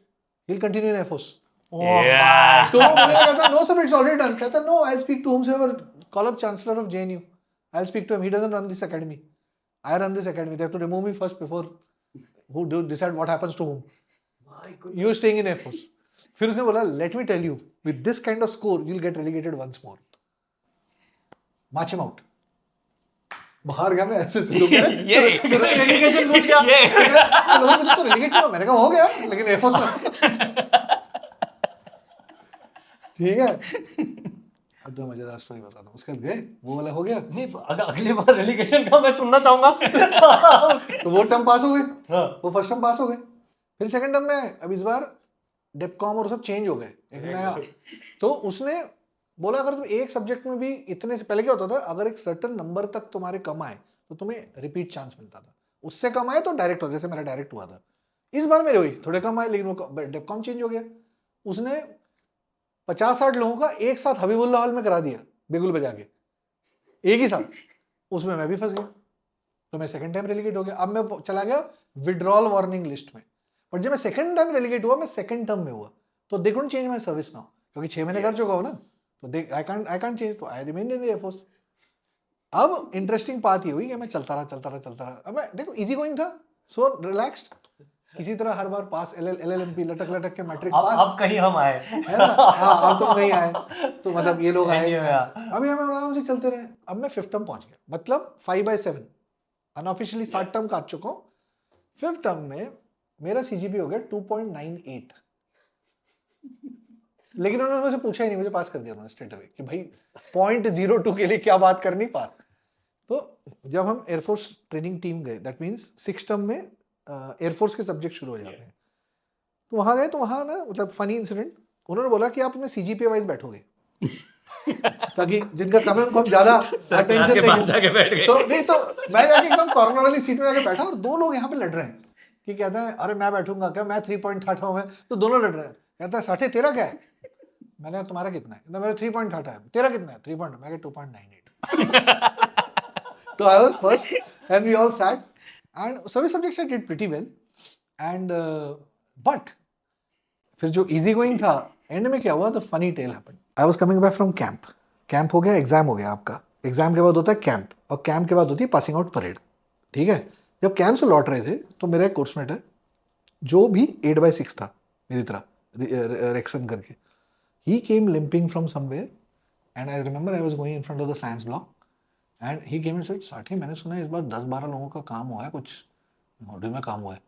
He'll continue in Air Force. Yeah. तो मुझे कहता है no sir, it's already done. कहता है no, I'll speak to whomsoever, call up chancellor of JNU. I'll speak to him. He doesn't run this academy. I run this academy. They have to remove me first before who do decide what happens to whom. You staying in Air Force. फिर उसने बोला let me tell you, with this kind of score you'll get relegated once more. March him out. बाहर गया मैं ऐसे से लोग relegation दूर क्या? लोग मुझे तो relegate किया. मैंने कहा हो गया लेकिन Air Force में. ठीक है. अब तो मजेदार स्टोरी बताता हूँ. उसके बाद गए, वो वाला हो गया. नहीं अगली बार relegation का मैं सुनना चाहूंगा. तो वो टर्म पास हो गए. हाँ. वो फर्स्ट टर्म पास हो गए. फिर सेकंड टर्म में अब इस बार डेपकॉम और सब चेंज हो गए. एक नया. तो उसने बोला अगर तुम एक सब्जेक्ट में भी इतने से पहले क्या होता था, अगर एक सर्टेन नंबर तक तुम्हारे कम आए तो तुम्हें रिपीट चांस मिलता था. उससे कम आए तो डायरेक्ट हो, जैसे मेरा डायरेक्ट हुआ था. इस बार मेरे हुई थोड़े कम आए लेकिन वो डेपकॉम चेंज हो गया. उसने 50-60 लोगों का एक साथ हबीबुल्ला हॉल में करा दिया बिगुल बजा के एक ही साथ. उसमें मैं भी फंस गया. तो मैं सेकंड टाइम रेलीगेट हो गया. अब मैं चला गया विड्रॉल वार्निंग लिस्ट में. बट जब मैं सेकंड टाइम रेलीगेट हुआ, मैं सेकंड टर्म में हुआ, तो they couldn't change my service now, क्योंकि 6 महीने कर चुका हूं ना. तो दे आई कांट चेंज. तो I remain in the air force. अब इंटरेस्टिंग बात ये हुई कि मैं चलता रहा. अब मैं देखो इजी गोइंग था, सो रिलैक्स्ड. किसी तरह हर बार पास, LLMP लटक के मैट्रिक पास. अब कहीं हम आए है ना. हाँ अब तुम नहीं आए तो मतलब ये लोग आए. अभी हम आराम से चलते रहे. अब मैं 5th टर्म पहुंच गया, मतलब 5/7 अनऑफिशियली 7 टर्म काट चुका हूँ. 5th टर्म में मेरा CGP हो गया 2.98. लेकिन उन्होंने मुझसे पूछा ही नहीं, मुझे पास कर दिया उन्होंने स्ट्रेट अवे कि भाई 0.02 के लिए क्या बात करनी पास. तो जब हम एयरफोर्स ट्रेनिंग टीम गए, दैट मीन्स 6th टर्म में एयरफोर्स के सब्जेक्ट शुरू हो जाते हैं. तो वहां गए, तो वहां ना मतलब फनी इंसिडेंट, उन्होंने बोला कि आप अपने CGPA वाइज बैठोगे ताकि जिनका कम है उनको हम ज्यादा अटेंशन देंगे. तो नहीं, तो मैं जाके एकदम कॉर्नर वाली सीट में जाके बैठा और 2 लोग यहाँ पे लड़ रहे हैं कि कहता है अरे मैं बैठूंगा क्या, मैं 3.8 हूँ. मैं तो दोनों लड़ रहे हैं. कहता है 60 तेरा क्या है. मैंने कहा तुम्हारा कितना है. मेरा 3.8 है. तेरा कितना है. 3. मैं 2.98. तो I was first and we all sat and सभी subjects I did pretty well and but फिर जो इजी गोइंग था, एंड में क्या हुआ, the funny tale happened. I was coming back from camp. Camp हो गया, एग्जाम हो गया आपका. एग्जाम के बाद होता है कैंप, और कैंप के बाद होती है पासिंग आउट परेड. ठीक है. जब कैंप से लौट रहे थे तो मेरा एक कोर्समेट है जो भी 8/6 था मेरी तरह, रेक्सन करके. He came limping from somewhere and I remember I was going in front of the science block and he came and said, Sathe मैंने सुना है इस बार 10-12 लोगों का काम हुआ है, कुछ मॉड्यूल में काम हुआ है.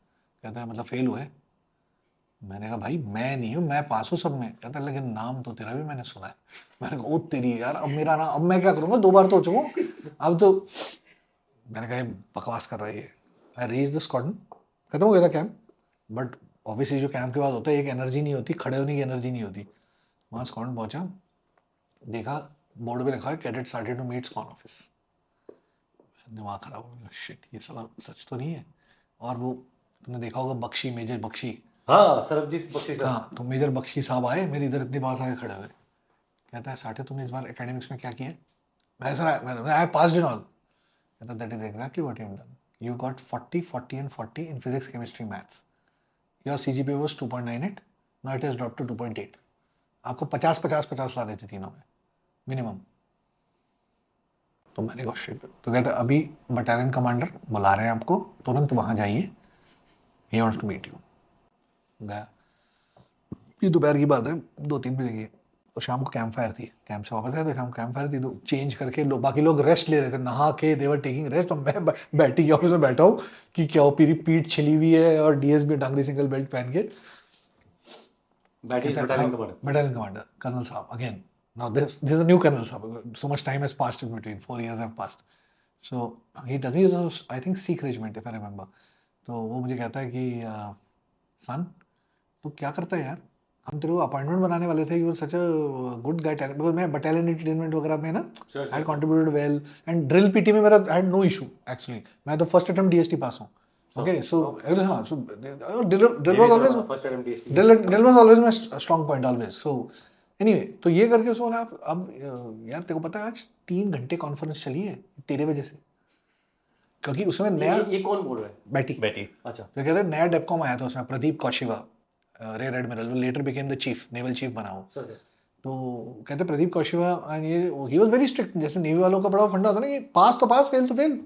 कहता है मतलब फेल हुए. मैंने कहा भाई मैं नहीं हूँ, मैं पास हूँ सब में. कहता है लेकिन नाम तो तेरा भी मैंने सुना है. मैंने कहा ओ तेरी यार, अब मेरा नाम, अब मैं क्या करूँगा, 2 बार तो हो चुका हूँ. अब तो मैंने कहा ये बकवास कर रहा है ये। आई रीच द स्क्वाड्रन, खत्म हो गया था कैंप, बट ऑब्वियसली जो कैंप के बाद होता है एक एनर्जी नहीं होती, खड़े होने की एनर्जी नहीं होती। वहाँ स्क्वाड्रन पहुंचा, देखा बोर्ड पे लिखा है cadet started to meet squad office. दिमाग खराब हो गया, शिट ये साला सच तो नहीं है। और वो तुमने देखा होगा बख्शी, मेजर बख्शी, हाँ सरबजीत बख्शी सर। हाँ तो मेजर बख्शी साहब आए मेरे इधर इतनी बार आगे खड़े हुए, कहता है साठे तुमने इस बार एकेडमिक्स में क्या किया? मैं sir I passed in all. कहता that is exactly what you have done, you got 40 40 and 40 in physics chemistry maths, your CGPA was 2.98, now it has dropped to 2.8। आपको 50 50 50 लाने थे तीनों में मिनिमम। तो मैंने कहा शिट। तो कहते अभी बटालियन कमांडर बुला रहे हैं आपको, तुरंत वहां जाइए, he wants to meet you. गया, ये दोपहर की बात है, 2-3 बजे की। तो शाम को कैंप फायर थी, कैंप से वापस आए थे, शाम कैंप फायर थी, तो चेंज करके लोग, बाकी लोग रेस्ट ले रहे थे, नहा के देवर टेकिंग रेस्ट, और मैं बैठी ऑफिस में बैठा हूँ कि क्या पूरी पीठ छिली हुई है और डीएसबी डांगरी सिंगल बेल्ट पहन के बटालियन कमांडर कर्नल साहब again. Now this is a new colonel साहब, so much time has passed in between, 4 years have passed. So he was I think Sikh regiment if I remember. तो वो मुझे कहता है कि सन तो क्या करता है यार, हम तेरे को अपॉइंटमेंट बनाने वाले थे, you are such a good guy, because मैं बटालियन एंटरटेनमेंट वगैरह में ना I contributed well, and drill PT में मेरा I had no issue actually, मैं तो फर्स्ट अटेम्प्ट डीएसटी पास हूँ। ओके सो हाँ, so drill was always my strong point always. So anyway तो ये करके उसको बोला अब यार तेरे को पता है आज 3 घंटे कॉन्फ्रेंस चली है तेरे वजह से, क्योंकि उसमें नया ये कौन बोल रहा है? बैठी अच्छा। तो कहते हैं नया डेपकॉम आया था, उसमें Pradeep Kaushiva rear admiral, later became the chief, naval chief बना वो। तो कहते प्रदीप कौशिवा एंड ये ही वाज वेरी स्ट्रिक्ट, जैसे नेवी वालों का बड़ा फंडा होता ना कि पास तो पास, फेल तो फेल।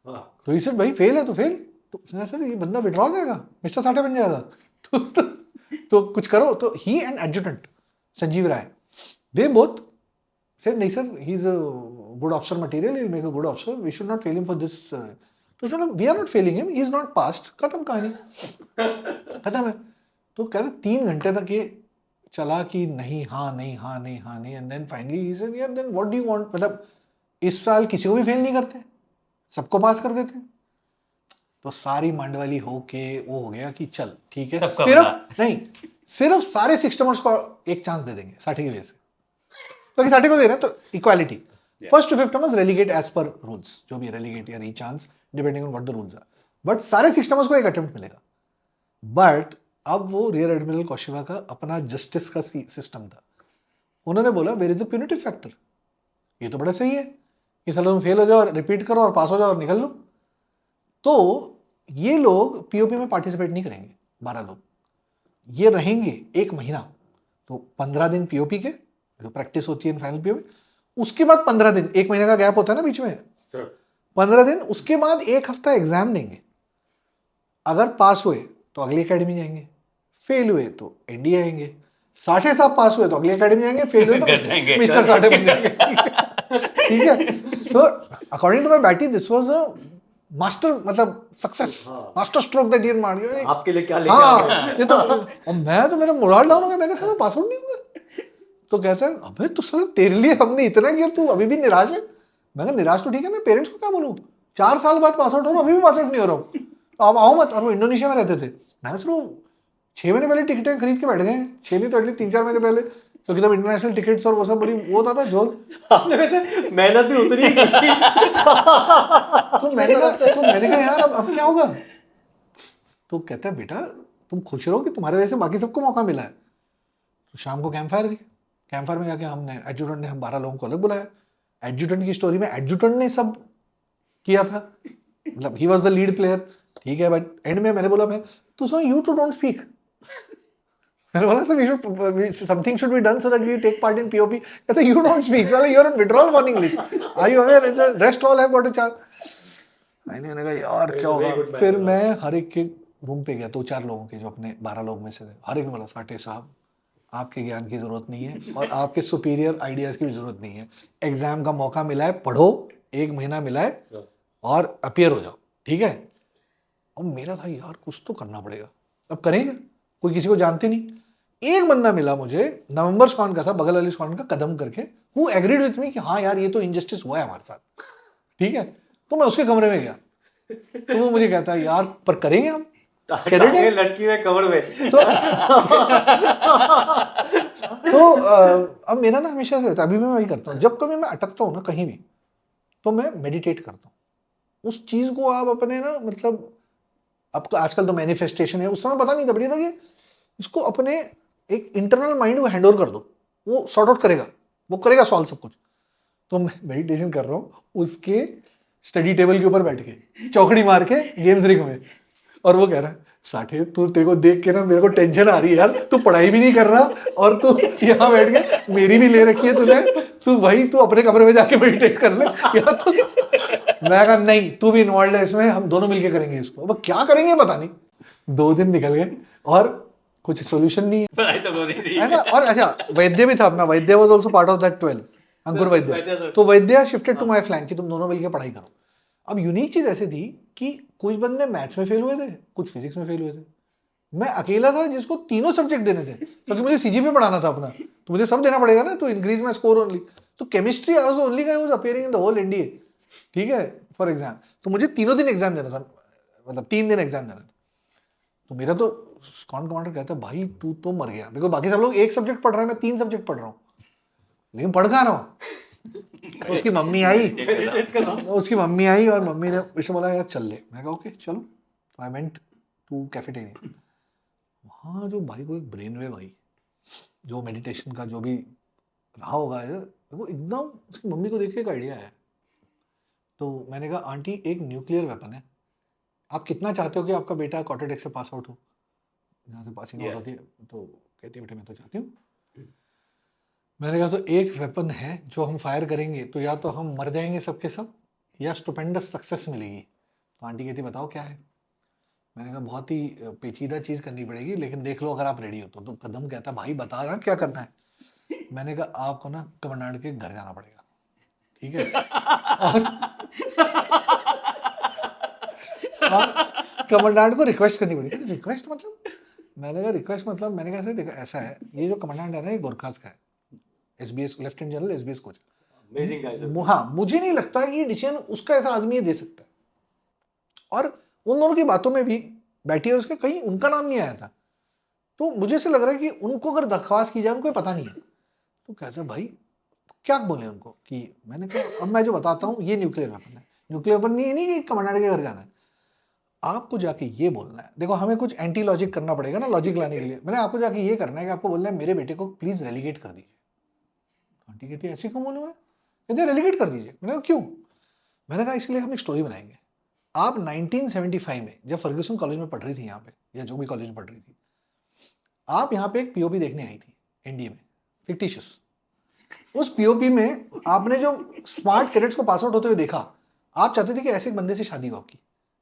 तो इसे भाई फेल है तो फेल, तो सर ये बंदा विड्रॉ हो जाएगा, मिस्टर साठे बन जाएगा, तो कुछ करो। तो he and adjutant Sanjeev Rai, they both said नहीं sir, he is a good officer material, he will make a good officer, we should not fail him for this। तो चलो we are not failing him, he is not passed, खत्म कहानी, खत्म है। तो कहते 3 घंटे तक ये चला कि नहीं हाँ नहीं हाँ नहीं हाँ नहीं, and then finally he said यार then what do you want, मतलब इस साल किसी को भी फेल नहीं करते, सबको पास कर देते हैं। तो सारी मांडवाली हो के वो हो गया कि चल ठीक है, सिर्फ सारे सिस्टमर्स को एक चांस दे देंगे साठी की वजह से, क्योंकि साठी को दे रहे हैं तो equality, first to fifth termers relegate as per rules, जो भी रेलीगेट या rechance depending on what the rules are, but सारे सिस्टमर्स को एक अटेम्प्ट मिलेगा। बट अब वो रियर एडमिरल कौशिवा का अपना जस्टिस का सिस्टम था, उन्होंने बोला where is a punitive factor, ये तो बड़ा सही है कि सालों में फेल हो जाओ, रिपीट करो और पास हो जाओ और निकल लो। तो ये लोग पीओपी में पार्टिसिपेट नहीं करेंगे, 12 लोग ये रहेंगे 1 महीना, तो 15 दिन पीओपी के जो प्रैक्टिस होती है फाइनल पीओपी, उसके बाद 15 दिन, 1 महीने का गैप होता है ना बीच में, 15 दिन, उसके बाद 1 हफ्ता एग्जाम देंगे। अगर पास हुए तो अगली एकेडमी जाएंगे, फेल हुए तो एनडीए आएंगे, साठे साहब पास हुए तो अगली एकेडमी जाएंगे, फेल हुए तो मिस्टर साठे बन जाएंगे। ठीक है। So according to my batty this was a master, मतलब सक्सेस, मास्टर स्ट्रोक दैट ये मार दिया आपके लिए क्या लेके आ गए? ये तो और मैं तो मेरा मोरल डाउन हो गया, मैं कहा साला पास आउट नहीं हुआ। तो कहता है अबे तो साला तेरे लिए हमने इतना किया, तू अभी भी निराश है। मैं कहा निराश तो ठीक है, मैं पेरेंट्स को क्या बोलूं, 4 साल बाद पास आउट हो रहा हूं, अभी भी पास आउट नहीं हो रहा हूं, तो आप आओ मत। और वो इंडोनेशिया में रहते थे, मैंने सिर्फ 6 महीने पहले टिकटें खरीद के बैठ गए, 6 नहीं तो एटलीस्ट 3-4 महीने पहले, क्योंकि तब इंटरनेशनल टिकट्स और वो सब बड़ी वो होता था झोल। आपने वैसे मेहनत भी उतनी ही की थी। तो मैंने कहा यार अब क्या होगा। तो कहता है बेटा तुम खुश रहो कि तुम्हारे वजह से बाकी सबको मौका मिला है। तो शाम को कैंप फायर थी, कैंप फायर में जाके हमने एडजुटेंट ने हम 12 लोगों को अलग बुलाया। एडजुटेंट की स्टोरी में एडजुटेंट ने सब किया था, मतलब he was the lead player, ठीक है। बट एंड में मैंने बोला मैं तो so you too don't speak, मैंने बोला sir we should something should be done so that we take part in POP. कहता यू डोंट स्पीक, साला you are in withdrawal warning list, are you aware, rest all have got a chance. मैंने कहा यार क्या होगा। फिर मैं हर एक के रूम पे गया, 2-4 लोगों के जो अपने 12 लोग में से थे, हर एक बोला साठे साहब आपके ज्ञान की जरूरत नहीं है और आपके सुपीरियर आइडियाज की भी जरूरत नहीं है, एग्जाम का मौका मिला है, पढ़ो, 1 महीना मिला है और अपीयर हो जाओ, ठीक है। अब मेरा था यार कुछ तो करना पड़ेगा, अब करेंगे, कोई किसी को जानते नहीं। एक बंदा मिला मुझे, नवंबर स्क्वाड का था, बगल वाली स्क्वाड का, कदम करके, वो एग्रीड विथ मी कि हाँ यार ये तो इनजस्टिस हुआ है हमारे साथ, ठीक है। तो मैं उसके कमरे में गया, तो वो मुझे कहता है यार पर करेंगे हम, टांगे लटकी हुए कमर में। तो अब मेरा ना हमेशा से रहता है, अभी भी मैं वही करता हूँ, जब कभी मैं अटकता हूँ ना कहीं भी, तो मैं मेडिटेट करता हूँ उस चीज को। आप अपने ना मतलब आपको आजकल तो मैनिफेस्टेशन है, उस समय पता नहीं था, बढ़िया था कि इसको अपने एक इंटरनल माइंड को हैंड ओवर कर दो, वो सॉर्ट आउट करेगा, वो करेगा सॉल्व सब कुछ। तो मैं मेडिटेशन कर रहा हूँ उसके स्टडी टेबल के ऊपर बैठ के, चौकड़ी मार के गेम्स रिंग में, और वो कह रहा है साठे तू, तेरे को देख के ना मेरे को टेंशन आ रही है यार, तू पढ़ाई भी नहीं कर रहा और तू यहाँ बैठ के मेरी भी ले रखी है तूने, तू भाई तू अपने कमरे में जाके मेडिटेट कर ले या तो। मैं कहा नहीं, तू भी इन्वॉल्व है इसमें, हम दोनों मिलके करेंगे इसको। अब क्या करेंगे पता नहीं, 2 दिन निकल गए और कुछ सोल्यूशन नहीं है, पढ़ाई तो हो रही थी है ना। और अच्छा वैद्य भी था अपना, वैद्य was also part of that 12, अंकुर वैद्य। तो वैद्य शिफ्टेड टू माय फ्लैंक कि तुम दोनों मिलकर पढ़ाई करो। अब यूनिक चीज ऐसी थी कि कुछ बंदे मैथ्स में फेल हुए थे, कुछ फिजिक्स में फेल हुए थे, मैं अकेला था जिसको तीनों सब्जेक्ट देने थे, क्योंकि मुझे सीजीपीए पढ़ाना था अपना, तो मुझे सब देना पड़ेगा ना to increase my score only. तो chemistry I was the only guy who was appearing in the whole NDA, ठीक है, फॉर एग्जाम। तो मुझे तीनों दिन एग्जाम देना था, मतलब 3 दिन एग्जाम देना था। तो मेरा तो स्क्वाड कमांडर कहता है भाई तू तो मर गया, बिकॉज बाकी सब लोग 1 सब्जेक्ट पढ़ रहे हैं, मैं 3 सब्जेक्ट पढ़ रहा हूँ, लेकिन पढ़ कहाँ रहा हूँ। तो उसकी मम्मी आई, और मम्मी ने मुझे बोला यार चल ले। मैं कहा ओके चलो। तो आई वेंट टू कैफेटेरिया। वहाँ जो भाई को एक ब्रेन वेव आई, जो मेडिटेशन का जो भी रहा होगा वो एकदम उसकी मम्मी को देख के एक आइडिया है। तो मैंने कहा आंटी एक न्यूक्लियर वेपन है, आप कितना चाहते हो कि आपका बेटा कॉर्टेडेक्स से पास आउट हो, यहाँ से पासिंग आउट होती है। तो कहती है बेटे मैं तो चाहती हूँ। मैंने कहा तो एक वेपन है जो हम फायर करेंगे तो या तो हम मर जाएंगे सबके सब, या स्टुपेंडस सक्सेस मिलेगी। तो आंटी कहती बताओ क्या है। मैंने कहा बहुत ही पेचीदा चीज़ करनी पड़ेगी, लेकिन देख लो अगर आप रेडी हो तो कदम कहता भाई बता ना क्या करना है। मैंने कहा आपको ना कमांडेंट के घर जाना पड़ेगा, ठीक है, और कमांडेंट को रिक्वेस्ट करनी पड़ेगी। रिक्वेस्ट मतलब, मैंने कहा रिक्वेस्ट मतलब, मैंने कहा देखो ऐसा है, ये जो कमांडेंट है ना ये गोरखास का है, SBS lieutenant general SBS coach. Amazing guys. हाँ मुझे नहीं लगता कि ये डिसीजन उसका ऐसा आदमी दे सकता है। और उन दोनों की बातों में भी बैठी है उसके, कहीं उनका नाम नहीं आया था। तो मुझे से लग रहा है कि उनको अगर दरख्वास्त की जाए उनको पता नहीं है। तो कहते हैं भाई क्या बोले उनको कि, मैंने कहा अब मैं जो बताता हूँ ये न्यूक्लियर वेपन है। न्यूक्लियर वेपन नहीं कि कमांडर के घर जाना है, आपको जाके ये बोलना है। देखो हमें कुछ एंटी लॉजिक करना पड़ेगा ना लॉजिक लाने के लिए। मैंने आपको जाके ये करना है कि आपको बोलना है मेरे बेटे को प्लीज रेलीगेट कर दीजिए। आंटी कहती है ऐसे क्यों बोलूँ मैं, कहते रेलीगेट कर दीजिए। मैंने कहा क्यों। मैंने कहा इसलिए हम एक स्टोरी बनाएंगे। आप 1975 में जब फर्ग्यूसन कॉलेज में पढ़ रही थी यहाँ पे, या जो भी कॉलेज में पढ़ रही थी, आप यहाँ पे एक पीओपी देखने आई थी एनडीए में, फिक्टिशियस। उस पीओपी में आपने जो स्मार्ट कैडेट्स को पास आउट होते हुए देखा, आप चाहते थे कि ऐसे एक बंदे से शादी हो आपकी,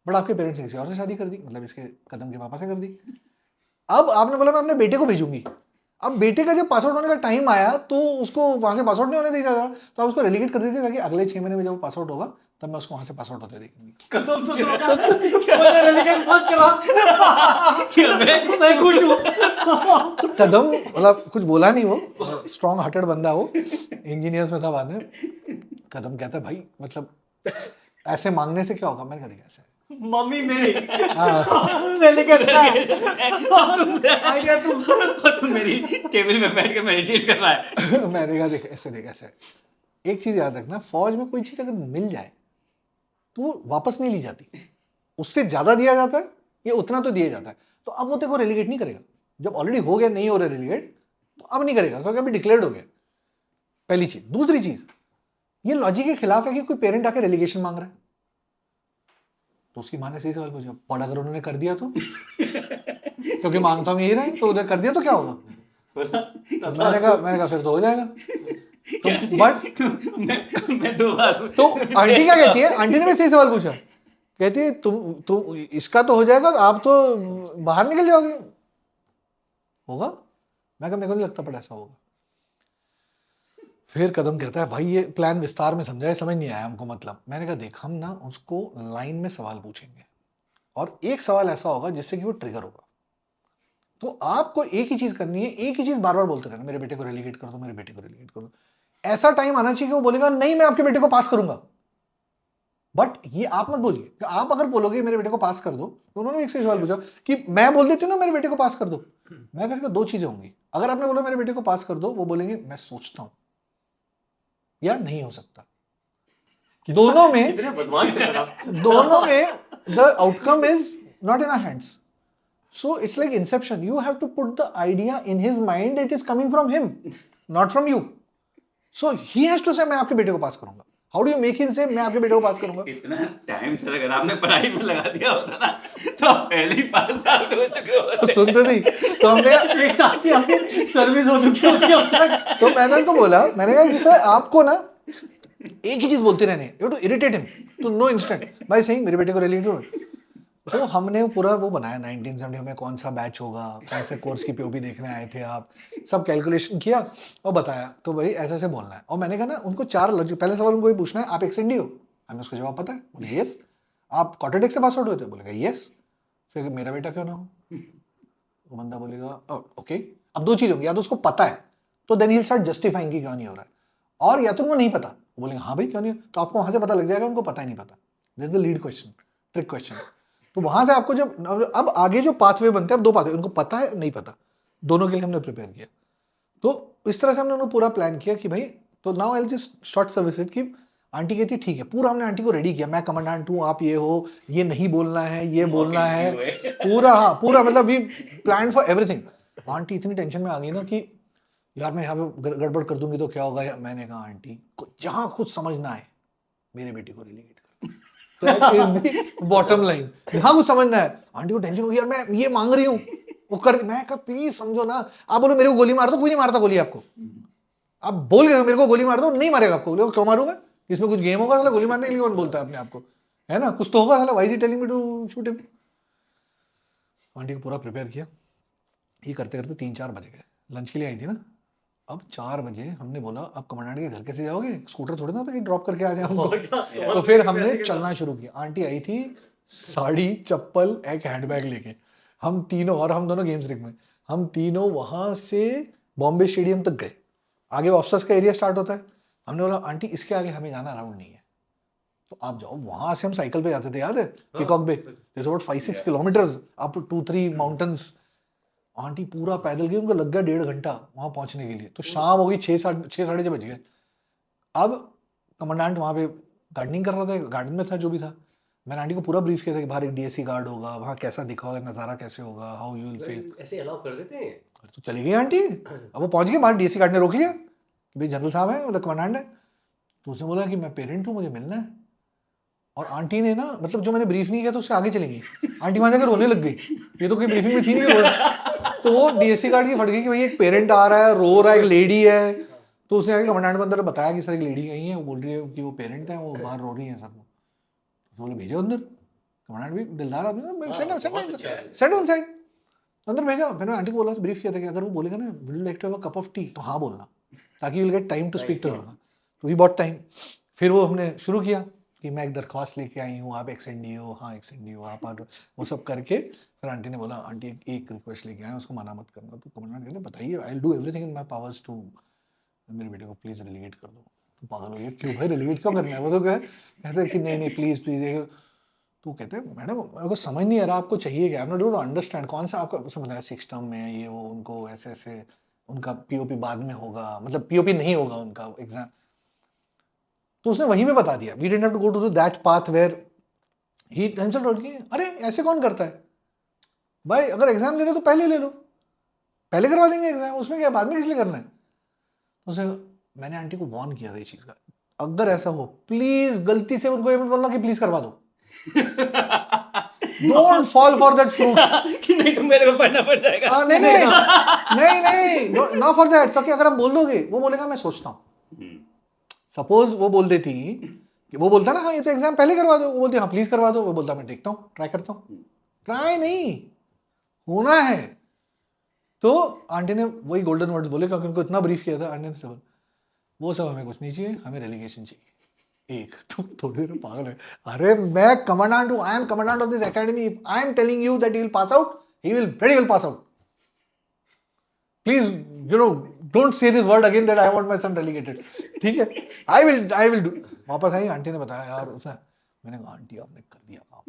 बट आपके पेरेंट्स ने किसी और से शादी कर दी, मतलब इसके कदम के पापा से कर दी। अब आपने बोला मैं अपने बेटे को भेजूंगी। अब बेटे का जब पास आउट होने का टाइम आया तो उसको वहां से पास आउट नहीं होने देगा था, तो आप उसको रेलीगेट कर देते ताकि अगले 6 महीने में जब वो पास आउट होगा तब मैं उसको वहां से पास आउट होते देखेंगी। कदम से मुझे रेलीगेट मत करा, मैं खुश हूँ। तो कदम मतलब कुछ बोला नहीं, वो स्ट्रॉन्ग हार्टेड बंदा, वो इंजीनियर्स में था बाद में। कदम कहता है भाई मतलब ऐसे मांगने से क्या होगा। मैंने कहा देखा ऐसे मम्मी मेरी हाँ। रेलीगेट तुम मेरी टेबल में बैठ के मेडिटेट कर रहा है। मैंने कहा देख ऐसे एक चीज याद रखना, फौज में कोई चीज अगर मिल जाए तो वो वापस नहीं ली जाती, उससे ज्यादा दिया जाता है या उतना तो दिया जाता है। तो अब वो देखो रेलीगेट नहीं करेगा, जब ऑलरेडी हो गया नहीं हो रहा रेलीगेट तो अब नहीं करेगा क्योंकि अभी डिक्लेयर्ड हो गया, पहली चीज। दूसरी चीज, ये लॉजिक के खिलाफ है कि कोई पेरेंट आके रेलीगेशन मांग रहा है। तो उसकी माँ ने सही सवाल पूछा, पर अगर उन्होंने कर दिया तो क्योंकि मांगता हम यही रहे, तो उन्होंने कर दिया तो क्या होगा। मैंने कहा फिर तो हो जाएगा। तो बट मैं 2 बार तो आंटी क्या कहती है, आंटी ने भी सही सवाल पूछा, कहती है तुम इसका तो हो जाएगा, आप तो बाहर निकल जाओगे, होगा। मैं कहा मेरे को नहीं लगता पर ऐसा होगा। फिर कदम कहता है भाई ये प्लान विस्तार में समझाए, समझ नहीं आया हमको मतलब। मैंने कहा देख हम ना उसको लाइन में सवाल पूछेंगे और एक सवाल ऐसा होगा जिससे कि वो ट्रिगर होगा। तो आपको एक ही चीज करनी है, एक ही चीज बार बार बोलते रहना, मेरे बेटे को रेलीगेट कर दो, मेरे बेटे को रेलीगेट कर दो। ऐसा टाइम आना चाहिए कि वो बोलेगा नहीं मैं आपके बेटे को पास करूंगा। बट ये आप मत बोलिए कि आप अगर बोलोगे मेरे बेटे को पास कर दो, तो उन्होंने एक से सवाल पूछा कि मैं बोल देती हूँ ना मेरे बेटे को पास कर दो, मैं कहता दो चीजें होंगी, अगर आपने बोला मेरे बेटे को पास कर दो, वो बोलेंगे मैं सोचता हूँ, या नहीं हो सकता। दोनों में कितने बदमाश थे आप। दोनों में the outcome is not in our hands. So it's like inception. You have to put the idea in his mind. It is coming from him, not from you. So he has to say मैं आपके बेटे को पास करूंगा. How do you make him say मैं आपके बेटे को पास करूंगा? इतना टाइम सर अगर आपने पढ़ाई में लगा दिया होता ना तो आप पहले ही पास आउट हो चुके तो होते। सुनते नहीं, तो हमने कहा, एक साल की आपकी सर्विस हो चुकी होती है अब तक। तो मैंने उनको बोला, मैंने कहा कि सर आपको ना एक ही चीज बोलते रहने, you to irritate him to no instant by saying मेरे बेटे को रिलेटेड। तो हमने पूरा वो बनाया 1970 में कौन सा बैच होगा, कौन से कोर्स की पीओपी देखने आए थे आप, सब कैलकुलेशन किया और बताया, तो भाई ऐसे ऐसे बोलना है। और मैंने कहा ना उनको चार लॉजिक, पहले सवाल उनको ये पूछना है आप एक्सएनडी हो, हमें उसका जवाब पता है, बोले यस। आप क्वार्टरटेक से पास आउट हुए थे, बोलेगा यस। फिर मेरा बेटा क्यों ना हो, वो बंदा बोलेगा ओके। अब दो चीज होंगी, या तो उसको पता है तो then he will start justifying कि क्यों नहीं हो रहा है, और या तो उनको नहीं पता, वो बोलेंगे हाँ भाई क्यों नहीं, तो आपको वहां से पता लग जाएगा उनको पता ही नहीं पता। This is the lead question, trick question. तो वहां से आपको जब अब आगे जो पाथवे बनते हैं, अब दो पाथवे, उनको पता है नहीं पता, दोनों के लिए हमने प्रिपेयर किया। तो इस तरह से हमने उन्होंने पूरा प्लान किया कि भाई, तो now I just short service it कि आंटी कहती ठीक है, पूरा हमने आंटी को रेडी किया, मैं कमांडेंट हूँ, आप ये हो, ये नहीं बोलना है, ये बोलना है, पूरा, हाँ पूरा, मतलब we plan for everything. Aunty इतनी टेंशन में आ गई ना कि यार मैं यहाँ पे गड़बड़ कर दूंगी तो क्या होगा। मैंने कहा आंटी जहां कुछ समझ ना आए मेरे बेटे को रिलेट कर, that is the bottom line. जहां कुछ समझना है, आंटी को टेंशन होगी यार मैं ये मांग रही हूँ वो कर, मैं कहा प्लीज समझो ना, आप बोलो मेरे को गोली मार दो, कोई नहीं मारता गोली आपको, आप बोल गए मेरे को गोली मार दो, नहीं मारेगा आपको, बोले क्यों मारूंगा, इसमें कुछ गेम होगा साला, गोली मारने के लिए कौन बोलता है अपने आपको, है ना, कुछ तो होगा साला, why is he telling me to shoot him. Aunty को पूरा प्रिपेयर किया, ये करते करते 3-4 बज गए, लंच के लिए आई थी ना। अब 4 बजे हमने बोला अब कमांडेंट के घर कैसे जाओगे, स्कूटर थोड़ी ना था कि ड्रॉप करके आ जाए हमको। तो फिर हमने चलना शुरू किया। आंटी आई थी साड़ी, चप्पल, एक हैंडबैग लेके, हम तीनों, और हम दोनों गेम्स रिग में, हम तीनों वहां से बॉम्बे स्टेडियम तक गए। आगे ऑफिसर्स का एरिया स्टार्ट होता है। हमने बोला आंटी इसके आगे हमें जाना अलाउड नहीं है, तो आप जाओ। वहां से हम साइकिल पे जाते थे, याद है, Peacock Bay, there is about 5-6 kilometres up 2-3 mountains. Aunty पूरा पैदल गई, उनको लग गया 1.5 घंटा वहां पहुंचने के लिए। तो शाम हो गई, 6-6:30 बज गए। अब कमांडेंट वहां पे गार्डनिंग कर रहा था, गार्डन में था जो भी था। मैंने आंटी को पूरा ब्रीफ किया था कि बाहर एक डीएससी गार्ड होगा, वहां कैसा दिखा होगा, नजारा कैसे होगा, हाउ यू विल फेस। ऐसे अलाउ कर देते हैं? तो चली गई आंटी। अब वो पहुंच गई बाहर, डीएससी गार्ड ने रोक लिया कि भाई जनरल साहब है, मतलब कमांडेंट है। तो उसने बोला कि मैं पेरेंट हूँ, मुझे मिलना है। और आंटी ने ना, मतलब जो मैंने ब्रीफ नहीं किया तो उससे आगे चली गई। आंटी वहां जाकर रोने लग गई, ये तो कोई ब्रीफिंग में थी नहीं। तो वो डीएससी गार्ड की फट गई कि भाई एक पेरेंट आ रहा है, रो रहा है, एक लेडी है। तो उसने आगे कमांडेंट को अंदर बताया कि सर एक लेडी आई है, वो बोल रही है कि वो पेरेंट है, वो बाहर रो रही है सर। तो बोले भेजो अंदर। कमांडेंट भी दिलदार आदमी, सेट ऑन साइड अंदर भेजा। मैंने आंटी को बोला, ब्रीफ किया था कि अगर वो बोलेगा ना would you like to have a cup of tea, तो हाँ बोलना, ताकि you will get time to speak to him. तो वी बॉट टाइम। फिर वो हमने शुरू किया कि मैं एक दरख्वास्त लेके आई हूँ, आप एक्सएनडी हो, हाँ एक्सएनडी हो आप, वो सब करके। फिर आंटी ने बोला आंटी एक रिक्वेस्ट लेके आए, उसको मना मत करना। तो कमांडेंट कहते बताइए, I will do everything in my powers to, मेरे बेटे को प्लीज रिलीगेट कर दो। तो पागल हो गया, क्यों भाई रिलीगेट क्यों करना है, वो तो कहते कि नहीं नहीं प्लीज प्लीज। तो कहते हैं मैडम मेरे को समझ नहीं आ रहा आपको चाहिए क्या, I am not able to understand कौन सा आपका समझ है, सिस्टम में ये वो, उनको ऐसे ऐसे, उनका पीओपी बाद में होगा, मतलब पीओपी नहीं होगा उनका एग्जाम। तो उसने वहीं पे बता दिया, we didn't have to go to that path where ही टेंशन उठ गई। अरे ऐसे कौन करता है भाई, अगर एग्जाम ले लो तो पहले ले लो, पहले करवा देंगे एग्जाम, उसमें क्या बाद में किस लिए करना है। तो उसे मैंने आंटी को वार्न किया था इस चीज का, अगर ऐसा हो प्लीज गलती से उनको ये मत बोलना कि प्लीज करवा दो। Don't fall for that fruit कि नहीं तो मेरे को पढ़ना पड़ जाएगा। नहीं नहीं नहीं नहीं, ना फॉर दैट, ताकि अगर आप बोल दोगे वो बोलेगा मैं सोचता हूँ। सपोज वो बोल देती कि वो बोलता ना हाँ ये तो एग्जाम पहले करवा दो, वो बोलती हाँ प्लीज करवा दो, वो बोलता मैं देखता हूँ, ट्राई करता हूँ। ट्राई नहीं होना है। तो आंटी ने वही गोल्डन वर्ड्स बोले, क्योंकि उनको इतना ब्रीफ किया था आंटी ने सब, वो सब हमें कुछ नहीं चाहिए, हमें रेलीगेशन चाहिए। एक तुम थोड़ी देर पागल है, अरे मैं कमांडेंट हूँ, I am commandant of this academy, I am telling you that he will pass out, he will very well pass out. Please you know don't say this word again that I want my son relegated. ठीक है, आई विल डू। वापस आई, आंटी ने बताया यार उसने मैंने कहा आंटी आपने कर दिया काम,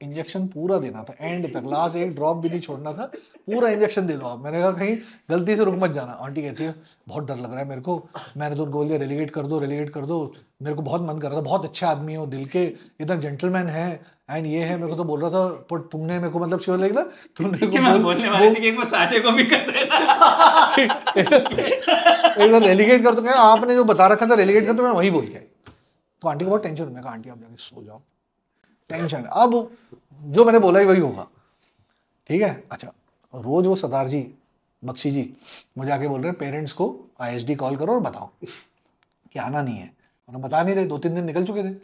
इंजेक्शन पूरा देना था एंड तक, लास्ट एक ड्रॉप भी नहीं छोड़ना था, पूरा इंजेक्शन दे दो आप। मैंने कहा कहीं गलती से रुक मत जाना। आंटी कहती है बहुत डर लग रहा है मेरे को, मैंने तो उनको बोल दिया रेलीगेट कर दो, रेलीगेट कर दो, मेरे को बहुत मन कर रहा था, बहुत अच्छे आदमी हो दिल के, इतना जेंटलमैन है एंड ये है, मेरे को तो बोल रहा था पर तुमने मेरे को मतलब शिवर लगी ना, तुमने कि मैं बोलने वाली थी कि एक बार साठे को भी कर देना। एक बार रेलीगेट कर दो, क्या आपने जो बता रखा था रेलीगेट कर, तो मैं वही बोल के आई। तो आंटी को बहुत टेंशन, मैं कहा आंटी आप जाके सो जाओ, टेंशन अब जो मैंने बोला ही वही होगा, ठीक है। अच्छा, रोज वो सरदार जी बख्शी जी मुझे आके बोल रहे हैं पेरेंट्स को आईएसडी कॉल करो और बताओ कि आना नहीं है, और हम बता नहीं रहे, 2-3 दिन निकल चुके थे।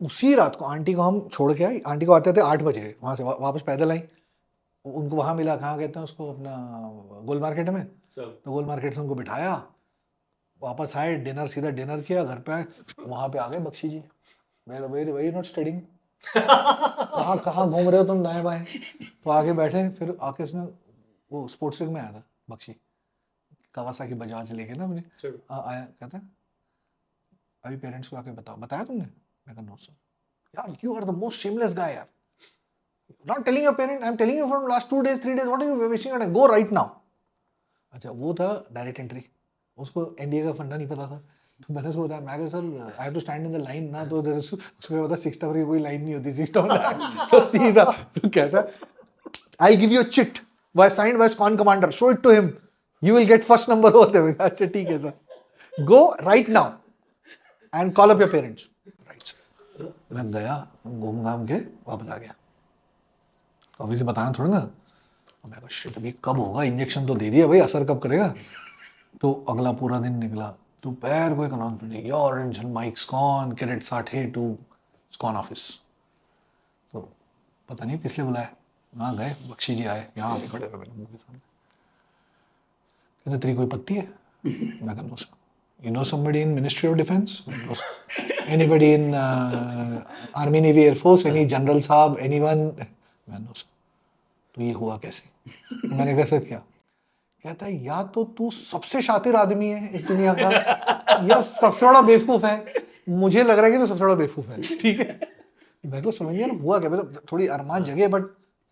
उसी रात को आंटी को हम छोड़ के आए, आंटी को आते थे 8 बजे वहां से वापस पैदल आई, उनको वहां मिला, कहाँ कहते हैं उसको, अपना गोल मार्केट में, तो गोल मार्केट से उनको बिठाया, वापस आए, डिनर, सीधा डिनर किया, घर पे आए, वहां पे आ गए बख्शी जी, वेरी नॉट स्टडिंग, कहाँ कहाँ घूम रहे हो तुम दाएं बाएं। तो आगे बैठे, फिर आके उसने वो स्पोर्ट्स लीग में आया था बख्शी, कावासाकी बजाज लेके ना अपने, आया, कहता है अभी पेरेंट्स को आके बताओ, बताया तुमने? मैं कहा नो सर। यार you are the most shameless guy यार, not telling your parent, I am telling you from last 2 days 3 days, what are you wasting your time, go right now. अच्छा, वो था डायरेक्ट एंट्री, उसको एनडीए का फंडा नहीं पता था, तो मैंने उसको बताया, मैं sir I have to stand in the line ना, तो उसमें पता 6 टॉवर की कोई लाइन नहीं होती, 6 टॉवर तो सीधा तो कहता I give you a chit by signed by squad commander, show it to him, you will get first number होते हुए। अच्छा ठीक है sir, go right now and call up your parents. Right sir. मैं गया, घूम घाम के वापस आ गया, अभी से बताना थोड़ा ना, मैं कहा शिट अभी कब होगा, इंजेक्शन तो दे दिया भाई, असर कब करेगा। तो अगला पूरा दिन निकला, दोपहर को एक announcement, your angel mikes gone, cadet Sathe to squadron office. तो पता नहीं किसने बुलाया, वहाँ गए, बख्शी जी आए, यहाँ आके खड़े रहे मेरे मुंह के सामने, कहते तेरी कोई पत्ती है? मैं कहा no sir. You know somebody in Ministry of Defense? Anybody in Army, Navy, Air Force? Any general साहब? Anyone? मैं नो सर। तो ये हुआ कैसे? मैंने कैसे किया? कहता है या तो तू सबसे शातिर आदमी है इस दुनिया का, या सबसे बड़ा बेवकूफ है। मुझे लग रहा है कि तो सबसे बड़ा बेवकूफ है, ठीक है। मेरे को समझ नहीं आ रहा हुआ क्या, मतलब थोड़ी अरमान जगह, बट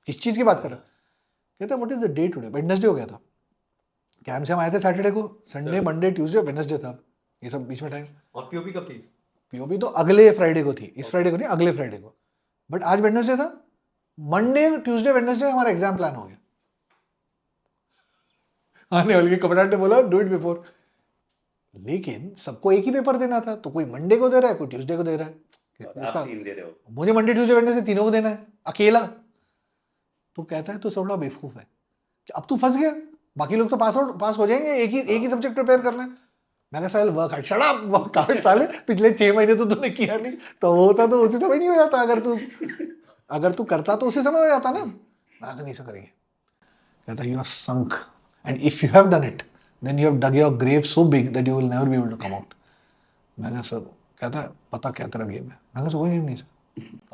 किस चीज की बात कर रहा है? कहता है what is the day today? Wednesday हो गया था, कैंप से हम आए थे सैटरडे को, संडे मंडे ट्यूसडे वेडनेसडे था, ये सब बीच में टाइम। और पीओपी कब थी? पीओपी तो अगले फ्राइडे को थी, इस फ्राइडे को नहीं, अगले फ्राइडे को, बट आज वेडनेसडे था। मंडे ट्यूसडे वेडनेसडे हमारा एग्जाम प्लान हो गया, आने वाले कमांडेंट ने बोला डू इट बिफोर, लेकिन सबको एक ही पेपर देना था, तो कोई मंडे को दे रहा है, कोई ट्यूसडे को दे रहा है, आप 3 दे रहे हो। मुझे मंडे ट्यूसडे वेडनेसडे तीनों को देना है अकेला। तो कहता है तो सब बड़ा बेवकूफ है, अब तू फंस गया, बाकी लोग तो पास हो जाएंगे, एक ही सब्जेक्ट प्रिपेयर करना है। मैं कहा साल work hard, shut up, work hard साले, पिछले 6 महीने तो तूने किया नहीं, तो वो होता तो उसी समय नहीं हो जाता, अगर तू करता तो उसी समय हो जाता ना। मैं नहीं, ऐसा करेंगे। कहता you are sunk, and if you have done it then you have dug your grave so big that you will never be able to come out. मैं कहा सर, कहता है पता क्या तेरा गेम है? मैं कहा कोई नहीं sir.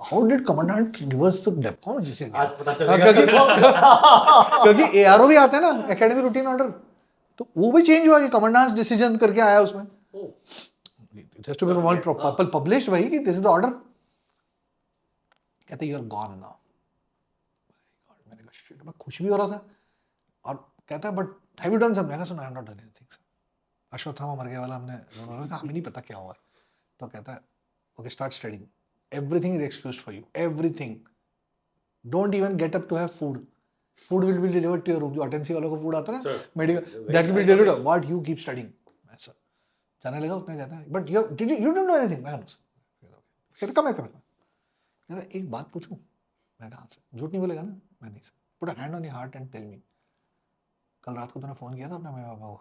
How did commandant reverse the depth, कौन जिसे आज पता चलेगा क्योंकि एआरओ भी आता है ना, एकेडमी रूटीन ऑर्डर, तो वो भी चेंज हुआ कि कमांडेंट्स डिसीजन करके आया उसमें, it has to be published भाई कि दिस इज द ऑर्डर। कहते यू आर गॉन नाउ। मैंने कहा शिट, मैं खुश भी हो रहा था, और कहता है but have you done something? मैंने कहा I have not done anything sir, Ashwatthama मर गया वाला हमने, हमें नहीं पता क्या हुआ। तो कहता है okay start studying, everything is excused for you, everything, don't even get up to have food will be delivered to your room, जो अटेंसी वालों को फूड आता है ना medical, that will be delivered, what you keep studying। मैं सर जाने लगा, उतना कहता है but you don't know anything। मैं सर कम है कहता एक बात पूछूं? मैं कहा सर, झूठ नहीं बोलेगा ना? मैं नहीं sir. Put a hand on your heart and tell me, कल रात को तूने फोन किया था अपने मम्मी पापा को?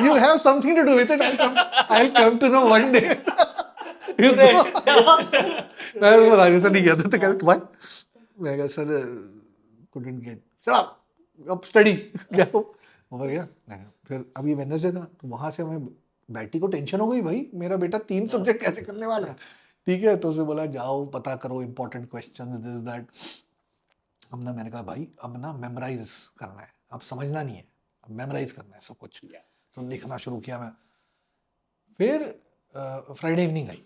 You have something to do with it. I'll come to know one day. मैं उसको बता दिया था नहीं किया था, तो कहते भाई, मैं कहा sir couldn't get, shut up, अब स्टडी हो गया। फिर अभी वेडनेसडे था, तो वहां से हमें बैटी को टेंशन हो गई, भाई मेरा बेटा 3 सब्जेक्ट कैसे करने वाला है, ठीक है। तो उसे बोला जाओ पता करो इंपॉर्टेंट क्वेश्चंस दिस दैट। अब ना मैंने कहा भाई अब ना मेमोराइज करना है, अब समझना नहीं है, अब मेमोराइज करना है सब कुछ। तो लिखना शुरू किया मैं। फिर फ्राइडे इवनिंग आई।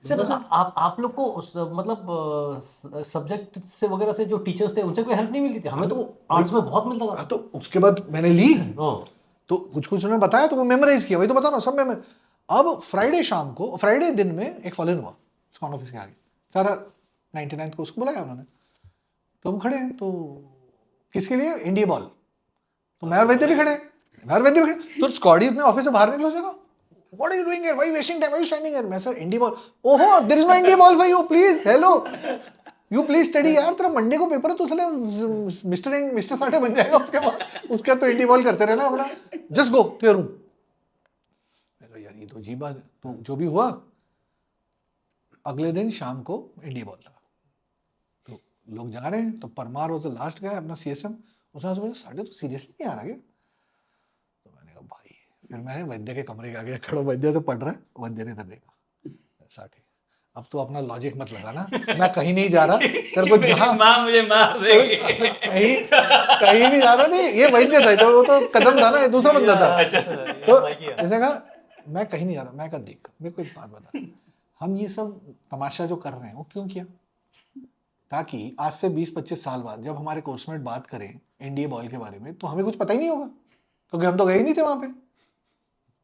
सर आप लोग को मतलब सब्जेक्ट से वगैरह से जो टीचर्स थे उनसे कोई हेल्प नहीं मिलती थी? हमें तो आर्ट्स में बहुत मिलता था। तो उसके बाद मैंने ली, हाँ। तो कुछ कुछ उन्होंने बताया तो वो मेमोराइज किया, वही तो बता रहा हूँ सब मेमोराइज। अब फ्राइडे दिन में एक फॉलन हुआ स्कॉन ऑफिस के आगे, सारा 99 को उसको बुलाया उन्होंने। तो हम खड़े हैं, तो किसके लिए? India ball. तो मैं और वैद्य भी खड़े हैं, तो स्कॉडी अपने ऑफिस से बाहर निकलो जाएगा, what are you doing here, why wasting time, why you standing here? मैं सर इंडिया बॉल। ओहो there is no India ball for you, please hello you please study. यार तेरा मंडे को पेपर है तो साले मिस्टर साठे बन जाएगा उसके बाद, उसका तो इंडिया बॉल करते रहना अपना, just go to your room. यार ये तो अजीब बात है। तो जो भी हुआ, अगले दिन शाम को इंडिया बॉल था, तो लोग जा रहे हैं, तो Parmar was the last guy, अपना सीएसएम। उसने बोला साढ़े तो सीरियसली नहीं आ रहा क्या? तो मैंने कहा भाई, फिर मैं वैद्य के कमरे के आगे खड़ा, वैद्य से पढ़ रहा है, वैद्य ने इधर देखा, साठे अब तो अपना लॉजिक मत लगाना, मैं कहीं नहीं जा रहा, तेरे को जहाँ माँ मुझे मार देगी। कहीं नहीं जा रहा। नहीं, ये वैद्य था, तो वो तो कदम था ना, ये दूसरा बंदा था। तो ऐसे कहा मैं कहीं नहीं जा रहा। मैं कहा देख मेरे को एक बात बता, हम ये सब तमाशा जो कर रहे हैं वो क्यों किया? ताकि आज से 20-25 साल बाद जब हमारे कोर्समेट बात करें इंडिया बॉल के बारे में तो हमें कुछ पता ही नहीं होगा, क्योंकि हम तो गए ही नहीं थे वहां पे,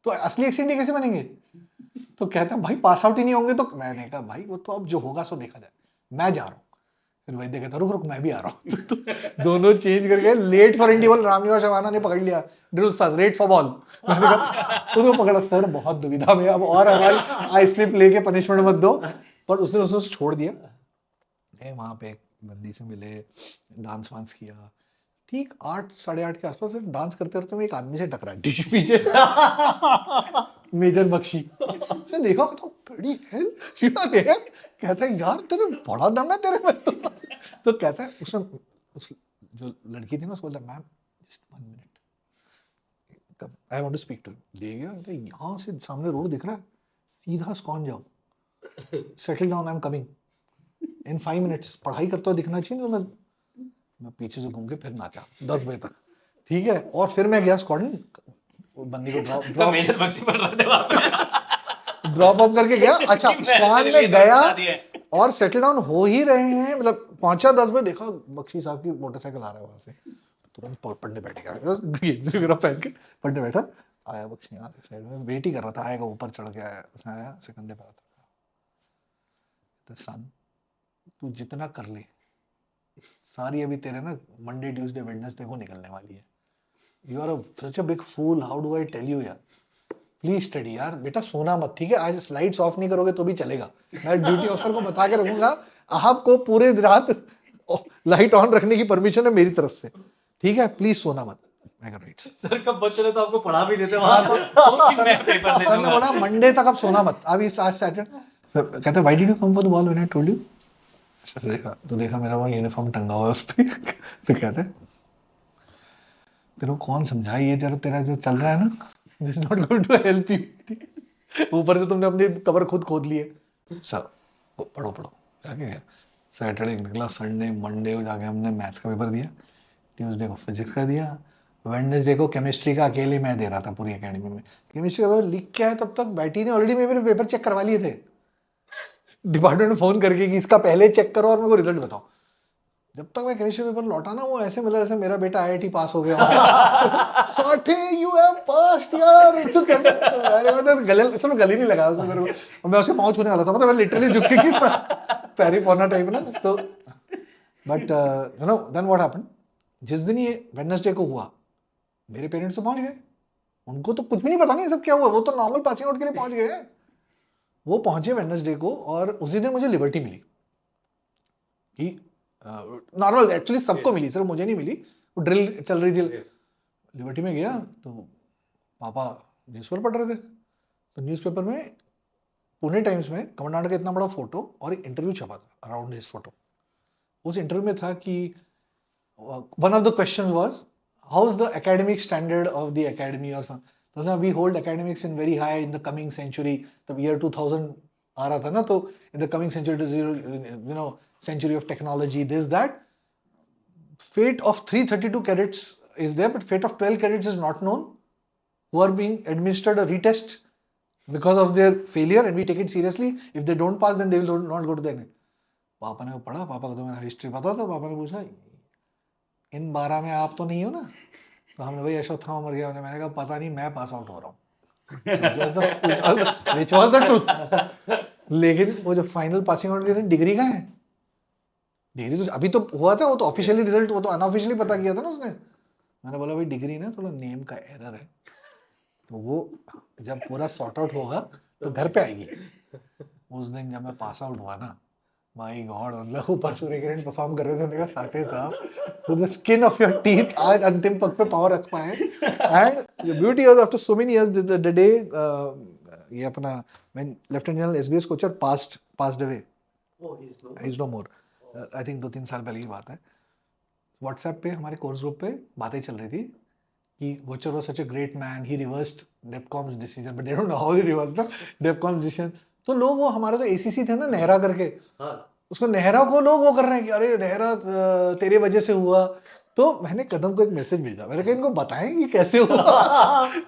तो असली एक्सीडेंट कैसे बनेंगे? तो कहता है भाई पास आउट ही नहीं होंगे। तो मैंने कहा भाई वो तो अब जो होगा सो देखा जाए, मैं जा रहा हूँ। फिर वैद्य कहता रुक रुक मैं भी आ रहा हूँ। तो दोनों चेंज कर गए। Late for India ball, Ramniwas Shawana ने पकड़ लिया, रेट फॉर बॉल। मैंने कहा उसको पकड़ा, सर बहुत दुविधा में अब, और हमारी आई स्लिप लेके पनिशमेंट मत दो। पर उसने उसको छोड़ दिया। वहां पे एक बंदी से मिले, डांस वांस किया, ठीक 8 साढ़े 8 के आसपास डांस करते करते मैं एक आदमी से टकरा पीछे, मेजर बख्शी। उसने देखा तो बड़ी है, कहता है यार तेरे बड़ा दम है तेरे में। तो कहता है उसने, उस जो लड़की थी ना उसको बोलता ma'am just 1 minute, I want to speak to you. ले गया, यहाँ से सामने रोड दिख रहा है, सीधा स्कॉन जाओ, settle down, I am coming in 5 minutes. पढ़ाई करते हुए दिखना चाहिए। तो मैं पीछे से घूम के फिर नाचा 10 बजे तक, ठीक है। और फिर मैं गया स्कॉटलैंड, बंदी को ड्रॉप मेजर बक्सी पढ़ रहे थे वहाँ पे। ड्रॉप ऑफ करके गया। अच्छा स्कॉन में गया और सेटल डाउन हो ही रहे हैं, मतलब पहुंचा 10 बजे, देखा बख्शी साहब की मोटरसाइकिल आ रहा है वहां से, तुरंत पढ़ने बैठेगा, पहन के पढ़ने बैठा। आया बख्शी यहाँ साइड में वेट ही कर रहा था, आएगा, ऊपर चढ़ के आया। उसने आया सिकंदे पर आता, सन तू जितना कर ले सारी अभी तेरे ना मंडे ट्यूसडे वेडनेसडे को निकलने वाली है। You are such a big fool, how do I tell you यार, प्लीज स्टडी यार। बेटा सोना मत, ठीक है? आज स्लाइड्स ऑफ नहीं करोगे तो भी चलेगा, मैं ड्यूटी ऑफिसर को बता के रखूंगा, आपको पूरे रात लाइट ऑन रखने की परमिशन है मेरी तरफ से, ठीक है? प्लीज सोना मत। मैं कर राइट सर कब बच्चे तो आपको पढ़ा भी देते वहां। सर ने बोला मंडे तक अब सोना मत, अभी आज सैटरडे। कहते why did you come for the ball when I told you? देखा मेरा वो यूनिफॉर्म टंगा हुआ है उस पे। तो कहते तेरे को कौन समझाया ये जरा तेरा जो चल रहा है ना, this not going to help you. ऊपर से तुमने अपनी कबर खुद खोद लिए। सर पढ़ो जाके गया। सैटरडे निकला, संडे मंडे को जाके हमने मैथ्स का पेपर दिया, ट्यूसडे को फिजिक्स का दिया, वेडनेसडे को केमिस्ट्री का अकेले मैं दे रहा था पूरी एकेडमी में। केमिस्ट्री का पेपर लिख के आया तब तक बैठी ने ऑलरेडी मेरे पेपर चेक करवा लिए थे डिपार्टमेंट में फोन करके कि इसका पहले चेक करो और मेरे को रिजल्ट बताओ। जब तक मैं केमिस्ट्री पेपर लौटा ना, वो ऐसे मिला जैसे मेरा बेटा आईआईटी पास हो गया। साठे यू हैव पास्ड यार। तो अरे मतलब गले सब गले नहीं लगा उसने मेरे को, मैं उसके पाँव छूने वाला था, मतलब मैं लिटरली झुक के कि पैरी पौना टाइप ना। तो but you know then what happened, जिस दिन ये वेडनेसडे को हुआ मेरे पेरेंट्स तो पहुंच गए, उनको तो कुछ भी नहीं पता नहीं सब क्या हुआ, वो तो नॉर्मल पासिंग आउट के लिए पहुंच गए। वो पहुंचे वेडनेसडे को और उसी दिन मुझे लिबर्टी मिली कि नॉर्मल एक्चुअली सबको मिली, सिर्फ मुझे नहीं मिली, वो ड्रिल चल रही थी। लिबर्टी में गया तो पापा न्यूज़पेपर पढ़ रहे थे, तो न्यूज़पेपर में पुणे टाइम्स में कमांडेंट का इतना बड़ा फोटो और एक इंटरव्यू छपा था अराउंड हिज फोटो। उस इंटरव्यू में था कि one of the question was how is the academic standard of the academy और सम, तो we hold academics in very high in the coming century. तब ईयर 2000 आ रहा था ना, तो in the coming century you know century of technology, this that fate of 332 cadets is there, but fate of 12 cadets is not known, who are being administered a retest because of their failure, and we take it seriously. If they don't pass, then they will not go to the next. पापा ने वो पढ़ा, पापा को तो मेरा हिस्ट्री पता था, पापा ने पूछा इन 12 में आप तो नहीं हो ना, तो हमने भाई अश्वत्थामा मर गया, मैंने कहा पता नहीं, मैं पास आउट हो रहा हूँ, which was the truth. लेकिन वो जो फाइनल पासिंग आउट की डिग्री कहाँ है? डिग्री तो अभी तो हुआ था, वो तो ऑफिशियली रिजल्ट, वो तो अनऑफिशियली पता किया था ना उसने. मैंने बोला भाई डिग्री ना थोड़ा नेम का एरर है, तो वो जब पूरा सॉर्ट आउट होगा तो घर पे आएगी. उस दिन जब मैं पास आउट हुआ ना, माय गॉड, मतलब ऊपर सूर्य किरण परफॉर्म कर रहे थे, मैंने कहा साठे साहब, तो the skin of your teeth आज अंतिम पग पे पावर रख पाए. And the beauty was after so many years the day ये अपना when lieutenant general SBS Kochar passed away, he is no more, I think 2-3 साल पहले की बात है. व्हाट्सएप पे हमारे कोर्स ग्रुप पे बातें चल रही थी कि Gochar was such a great man, he reversed depcom's decision, but they don't know how he reversed ना डेफकॉम्स डिसीजन. तो लोग वो हमारा तो एसीसी थे ना नेहरा करके, उसको नेहरा को लोग वो कर रहे हैं कि अरे नेहरा तेरे वजह से हुआ. तो मैंने कदम को एक मैसेज भेजा, मैंने कहा इनको बताएं कि कैसे हुआ.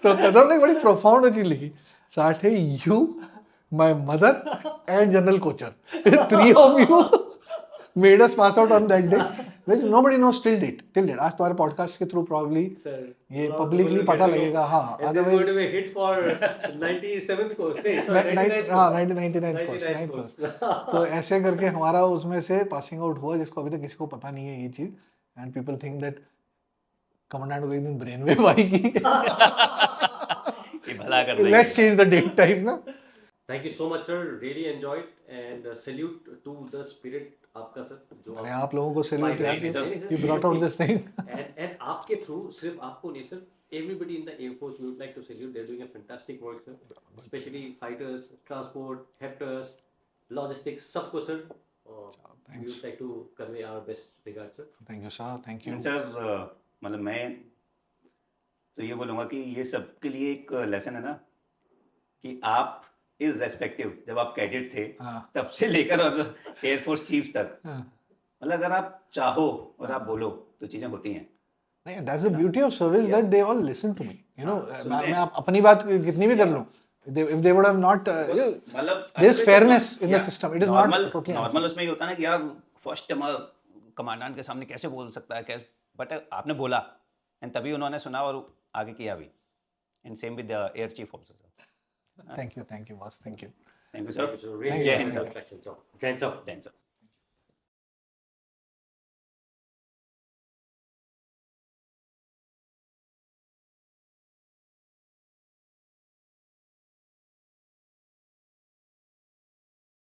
तो कदम ने बड़ी प्रोफाउंड चीज लिखी, Sathe you, my mother and general Kochar, 3 of you made us pass out on that day, which nobody knows till date. आज तुम्हारे पॉडकास्ट के थ्रू probably ये पब्लिकली पता लगेगा. हाँ, otherwise going to be hit for 97th course, नहीं, sorry, 99th course. तो ऐसे करके हमारा उसमें से पासिंग आउट हुआ, जिसको अभी तक किसी को पता नहीं है ये चीज. And people think that commandant को एक दिन ब्रेन वेव आएगी. ये भला कर देंगे. Let's change the date type ना. Thank you so much, sir. Really enjoyed and salute to the spirit आपका सर, जो अरे आप लोगों को सैल्यूट Fine, यार, नहीं, sir. you brought out this thing. and आपके थ्रू, सिर्फ आपको नहीं sir, everybody in the Air Force we would like to salute. They're doing a fantastic work, sir. Especially fighters, transport, hepters, logistics, सबको sir. We would like to convey our best regards, sir. Thank you sir, thank you. Sir मतलब मैं तो ये बोलूँगा कि ये सबके लिए एक लेसन है ना, कि आप इररेस्पेक्टिव जब आप कैडेट थे तब से लेकर और एयरफोर्स चीफ तक, मतलब अगर आप चाहो और आप बोलो तो चीजें होती हैं. नहीं, that's the beauty of service, that they all listen to me. You know, मैं अपनी बात कितनी भी कर लूँ, if they would have not, मतलब there's fairness in the system. It is not totally normal. उसमें ये होता है ना कि यार फर्स्ट कमांडेंट के सामने कैसे बोल सकता है, कैसे, बट आपने बोला एंड तभी उन्होंने सुना और आगे किया भी. And same with the air chief also. Thank you boss, thank you. Thank you sir. Really, Jai Hind, sir. Jai Hind, sir. Thanks sir.